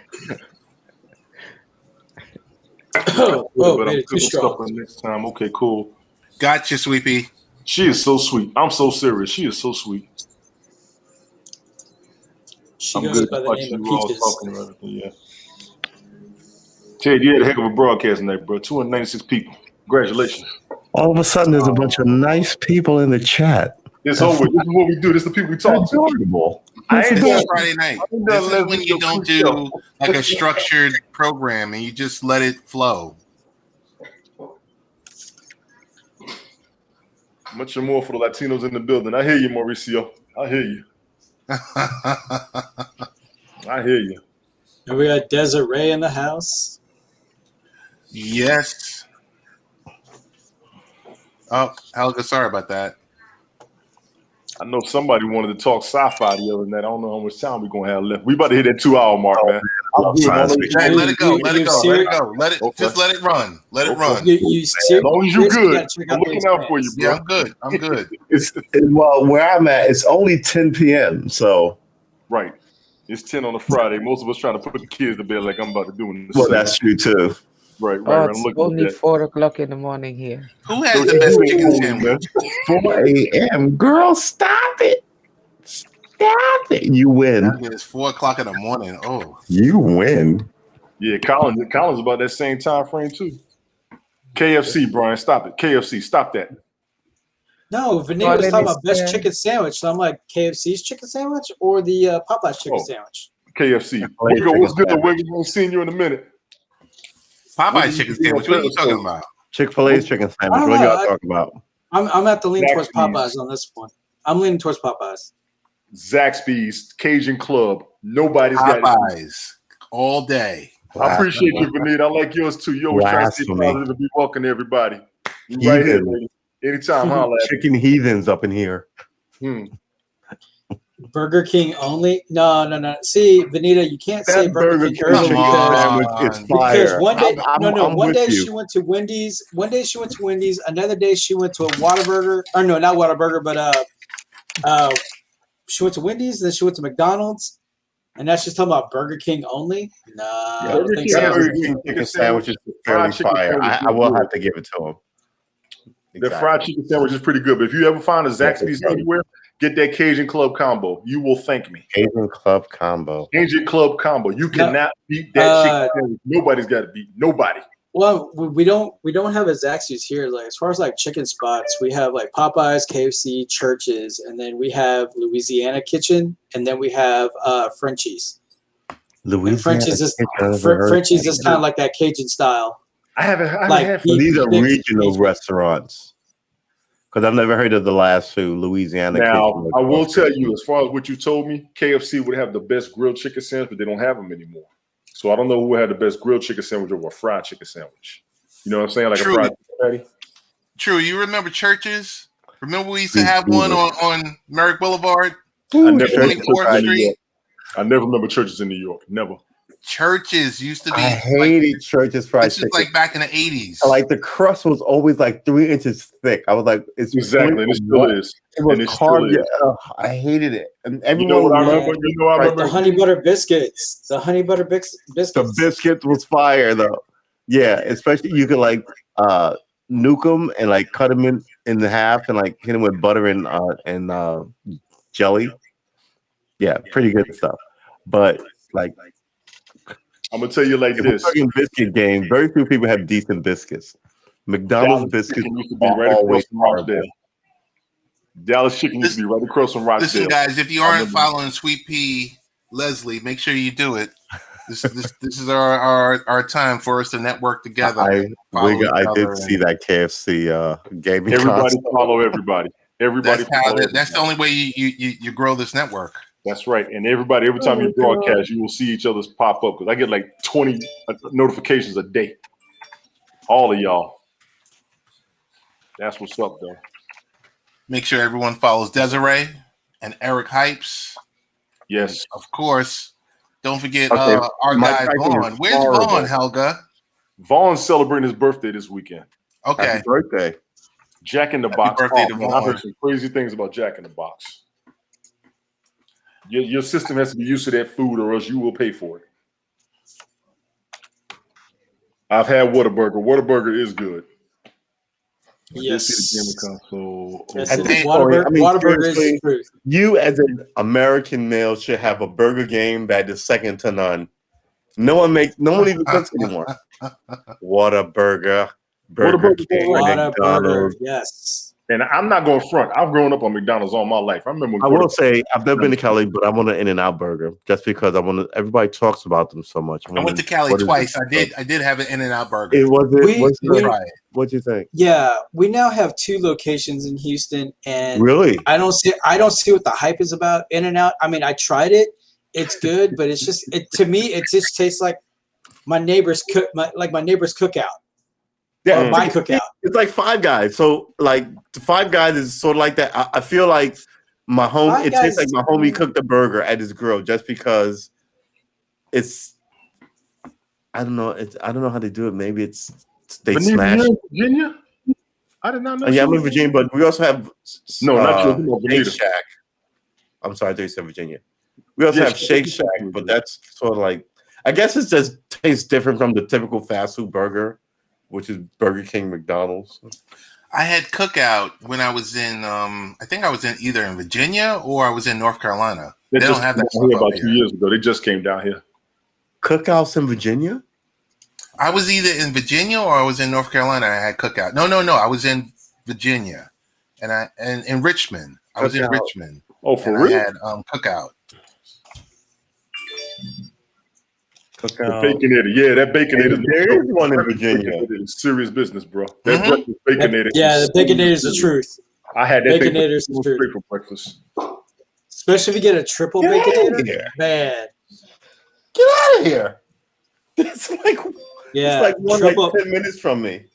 But I'm cooking stuff for next time. Okay, cool. Gotcha, Sweet Pea. She is so sweet. I'm so serious. She is so sweet. She I'm goes good by the to watch name of you all Peaches. talking about everything. Yeah. Ted, you had a heck of a broadcast tonight, bro. 296 people. Congratulations. All of a sudden, there's a bunch of nice people in the chat. It's over. This is what we do. This is the people we talk to. Adorable. This is Friday night. This is when you don't do like a structured program and you just let it flow. Much more for the Latinos in the building. I hear you, Mauricio. I hear you. I hear you. And we got Desiree in the house. Yes. Oh, Helga, sorry about that. I know somebody wanted to talk sci-fi the other night. I don't know how much time we're gonna have left. We about to hit that 2-hour mark, man. Hey, let it go. Let it go. Let it go. Let it. Just let it run. Let it run. As long as you're good, I'm looking out for you, bro. Yeah, I'm good. I'm good. Well, where I'm at, it's only 10 p.m. So, right, it's 10 on a Friday. Most of us trying to put the kids to bed, like I'm about to do. Well, that's true too. Right. Oh, I'm it's looking only at that. 4 o'clock in the morning here. Who has the best chicken sandwich? 4 a.m. Girl, stop it. Stop it. You win. It's 4 o'clock in the morning. Oh, you win. Yeah, Collins about that same time frame too. KFC, Brian, stop it. KFC, stop that. No, Vanita was talking about best chicken sandwich. So I'm like, KFC's chicken sandwich or the Popeye's chicken sandwich? KFC. What's good? We haven't seen you in a minute. Popeye's chicken sandwich. What are you talking about? Chick-fil-A's chicken sandwich. What are y'all talking about? I'm at the lean towards Popeyes on this one. I'm leaning towards Popeyes. Zaxby's, Cajun Club. Nobody's got Popeyes all day. I appreciate you, Vanita. I like yours too. You always try to stay positive and be welcome to everybody. You right here, lady. Anytime, holla at me. Chicken heathens up in here. Burger King only? No. See, Vanita, you can't say Burger King early because one day, one day she went to Wendy's. One day she went to Wendy's. Another day she went to a Whataburger. Or no, not Whataburger, but she went to Wendy's. Then she went to McDonald's. And now she's talking about Burger King only? No, I don't think so. Burger King chicken sandwich is fairly fire. I will have to give it to him. The fried chicken sandwich is pretty good. But if you ever find a Zaxby's anywhere, Get that Cajun Club combo. You will thank me. Cajun Club combo. Cajun Club combo. You cannot beat that chicken sandwich. Nobody's got to beat nobody. Well, we don't have a Zaxby's here. Like as far as like chicken spots, we have like Popeyes, KFC, Churches, and then we have Louisiana Kitchen, and then we have Frenchies. Frenchies is kind of like that Cajun style. I haven't had. These are regional restaurants. Because I've never heard of the last two, Louisiana. Now, I will tell you, as far as what you told me, KFC would have the best grilled chicken sandwich, but they don't have them anymore. So I don't know who had the best grilled chicken sandwich over a fried chicken sandwich. You know what I'm saying? Like True. a fried chicken patty. True. You remember Churches? Remember we used to have one on Merrick Boulevard? I never remember Churches in New York. Never. Churches used to be. I hated Churches fried chicken. This is like back in the 80s. Like the crust was always like 3 inches thick. I was like, it's exactly. It still is. It was carved. I hated it. And everyone, you know what I remember? I remember the honey butter biscuits. The honey butter biscuits. The biscuits was fire though. Yeah, especially you could like nuke them and like cut them in half and like hit them with butter and jelly. Yeah, pretty good stuff. But like. I'm gonna tell you like this. Talking biscuit game. Very few people have decent biscuits. McDonald's biscuits used to be right across from Rochdale. Dallas chicken used to be right across from Rochdale. Listen, guys, if you aren't following Sweet Pea Leslie, make sure you do it. This is our time for us to network together. I did see that KFC gaming. Everybody follow everybody. Everybody. That's the only way you grow this network. That's right. And every time you broadcast, you will see each other's pop up because I get like 20 notifications a day. All of y'all. That's what's up, though. Make sure everyone follows Desiree and Eric Hypes. Yes. Of course. Don't forget our guy Vaughn. Where's Vaughn, Helga? Vaughn's celebrating his birthday this weekend. Okay. Happy birthday. Jack in the Box. Birthday to Vaughn. I heard some crazy things about Jack in the Box. Your system has to be used to that food or else you will pay for it. I've had Whataburger. Whataburger is good. Yes. Whataburger is truth. You as an American male should have a burger game that is second to none. No one even cooks anymore. Whataburger, Burger King, McDonald's. Yes. And I'm not going front. I've grown up on McDonald's all my life. I remember. I will say I've never been to Cali, but I want an In-N-Out burger just because I want to. Everybody talks about them so much. I went to Cali twice. I did have an In-N-Out burger. It was it. What'd you think? Yeah, we now have 2 locations in Houston, and really, I don't see what the hype is about In-N-Out. I mean, I tried it; it's good, but it's just to me, it just tastes like my neighbor's cookout. Yeah, my cookout. It's like Five Guys. So like the Five Guys is sort of like that. I feel like my home. It tastes like my homie cooked a burger at his grill just because it's. I don't know. I don't know how they do it. Maybe they smash. Virginia. I did not know. Yeah, I'm in Virginia, but we also have Shake Shack. I'm sorry, I thought you said Virginia. We also have Shake Shack, but that's sort of like. I guess it just tastes different from the typical fast food burger, which is Burger King, McDonald's. I had Cookout when I was in, I think I was either in Virginia or I was in North Carolina. They don't have that here about 2 years ago. They just came down here. Cookouts in Virginia? I was either in Virginia or I was in North Carolina. I had Cookout. No. I was in Virginia, and in Richmond. I was in Richmond. Oh, for real? I had Cookout. The Baconator. Yeah, that Baconator. There is one in Virginia. It's serious business, bro. That breakfast Baconator. Yeah, the Baconator is the truth. I had that Baconator is the truth for breakfast. Especially if you get a triple Baconator. Man. Get out of here. It's like it's like 10 minutes from me.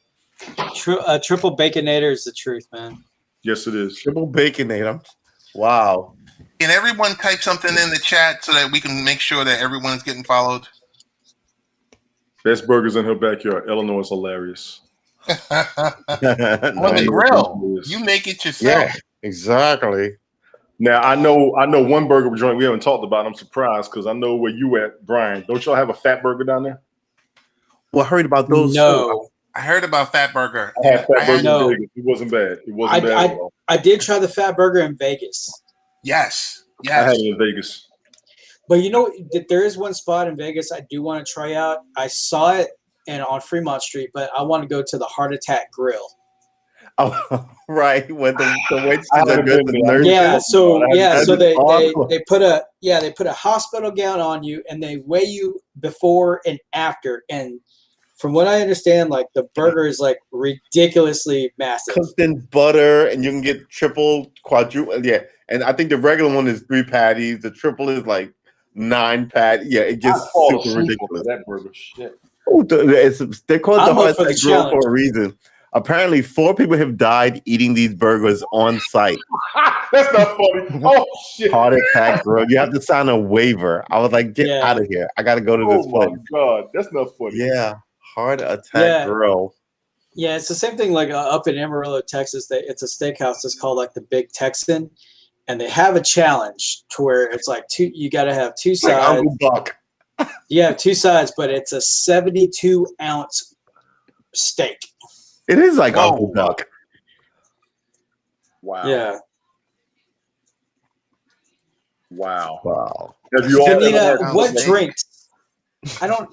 Triple Baconator is the truth, man. Yes, it is. Triple Baconator. Wow. Can everyone type something in the chat so that we can make sure that everyone's getting followed? Best burgers in her backyard. Eleanor is hilarious. On the grill. You make it yourself. Yeah, exactly. Now I know one burger joint we haven't talked about. I'm surprised because I know where you at, Brian. Don't y'all have a fat burger down there? Well, I heard about those. No. I heard about Fat Burger. I had Fat Burger in Vegas. It wasn't bad. It wasn't bad at all. I did try the Fat Burger in Vegas. Yes. I had Yes. it in Vegas. But you know, there is one spot in Vegas I do want to try out. I saw it and on Fremont Street, but I want to go to the Heart Attack Grill. Oh, right. When the waitresses I are haven't good been as there. nurses. Yeah, so That's they put a hospital gown on you and they weigh you before and after. And from what I understand, like the burger is like ridiculously massive. cooked in butter, and you can get triple, quadruple. Yeah, and I think the regular one is 3 patties. The triple is like 9 patties. Yeah, it gets I fall super asleep ridiculous. over that burger. Shit. Oh, they call it the I'm Heart up for the Attack Grill challenge. for a reason. Apparently, 4 people have died eating these burgers on site. That's not funny. Oh shit. Heart Attack Grill. You have to sign a waiver. I was like, get Yeah. out of here. I got to go to this Oh my place. god, that's not funny. Yeah, Heart Attack Yeah. Grill. Yeah, it's the same thing like up in Amarillo, Texas. It's a steakhouse that's called like the Big Texan, and they have a challenge to where it's like you got to have 2 Like sides. Uncle Buck. You have 2 sides, but it's a 72-ounce steak. It is like Whoa. Uncle Buck. Wow. Yeah. Wow. Wow. Have you all ever Vanita, had what steak? drinks?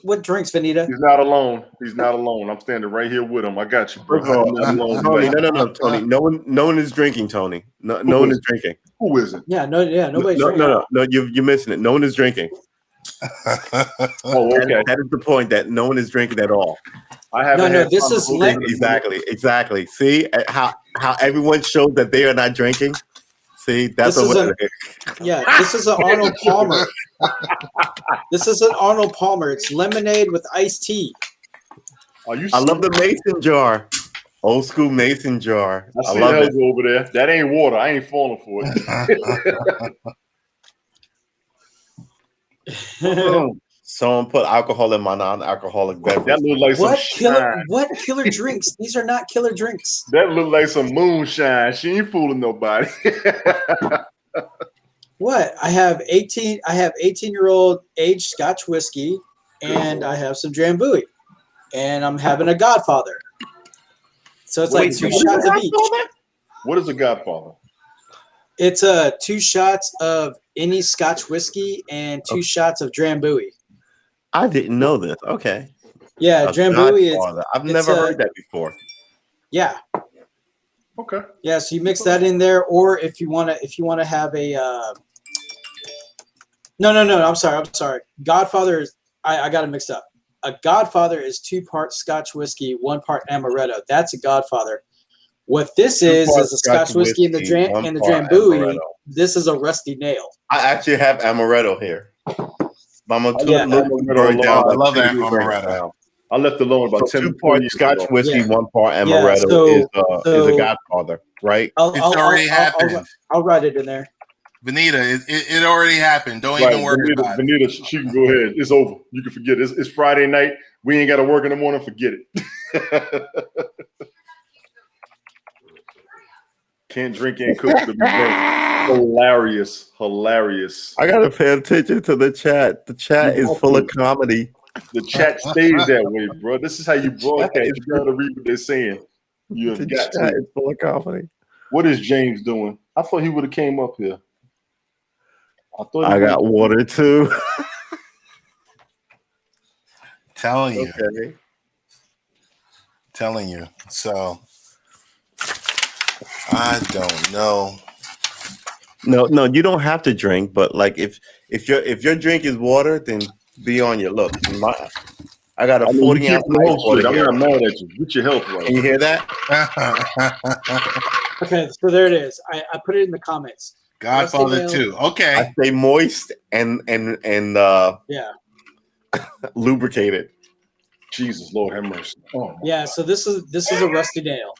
What drinks, Vanita? He's not alone. He's not alone. I'm standing right here with him. I got you, bro. First of all, He's not alone. Tony, no, Tony. No one is drinking, Tony. No one is drinking. Who is it? Nobody's drinking. No, you're missing it. No one is drinking. Oh, okay. That is the point, that no one is drinking at all. I haven't. No, had this is conversation. Exactly. See how everyone showed that they are not drinking. See, that's This is what. This is an Arnold Palmer. This is an Arnold Palmer. It's lemonade with iced tea. Are you? I love the mason jar, old school mason jar. I see love that it. over there. That ain't water. I ain't falling for it. Someone put alcohol in my non-alcoholic beverage. That look like What some shine. what killer drinks? These are not killer drinks. That look like some moonshine. She ain't fooling nobody. What? I have 18-year-old aged Scotch whiskey, and I have some Drambuie, and I'm having a Godfather. So it's like 2 shots of each. What is a Godfather? It's 2 shots of any Scotch whiskey and 2 shots of Drambuie. I didn't know this. Okay. Yeah, Drambuie is. I've never heard that before. Yeah. Okay. Yeah, so you mix that in there, or if you want to have a. No. I'm sorry. Godfather is. I got it mixed up. A Godfather is 2 parts Scotch whiskey, 1 part amaretto. That's a Godfather. What this is a Scotch whiskey and the Drambuie. This is a rusty nail. I actually have amaretto here. I'm gonna I love that amaretto. I left alone about 10 2 parts Scotch whiskey, 1 part amaretto is a Godfather, right? It's already happened. I'll write it in there. Vanita, it already happened. Don't even worry about it. Vanita, she can go ahead. It's over. You can forget it. It's Friday night. We ain't got to work in the morning. Forget it. Can't drink and cook to be drunk. Hilarious. I gotta pay attention to the chat. The chat is full of comedy. The chat stays that way, bro. This is how you broadcast. You gotta read what they're saying. You have The got chat to. is full of comedy. What is James doing? I thought he would have came up here. I got water too. Telling you. Okay. Telling you. So I don't know. No, you don't have to drink, but like if your drink is water, then be on your look. I got a 40-ounce water here. I'm not mad at you. Get your health right. Can you hear that? Okay, so there it is. I put it in the comments. Godfather 2. Okay. I stay moist and Yeah. lubricated. Jesus, Lord have mercy. Oh, Yeah, so this is a rusty nail.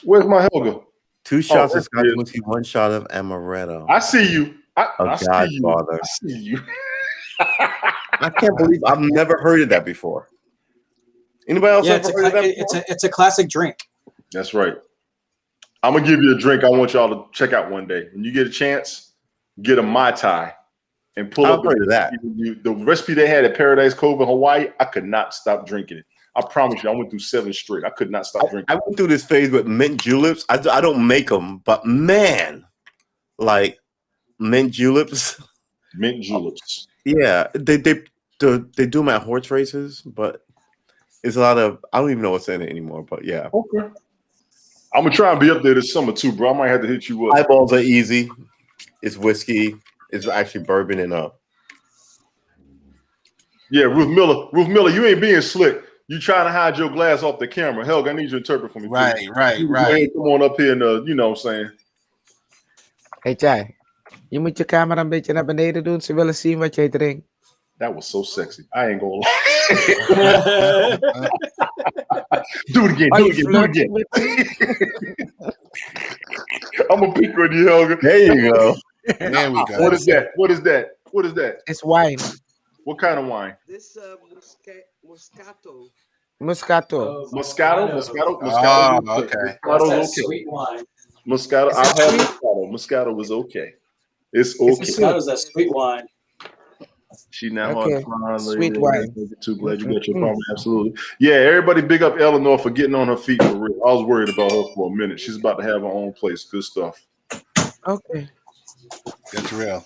where's my Helga? 2 shots of there Scotch it is. whiskey, 1 shot of amaretto. I see you. I see you. Godfather. I see you. I can't believe I've never heard of that before. Anybody else Yeah, ever heard of that before? it's a classic drink. That's right. I'm gonna give you a drink I want y'all to check out one day. When you get a chance, get a Mai Tai and pull I've up heard of that. the recipe they had at Paradise Cove in Hawaii. I could not stop drinking it. I promise you, I went through 7 straight. I could not stop drinking. I went through this phase with mint juleps. I don't make them, but man, like mint juleps. Mint juleps. Yeah, they do them at horse races, but it's a lot of I don't even know what's in it anymore. But yeah, okay. I'm gonna try and be up there this summer too, bro. I might have to hit you up. Eyeballs are easy. It's whiskey. It's actually bourbon and Yeah, Ruth Miller, you ain't being slick. You trying to hide your glass off the camera. Helga, I need you to interpret for me. Right. Come on up here and you know what I'm saying. Hey, Chai. Je moet je camera een beetje naar beneden doen. Ze willen zien wat jij drinkt. That was so sexy. I ain't gonna lie. Do it again. I'm gonna pick on you, Helga. There you go. There we go. What is that? It's wine. What kind of wine? This Moscato. Moscato. Moscato. Oh, okay. Moscato's okay. Sweet wine. Moscato. I'll have Moscato. Moscato was okay. It's okay. Moscato's that sweet wine. She now Okay. Sweet wine. Too glad you got your phone. Absolutely. Yeah, everybody big up Eleanor for getting on her feet for real. I was worried about her for a minute. She's about to have her own place. Good stuff. Okay. That's real.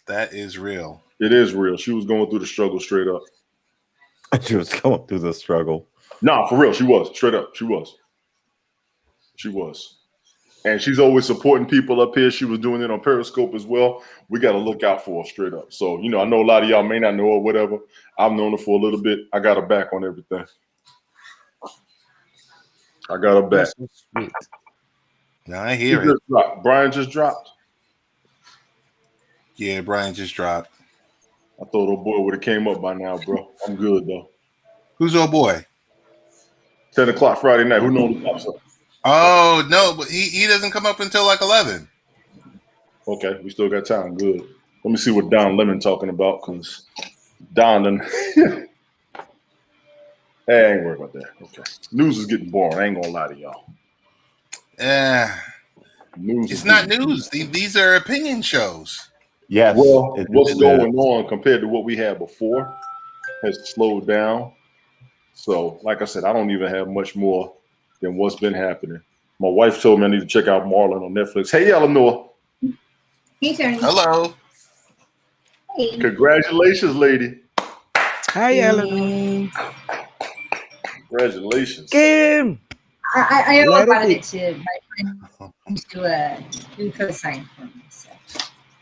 That is real. It is real. She was going through the struggle straight up. She was going through the struggle. Nah, for real. She was. Straight up. She was. And she's always supporting people up here. She was doing it on Periscope as well. We got to look out for her straight up. So, you know, I know a lot of y'all may not know her, whatever. I've known her for a little bit. I got her back on everything. I got her back. So sweet. Now I hear it. Brian just dropped. Yeah, Brian just dropped. I thought old boy would have came up by now, bro. I'm good, though. Who's old boy? 10 o'clock Friday night. Who knows the pops up? Oh, no, but he doesn't come up until like 11. Okay, we still got time. Good. Let me see what Don Lemon talking about, because Don done. Hey, I ain't worried about that. Okay. News is getting boring. I ain't gonna lie to y'all. News. It's not news. These are opinion shows. Yes. Well, what's going on compared to what we had before has slowed down. So, like I said, I don't even have much more than what's been happening. My wife told me I need to check out Marlon on Netflix. Hey, Eleanor. Hey, Tony. Hello. Hey. Congratulations, lady. Hi, Ellen. Congratulations. Kim. I owe Let a lot it of be. it to my friends who co-signed for me. So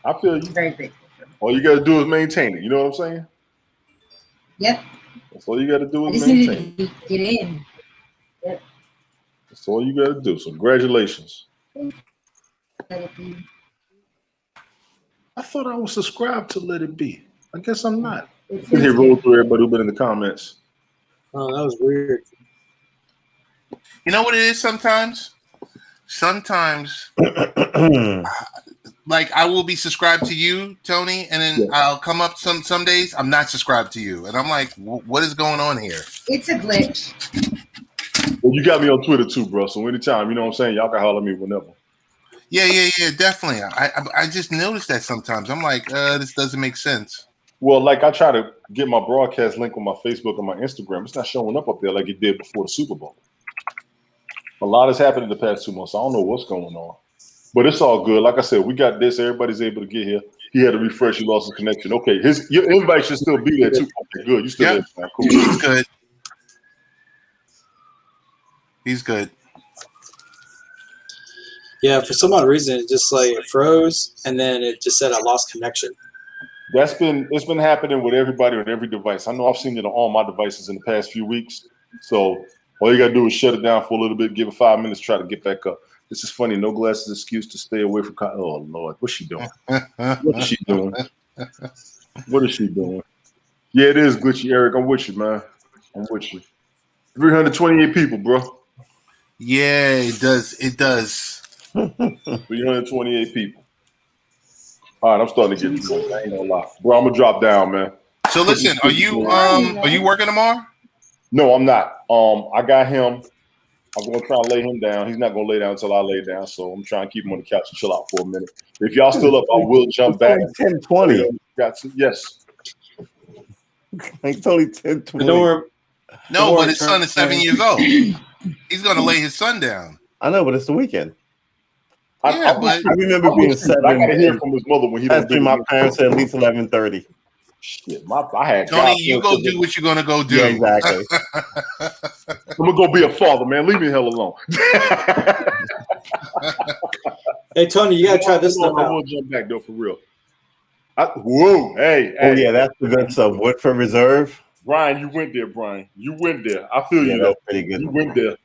I feel I'm you. very grateful for them. All you got to do is maintain it. You know what I'm saying? Yep. That's all you got to do I is just maintain it. needed to get in. Yep. That's all you got to do. So congratulations. Let it be. I thought I was subscribed to Let It Be. I guess I'm not. Been here roll through everybody who's been in the comments. Oh, that was weird. You know what it is sometimes? Sometimes, like, I will be subscribed to you, Tony, and then I'll come up some days, I'm not subscribed to you. And I'm like, what is going on here? It's a glitch. Well, you got me on Twitter too, bro. So anytime, you know what I'm saying? Y'all can holler at me whenever. Yeah, definitely. I just noticed that sometimes. I'm like, this doesn't make sense. Well, like I try to get my broadcast link on my Facebook and my Instagram. It's not showing up there like it did before the Super Bowl. A lot has happened in the past 2 months. I don't know what's going on. But it's all good. Like I said, we got this. Everybody's able to get here. He had to refresh. He lost his connection. Okay, your invite should still be there too. Okay, good. You still there? Man. Cool. He's good. He's good. Yeah, for some odd reason, it just like it froze, and then it just said I lost connection. It's been happening with everybody on every device. I know I've seen it on all my devices in the past few weeks. So all you gotta do is shut it down for a little bit, give it 5 minutes, try to get back up. This is funny. No glasses excuse to stay away from. Oh Lord, what's she doing? What is she doing? What is she doing? Yeah, it is glitchy, Eric. I'm with you, man. I'm with you. 328 people, bro. Yeah, it does. It does. 328 people. All right, I'm starting to get drunk. I ain't gonna lie, bro. I'm gonna drop down, man. So listen, are you working tomorrow? No, I'm not. I got him. I'm gonna try and lay him down. He's not gonna lay down until I lay down. So I'm trying to keep him on the couch and chill out for a minute. If y'all still up, I will jump back. 10:20. Yes. It's only 10:20. No, but his son is 7 years old. He's gonna lay his son down. I know, but it's the weekend. I remember being 7. I gotta hear from his mother when he don't do my parents at least 11:30. Shit, I had Tony, you go do what you're gonna go do. Yeah, exactly. I'm gonna go be a father, man. Leave me the hell alone. Hey Tony, you gotta try this stuff I'm out. gonna jump back though for real. Whoa, hey. Oh yeah, that's the good stuff. Woodford Reserve. Brian, you went there, Brian. You went there. I feel you. That's pretty good. You went there.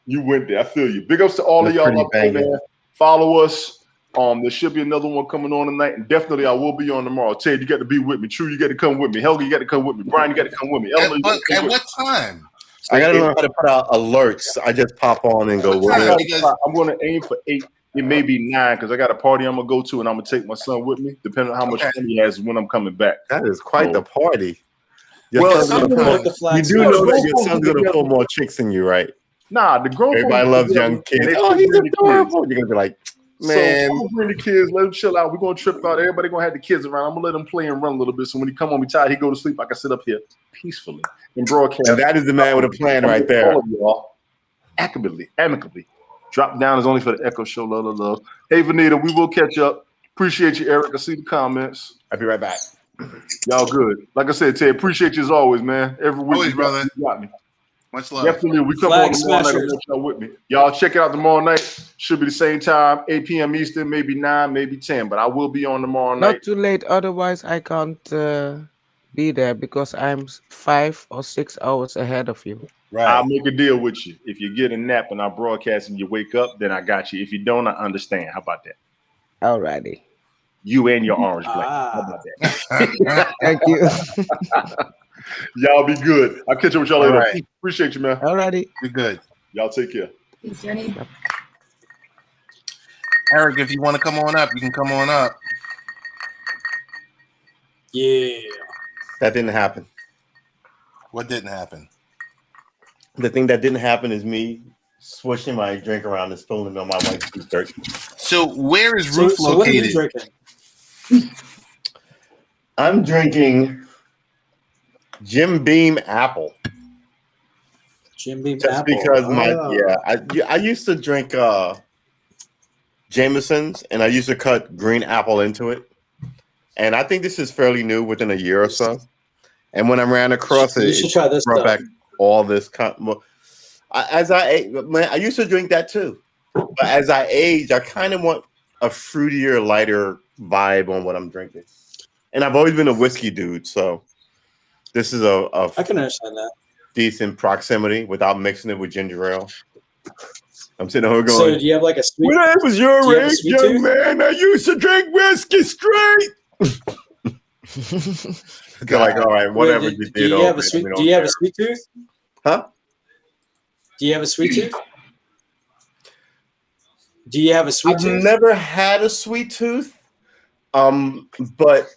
You went there. I feel you. Big ups to all That's of y'all pretty up there, banging. man. Follow us. There should be another one coming on tonight, and definitely I will be on tomorrow. Ted, you got to be with me. True, you got to come with me. Helga, you got to come with me. Brian, you got to come with me. Eleanor, you gotta come At with what me. time? I gotta learn how to put out alerts. I just pop on and go with it. I'm gonna aim for 8. It may be 9 because I got a party I'm gonna go to, and I'm gonna take my son with me, depending on how much money he has when I'm coming back. That is quite the party. Your Well, son's gonna you do know that your son's gonna pull more chicks than you, right? Nah, the grown everybody folks loves together, young kids. and they Oh, still he's bring the adorable. kids. You're gonna be like, So man. I'm gonna bring the kids, let them chill out. We're gonna trip out. Everybody gonna have the kids around. I'm gonna let them play and run a little bit. So when he come home, he tired, he go to sleep. I can sit up here peacefully and broadcast. And that is the man with a plan right there. All of y'all, amicably. Drop down is only for the Echo Show. Love, love, love. Hey, Vanita, we will catch up. Appreciate you, Eric. I see the comments. I'll be right back. Y'all good. Like I said, Ted, appreciate you as always, man. Every week, Always, brother. You got me. Much love. Definitely, we come on tomorrow night and let y'all with me. Y'all check it out tomorrow night. Should be the same time, 8 p.m. Eastern, maybe 9, maybe 10. But I will be on tomorrow night. Not too late, otherwise I can't be there because I'm 5 or 6 hours ahead of you. Right. I'll make a deal with you. If you get a nap and I broadcast and you wake up, then I got you. If you don't, I understand. How about that? Alrighty. You and your orange blanket. How about that? Thank you. Y'all be good. I'll catch up with y'all later. Right. Appreciate you, man. Alrighty. Be good. Y'all take care. Thanks, Jenny. Eric, if you want to come on up, you can come on up. Yeah. That didn't happen. What didn't happen? The thing that didn't happen is me swishing my drink around and spilling it on my white t-shirt. So where is Ruth located? What are you drinking? I'm drinking Jim Beam Apple. Jim Beam Just Apple. because I used to drink Jameson's, and I used to cut green apple into it. And I think this is fairly new, within a year or so. And when I ran across it, You should try this brought stuff. back all this. I used to drink that too. But as I age, I kind of want a fruitier, lighter vibe on what I'm drinking. And I've always been a whiskey dude, so this is I can understand that. decent proximity without mixing it with ginger ale. I'm sitting here going, So do you have like a sweet? when I was your do you have a age, sweet young tooth? man, I used to drink whiskey straight. They're like, all right, whatever Wait, you do did. you old have a man, sweet? we Do don't you have a care. sweet tooth? Huh? Do you have a sweet tooth? Do you have a sweet I've tooth? never had a sweet tooth. But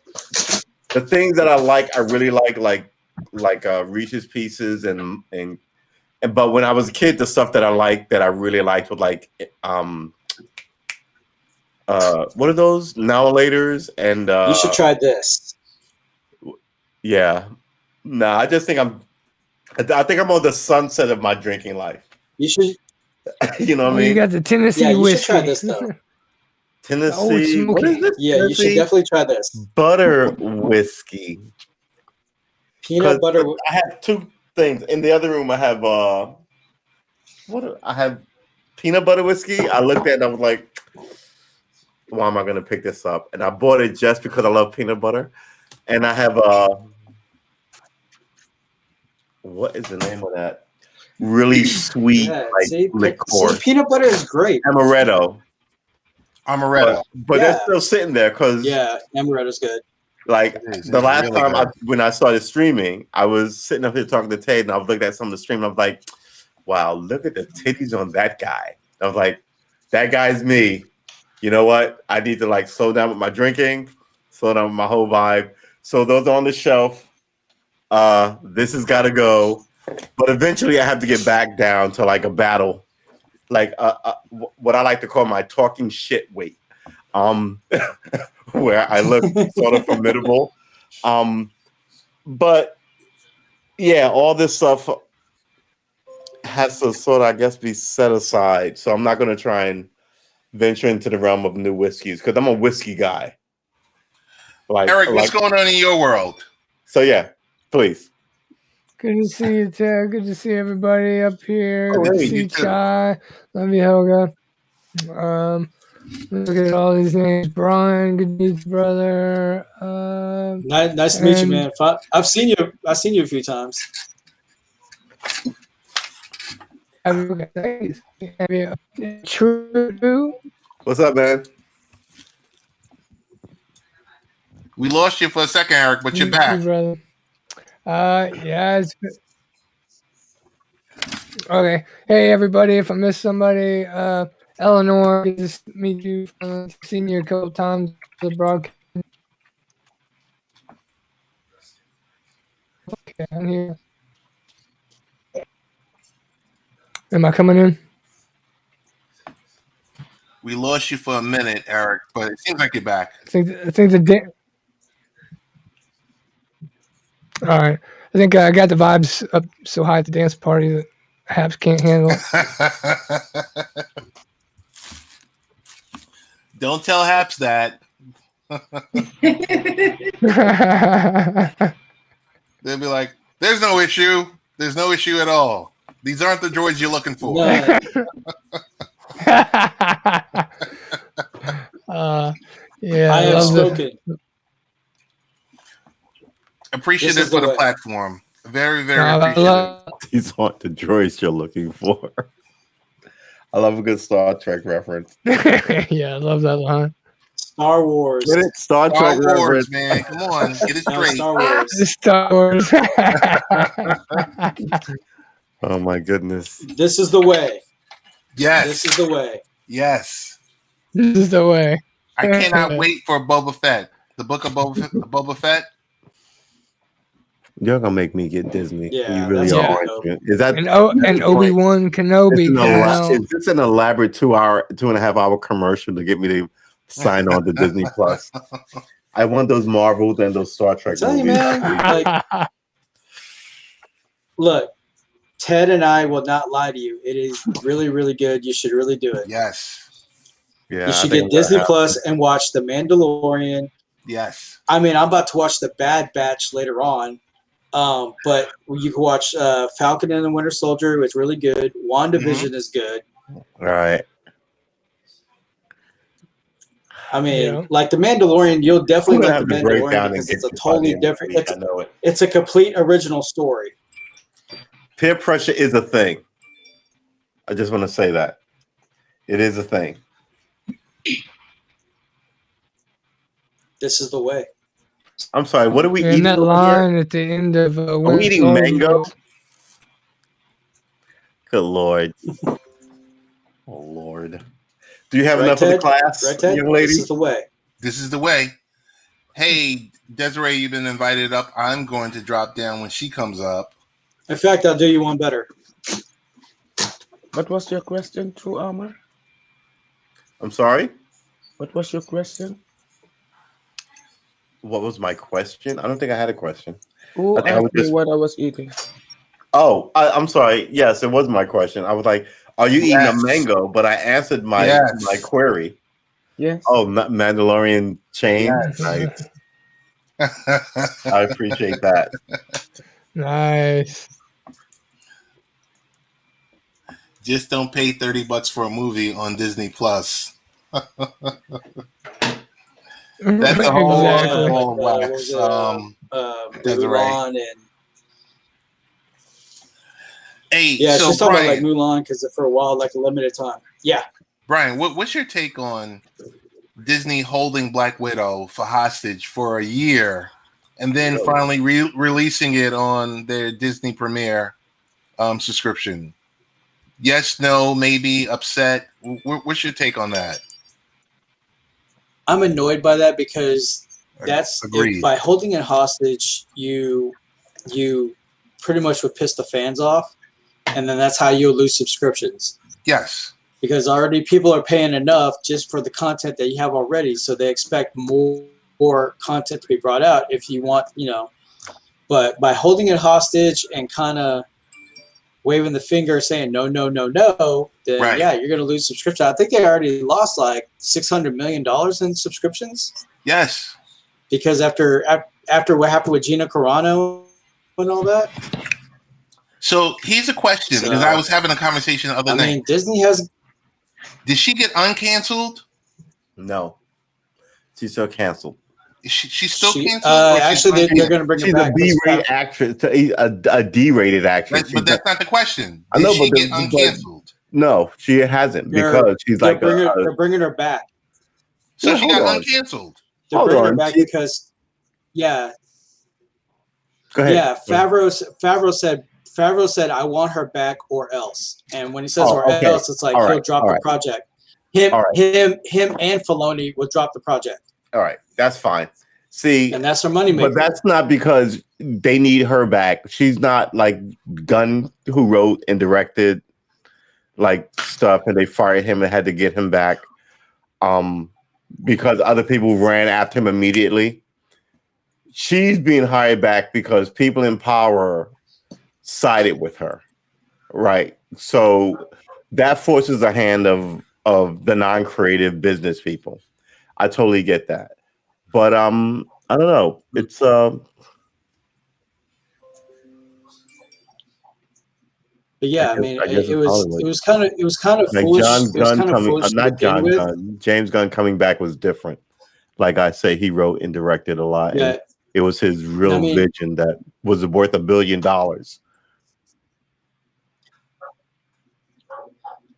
the things that I really like Reese's Pieces and but when I was a kid, the stuff that I really liked was like what are those now and laters and You should try this. yeah. Nah, I just think I think I'm on the sunset of my drinking life. You should. You know what I You mean? got the Tennessee Yeah, you whiskey. should try this though. Tennessee. What is this? Yeah, you should Tennessee definitely try this. butter whiskey. Peanut butter. I have two things. In the other room, I have I have peanut butter whiskey. I looked at it and I was like, why am I gonna pick this up? And I bought it just because I love peanut butter. And I have what is the name of that? Really sweet liqueur. Peanut butter is great. Amaretto. But Yeah. that's still sitting there because Amaretto's good. like It's the last really time good. when I started streaming, I was sitting up here talking to Ted and I was looking at some of the stream and I was like, wow, look at the titties on that guy. I was like, that guy's me. You know what? I need to like slow down with my drinking, slow down with my whole vibe. So those are on the shelf. This has got to go. But eventually I have to get back down to like a battle. Like what I like to call my talking shit weight. Where I look sort of formidable. But yeah, all this stuff has to sort of, I guess, be set aside. So I'm not going to try and venture into the realm of new whiskeys because I'm a whiskey guy. Eric, what's going on in your world? So yeah, please. Good to see you, Ted. Good to see everybody up here. Good to hey, see you too. Chai. Love you, Helga. Look at all these names. Brian, good to meet you, brother. Nice to meet you, man. I've seen you a few times. True. What's up, man? We lost you for a second, Eric, but you're back. Brother. Yeah. Okay. Hey, everybody. If I missed somebody, Eleanor, good to meet you. Seen you a couple times on the broadcast. Okay, I'm here. Am I coming in? We lost you for a minute, Eric, but it seems like you're back. I think the all right. I think I got the vibes up so high at the dance party that Haps can't handle it. Don't tell Haps that. They'll be like, "There's no issue. There's no issue at all. These aren't the droids you're looking for." No. Yeah, I have spoken. Appreciative for the platform. Very, very appreciative. These aren't the droids you're looking for. I love a good Star Trek reference. Yeah, I love that line. Star Wars. Get it? Star Trek Wars, reference. man. Come on, get it No, straight. Star Wars. Star Wars. Oh my goodness. This is the way. Yes. This is the way. Yes. This is the way. I cannot wait for Boba Fett. The book of Boba Fett. You're gonna make me get Disney. Yeah, you really that's are. dope. Is that and Obi-Wan Kenobi? Is this an elaborate 2.5 hour commercial to get me to sign on to Disney Plus? I want those Marvels and those Star Trek I'm telling you, movies. man. Look, Ted and I will not lie to you. It is really, really good. You should really do it. Yes. Yeah. You should get Disney Plus and watch The Mandalorian. Yes. I mean, I'm about to watch The Bad Batch later on. But you can watch Falcon and the Winter Soldier. It's really good. WandaVision is good. All right. I mean, like The Mandalorian, you'll definitely like The Mandalorian because it's a totally different. I know it. It's a complete original story. Peer pressure is a thing. I just want to say that it is a thing. This is the way. I'm sorry. What are we and eating? that line at the end of Are we eating mango? Good Lord. Oh Lord. Do you have enough of the class, young lady? This is the way. This is the way. Hey, Desiree, you've been invited up. I'm going to drop down when she comes up. In fact, I'll do you one better. What was your question, True Armor? I'm sorry? What was your question? What was my question? I don't think I had a question. Who asked me what I was eating? Oh, I'm sorry. Yes, it was my question. I was like, are you eating a mango? But I answered my query. Yes. Oh, Mandalorian chain. Yes. Nice. I appreciate that. Nice. Just don't pay $30 for a movie on Disney Plus. That's the whole wax. Mulan and hey, yeah, so she's talking about like Brian, Mulan because for a while, like a limited time. Yeah, Brian, what's your take on Disney holding Black Widow for hostage for a year and then finally releasing it on their Disney Premiere subscription? Yes, no, maybe, upset. What's your take on that? I'm annoyed by that because that's by holding it hostage, you pretty much would piss the fans off, and then that's how you'll lose subscriptions. Yes. Because already people are paying enough just for the content that you have already, so they expect more content to be brought out if you want, But by holding it hostage and kind of waving the finger saying no, no, no, no, then yeah, you're going to lose subscription. I think they already lost like $600 million in subscriptions. Yes. Because after what happened with Gina Carano and all that. So here's a question, because I was having a conversation the other night. I mean, Disney has. Did she get uncanceled? No. She's still canceled. She's still canceled? Actually, they're going to bring her back. She's a B-rated actress, a D-rated actress. But that's not the question. Did she get uncanceled? No, she hasn't, because she's like they're bringing her back. So she got uncanceled. They're bringing her back because, yeah. Go ahead. Yeah, Favreau said, I want her back or else. And when he says else, it's like he'll drop the project. Him and Filoni will drop the project. All right, that's fine. See, and that's her money maker. But that's not because they need her back. She's not like Gunn, who wrote and directed like stuff, and they fired him and had to get him back because other people ran after him immediately. She's being hired back because people in power sided with her, right? So that forces the hand of the non-creative business people. I totally get that, but I don't know. It's But yeah, I mean, it was kind of like foolish. John Gunn coming, not John with. Gunn. James Gunn coming back was different. Like I say, he wrote and directed a lot. Yeah. And it was his real vision that was worth $1 billion.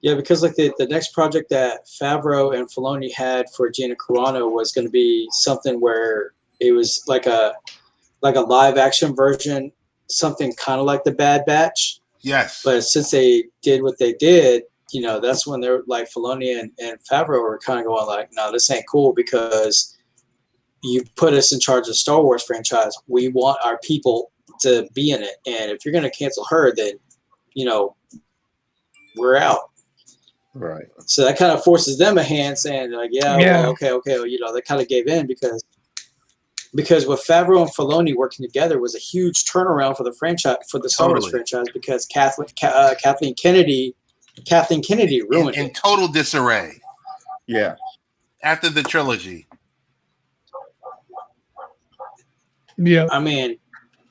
Yeah, because like the next project that Favreau and Filoni had for Gina Carano was going to be something where it was like a live action version, something kind of like The Bad Batch. Yes. But since they did what they did, you know, that's when they're like Filoni and Favreau were kind of going like, no, this ain't cool because you put us in charge of the Star Wars franchise. We want our people to be in it. And if you're going to cancel her, then, you know, we're out. Right. So that kind of forces them a hand saying like, well, okay. Well, you know, they kind of gave in because with Favreau and Filoni working together was a huge turnaround for the franchise, for the Star Wars franchise, because Kathleen Kennedy ruined it. In total disarray. Yeah. After the trilogy. Yeah. I mean,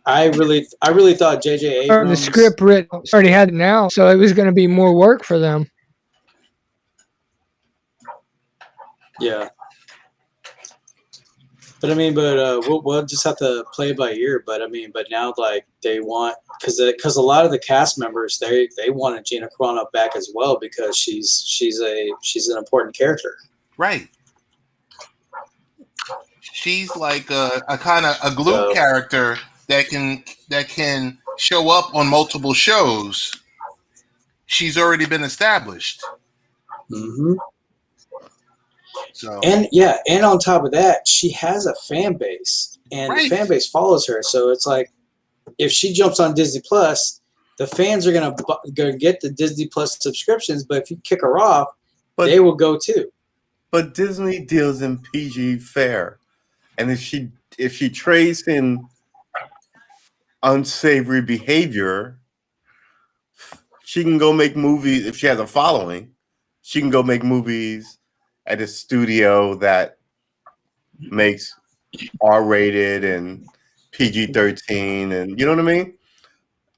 I really thought J.J. Abrams. The script written already had it now, so it was going to be more work for them. Yeah. But I mean, we'll just have to play it by ear. But I mean, but now like they want because a lot of the cast members they wanted Gina Carano back as well because she's an important character. Right. She's like a kind of a glue character that can show up on multiple shows. She's already been established. Mm-hmm. So and on top of that, she has a fan base, and the fan base follows her. So it's like if she jumps on Disney Plus, the fans are gonna get the Disney Plus subscriptions. But if you kick her off, they will go too. But Disney deals in PG fare, and if she trades in unsavory behavior, she can go make movies. If she has a following, she can go make movies at a studio that makes R-rated and PG-13, and you know what I mean?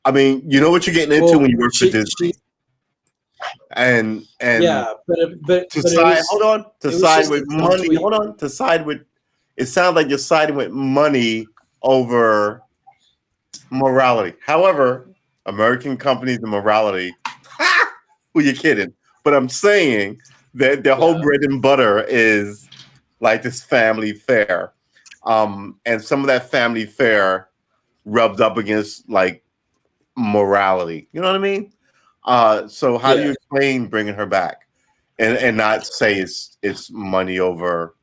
I mean, you know what you're getting into when you work for Disney. And yeah, but to side with money. Hold on, to side with. It sounds like you're siding with money over morality. However, American companies and morality. Who you kidding? But I'm saying that their whole bread and butter is like this family fare, and some of that family fare rubs up against like morality. You know what I mean? So how do you explain bringing her back, and not say it's money over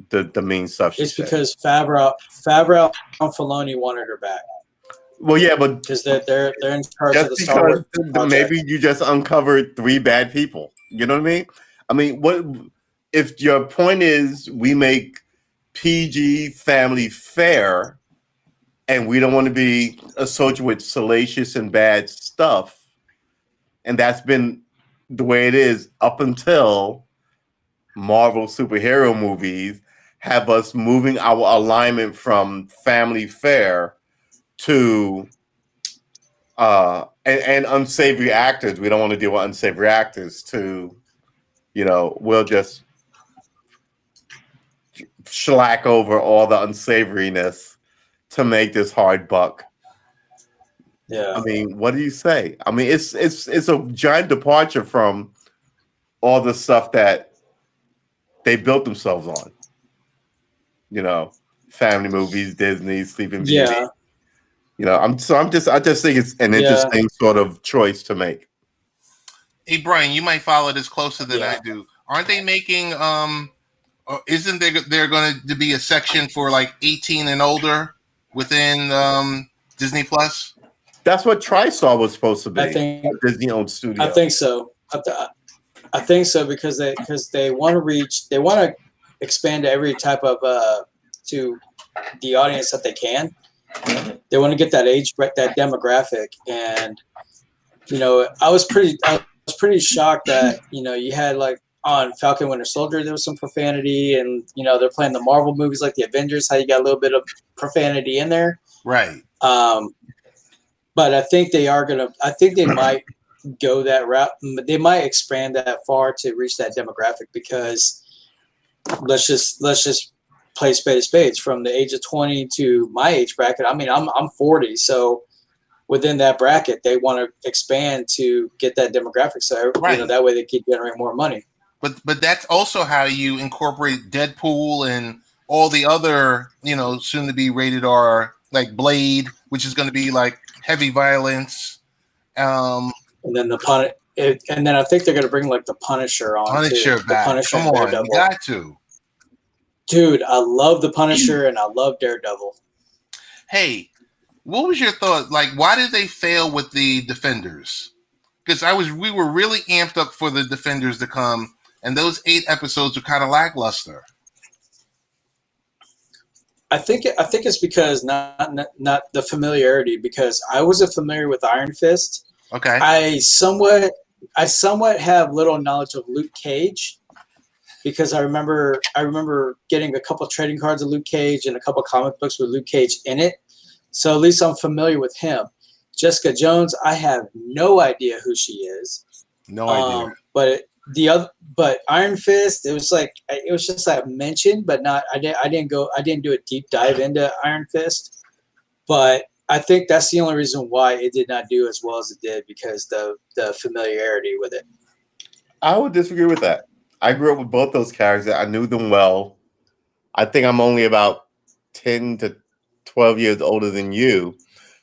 the mean stuff? It's because Favreau and Filoni wanted her back. Well, yeah, but because they're in charge of the Star Wars project. Maybe you just uncovered 3 bad people. You know what I mean? I mean, what if your point is we make PG family fare, and we don't want to be associated with salacious and bad stuff? and that's been the way it is up until Marvel superhero movies have us moving our alignment from family fare to and unsavory actors. We don't want to deal with unsavory actors to, we'll just shellac over all the unsavoriness to make this hard buck. Yeah. I mean, what do you say? I mean, it's a giant departure from all the stuff that they built themselves on. Family movies, Disney, Sleeping Beauty. Yeah. I just think it's an interesting sort of choice to make. Hey, Brian, you might follow this closer than I do. Aren't they making isn't there going to be a section for like 18 and older within Disney Plus? That's what TriStar was supposed to be. I think Disney-owned studio. I think so. I think so because they want to expand to every type of to the audience that they can. They want to get that age, that demographic, and I was pretty shocked that you had like on Falcon Winter Soldier there was some profanity, and they're playing the Marvel movies like the Avengers, how you got a little bit of profanity in there, right? But I think they might go that route. They might expand that far to reach that demographic because let's just play spades from the age of 20 to my age bracket. I mean, I'm 40, so within that bracket, they want to expand to get that demographic. So that way they keep generating more money. But that's also how you incorporate Deadpool and all the other soon to be rated R, like Blade, which is going to be like heavy violence. And then and then I think they're going to bring like the Punisher on. Punisher back. The Punisher. Come on, you got to. Dude, I love the Punisher and I love Daredevil. Hey, what was your thought? Like, why did they fail with the Defenders? Because we were really amped up for the Defenders to come, and those 8 episodes were kind of lackluster. I think it's because not the familiarity. Because I wasn't familiar with Iron Fist. Okay. I somewhat have little knowledge of Luke Cage. Because I remember getting a couple of trading cards of Luke Cage and a couple of comic books with Luke Cage in it. So at least I'm familiar with him. Jessica Jones, I have no idea who she is. No idea. But Iron Fist, it was just like mentioned, but not. I didn't do a deep dive into Iron Fist. But I think that's the only reason why it did not do as well as it did, because the familiarity with it. I would disagree with that. I grew up with both those characters. I knew them well. I think I'm only about 10 to 12 years older than you.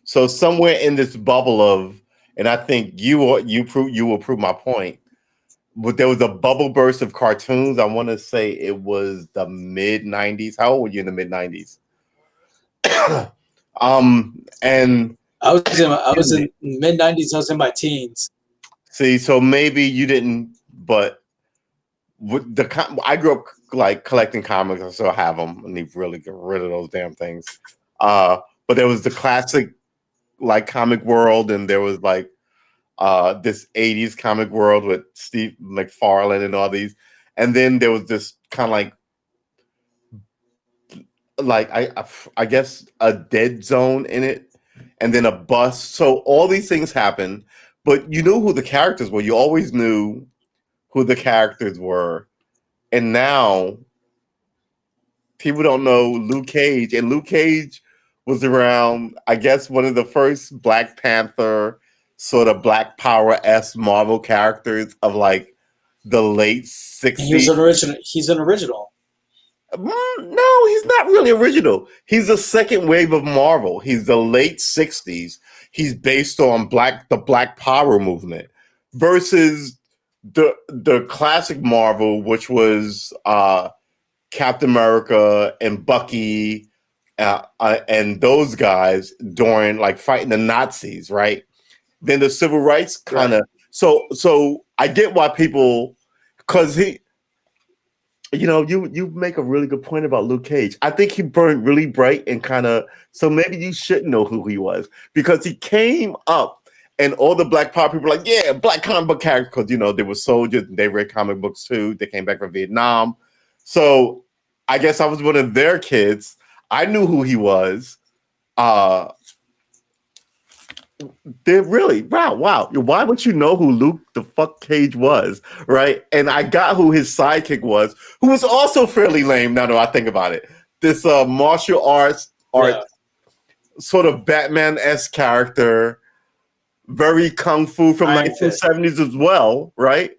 So somewhere in this bubble of, and I think you will prove my point, but there was a bubble burst of cartoons. I want to say it was the mid 90s. How old were you in the mid 90s? And I was in mid 90s. I was in my teens. See, so maybe you didn't, but I grew up like collecting comics. I still have them. I need to really get rid of those damn things. But there was the classic like comic world, and there was like this 80s comic world with Steve McFarlane and all these. And then there was this kind of like I guess a dead zone in it, and then a bust. So all these things happened, but you knew who the characters were. You always knew who the characters were. And now people don't know Luke Cage. And Luke Cage was around, I guess, one of the first Black Panther sort of Black Power-esque Marvel characters of like the late 60s. He's an original. No, he's not really original. He's the second wave of Marvel. He's the late 60s. He's based on the Black Power movement versus the classic Marvel, which was Captain America and Bucky and those guys during like fighting the Nazis, right? Then the civil rights kind of so I get why people, because you make a really good point about Luke Cage. I think he burned really bright and kind of, so maybe you shouldn't know who he was, because he came up And all the Black Power people were like, yeah, Black comic book characters, because, you know, they were soldiers, they read comic books too. They came back from Vietnam. So I guess I was one of their kids. I knew who he was. They're really, wow. Why would you know who Luke the fuck Cage was, right? And I got who his sidekick was, who was also fairly lame, now that I think about it. This martial arts sort of Batman-esque character, very kung fu from 1970s as well, right?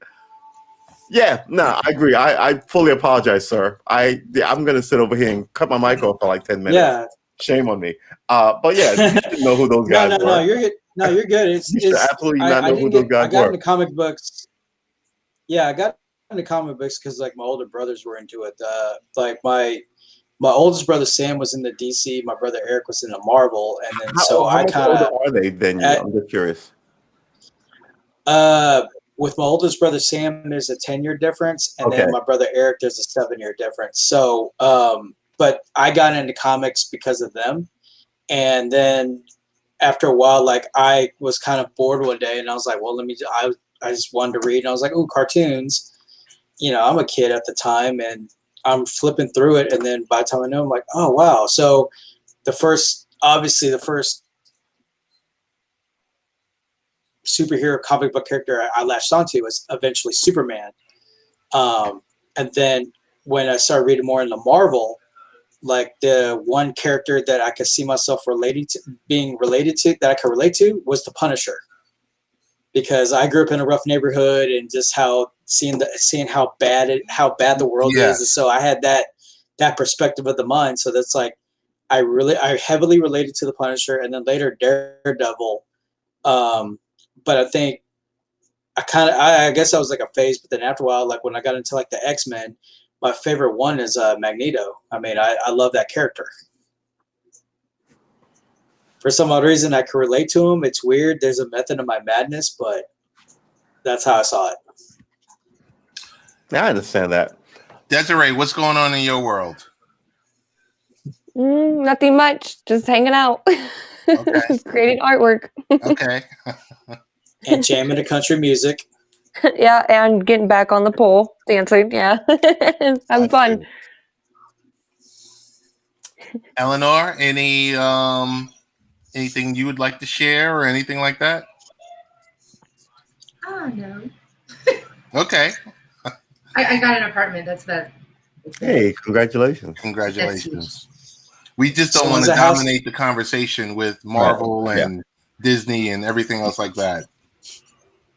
Yeah, no, I agree. I fully apologize, sir. I'm gonna sit over here and cut my mic off for like 10 minutes. Yeah. Shame on me. But yeah, you should know who those guys were. No, you're good. No, you're good. You should absolutely not know who those guys I got were. into comic books. Yeah, I got into comic books because like my older brothers were into it. Like my oldest brother Sam was in the DC. My brother Eric was in the Marvel, and then How much older are they than you? I'm just curious. With my oldest brother Sam, there's a 10-year difference, and then my brother Eric, there's a 7-year difference. So, but I got into comics because of them, and then after a while, like I was kind of bored one day, and I was like, well, I just wanted to read, and I was like, ooh, cartoons. You know, I'm a kid at the time, and I'm flipping through it, and then by the time I know, I'm like, oh wow. So the first superhero comic book character I latched onto was eventually Superman. And then when I started reading more into Marvel, like the one character that I could see myself being related to, that I could relate to, was the Punisher. Because I grew up in a rough neighborhood, and just seeing how bad the world is, and so I had that perspective of the mind. So that's like I heavily related to the Punisher, and then later Daredevil. But I think I guess I was like a phase, but then after a while, like when I got into like the X-Men, my favorite one is Magneto. I mean, I love that character. For some odd reason, I can relate to him. It's weird. There's a method of my madness, but that's how I saw it. I understand that. Desiree, what's going on in your world? Nothing much. Just hanging out. Okay. Creating artwork. Okay. And jamming to country music. Yeah, and getting back on the pole, dancing. Yeah. Having fun. Eleanor, anything you would like to share or anything like that? Oh, no. Okay. I got an apartment. That's about it. Hey, congratulations. Congratulations. We just don't want to dominate the conversation with Marvel and Disney and everything else like that.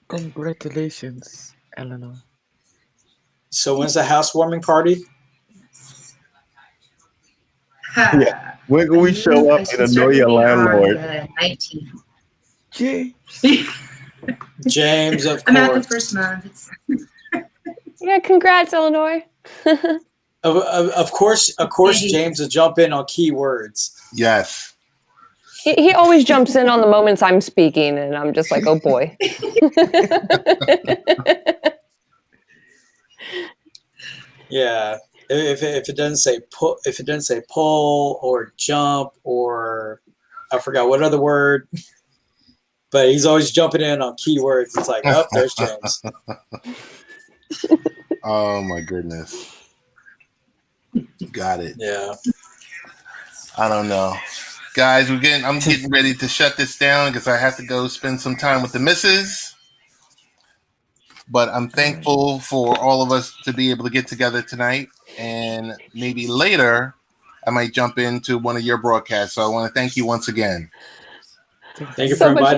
Congratulations, Eleanor. So when's the housewarming party? Yeah. When can we show up and annoy your landlord? 19. James, of course. I'm out the first month. Yeah, congrats, Eleanor. Of course, James will jump in on key words. Yes. He always jumps in on the moments I'm speaking, and I'm just like, oh boy. Yeah. If it doesn't say pull or jump or I forgot what other word, but he's always jumping in on keywords. It's like, oh, there's James. Oh my goodness. Got it. Yeah. I don't know. Guys, I'm getting ready to shut this down because I have to go spend some time with the missus. But I'm thankful for all of us to be able to get together tonight. And maybe later, I might jump into one of your broadcasts. So I want to thank you once again. Thank you for inviting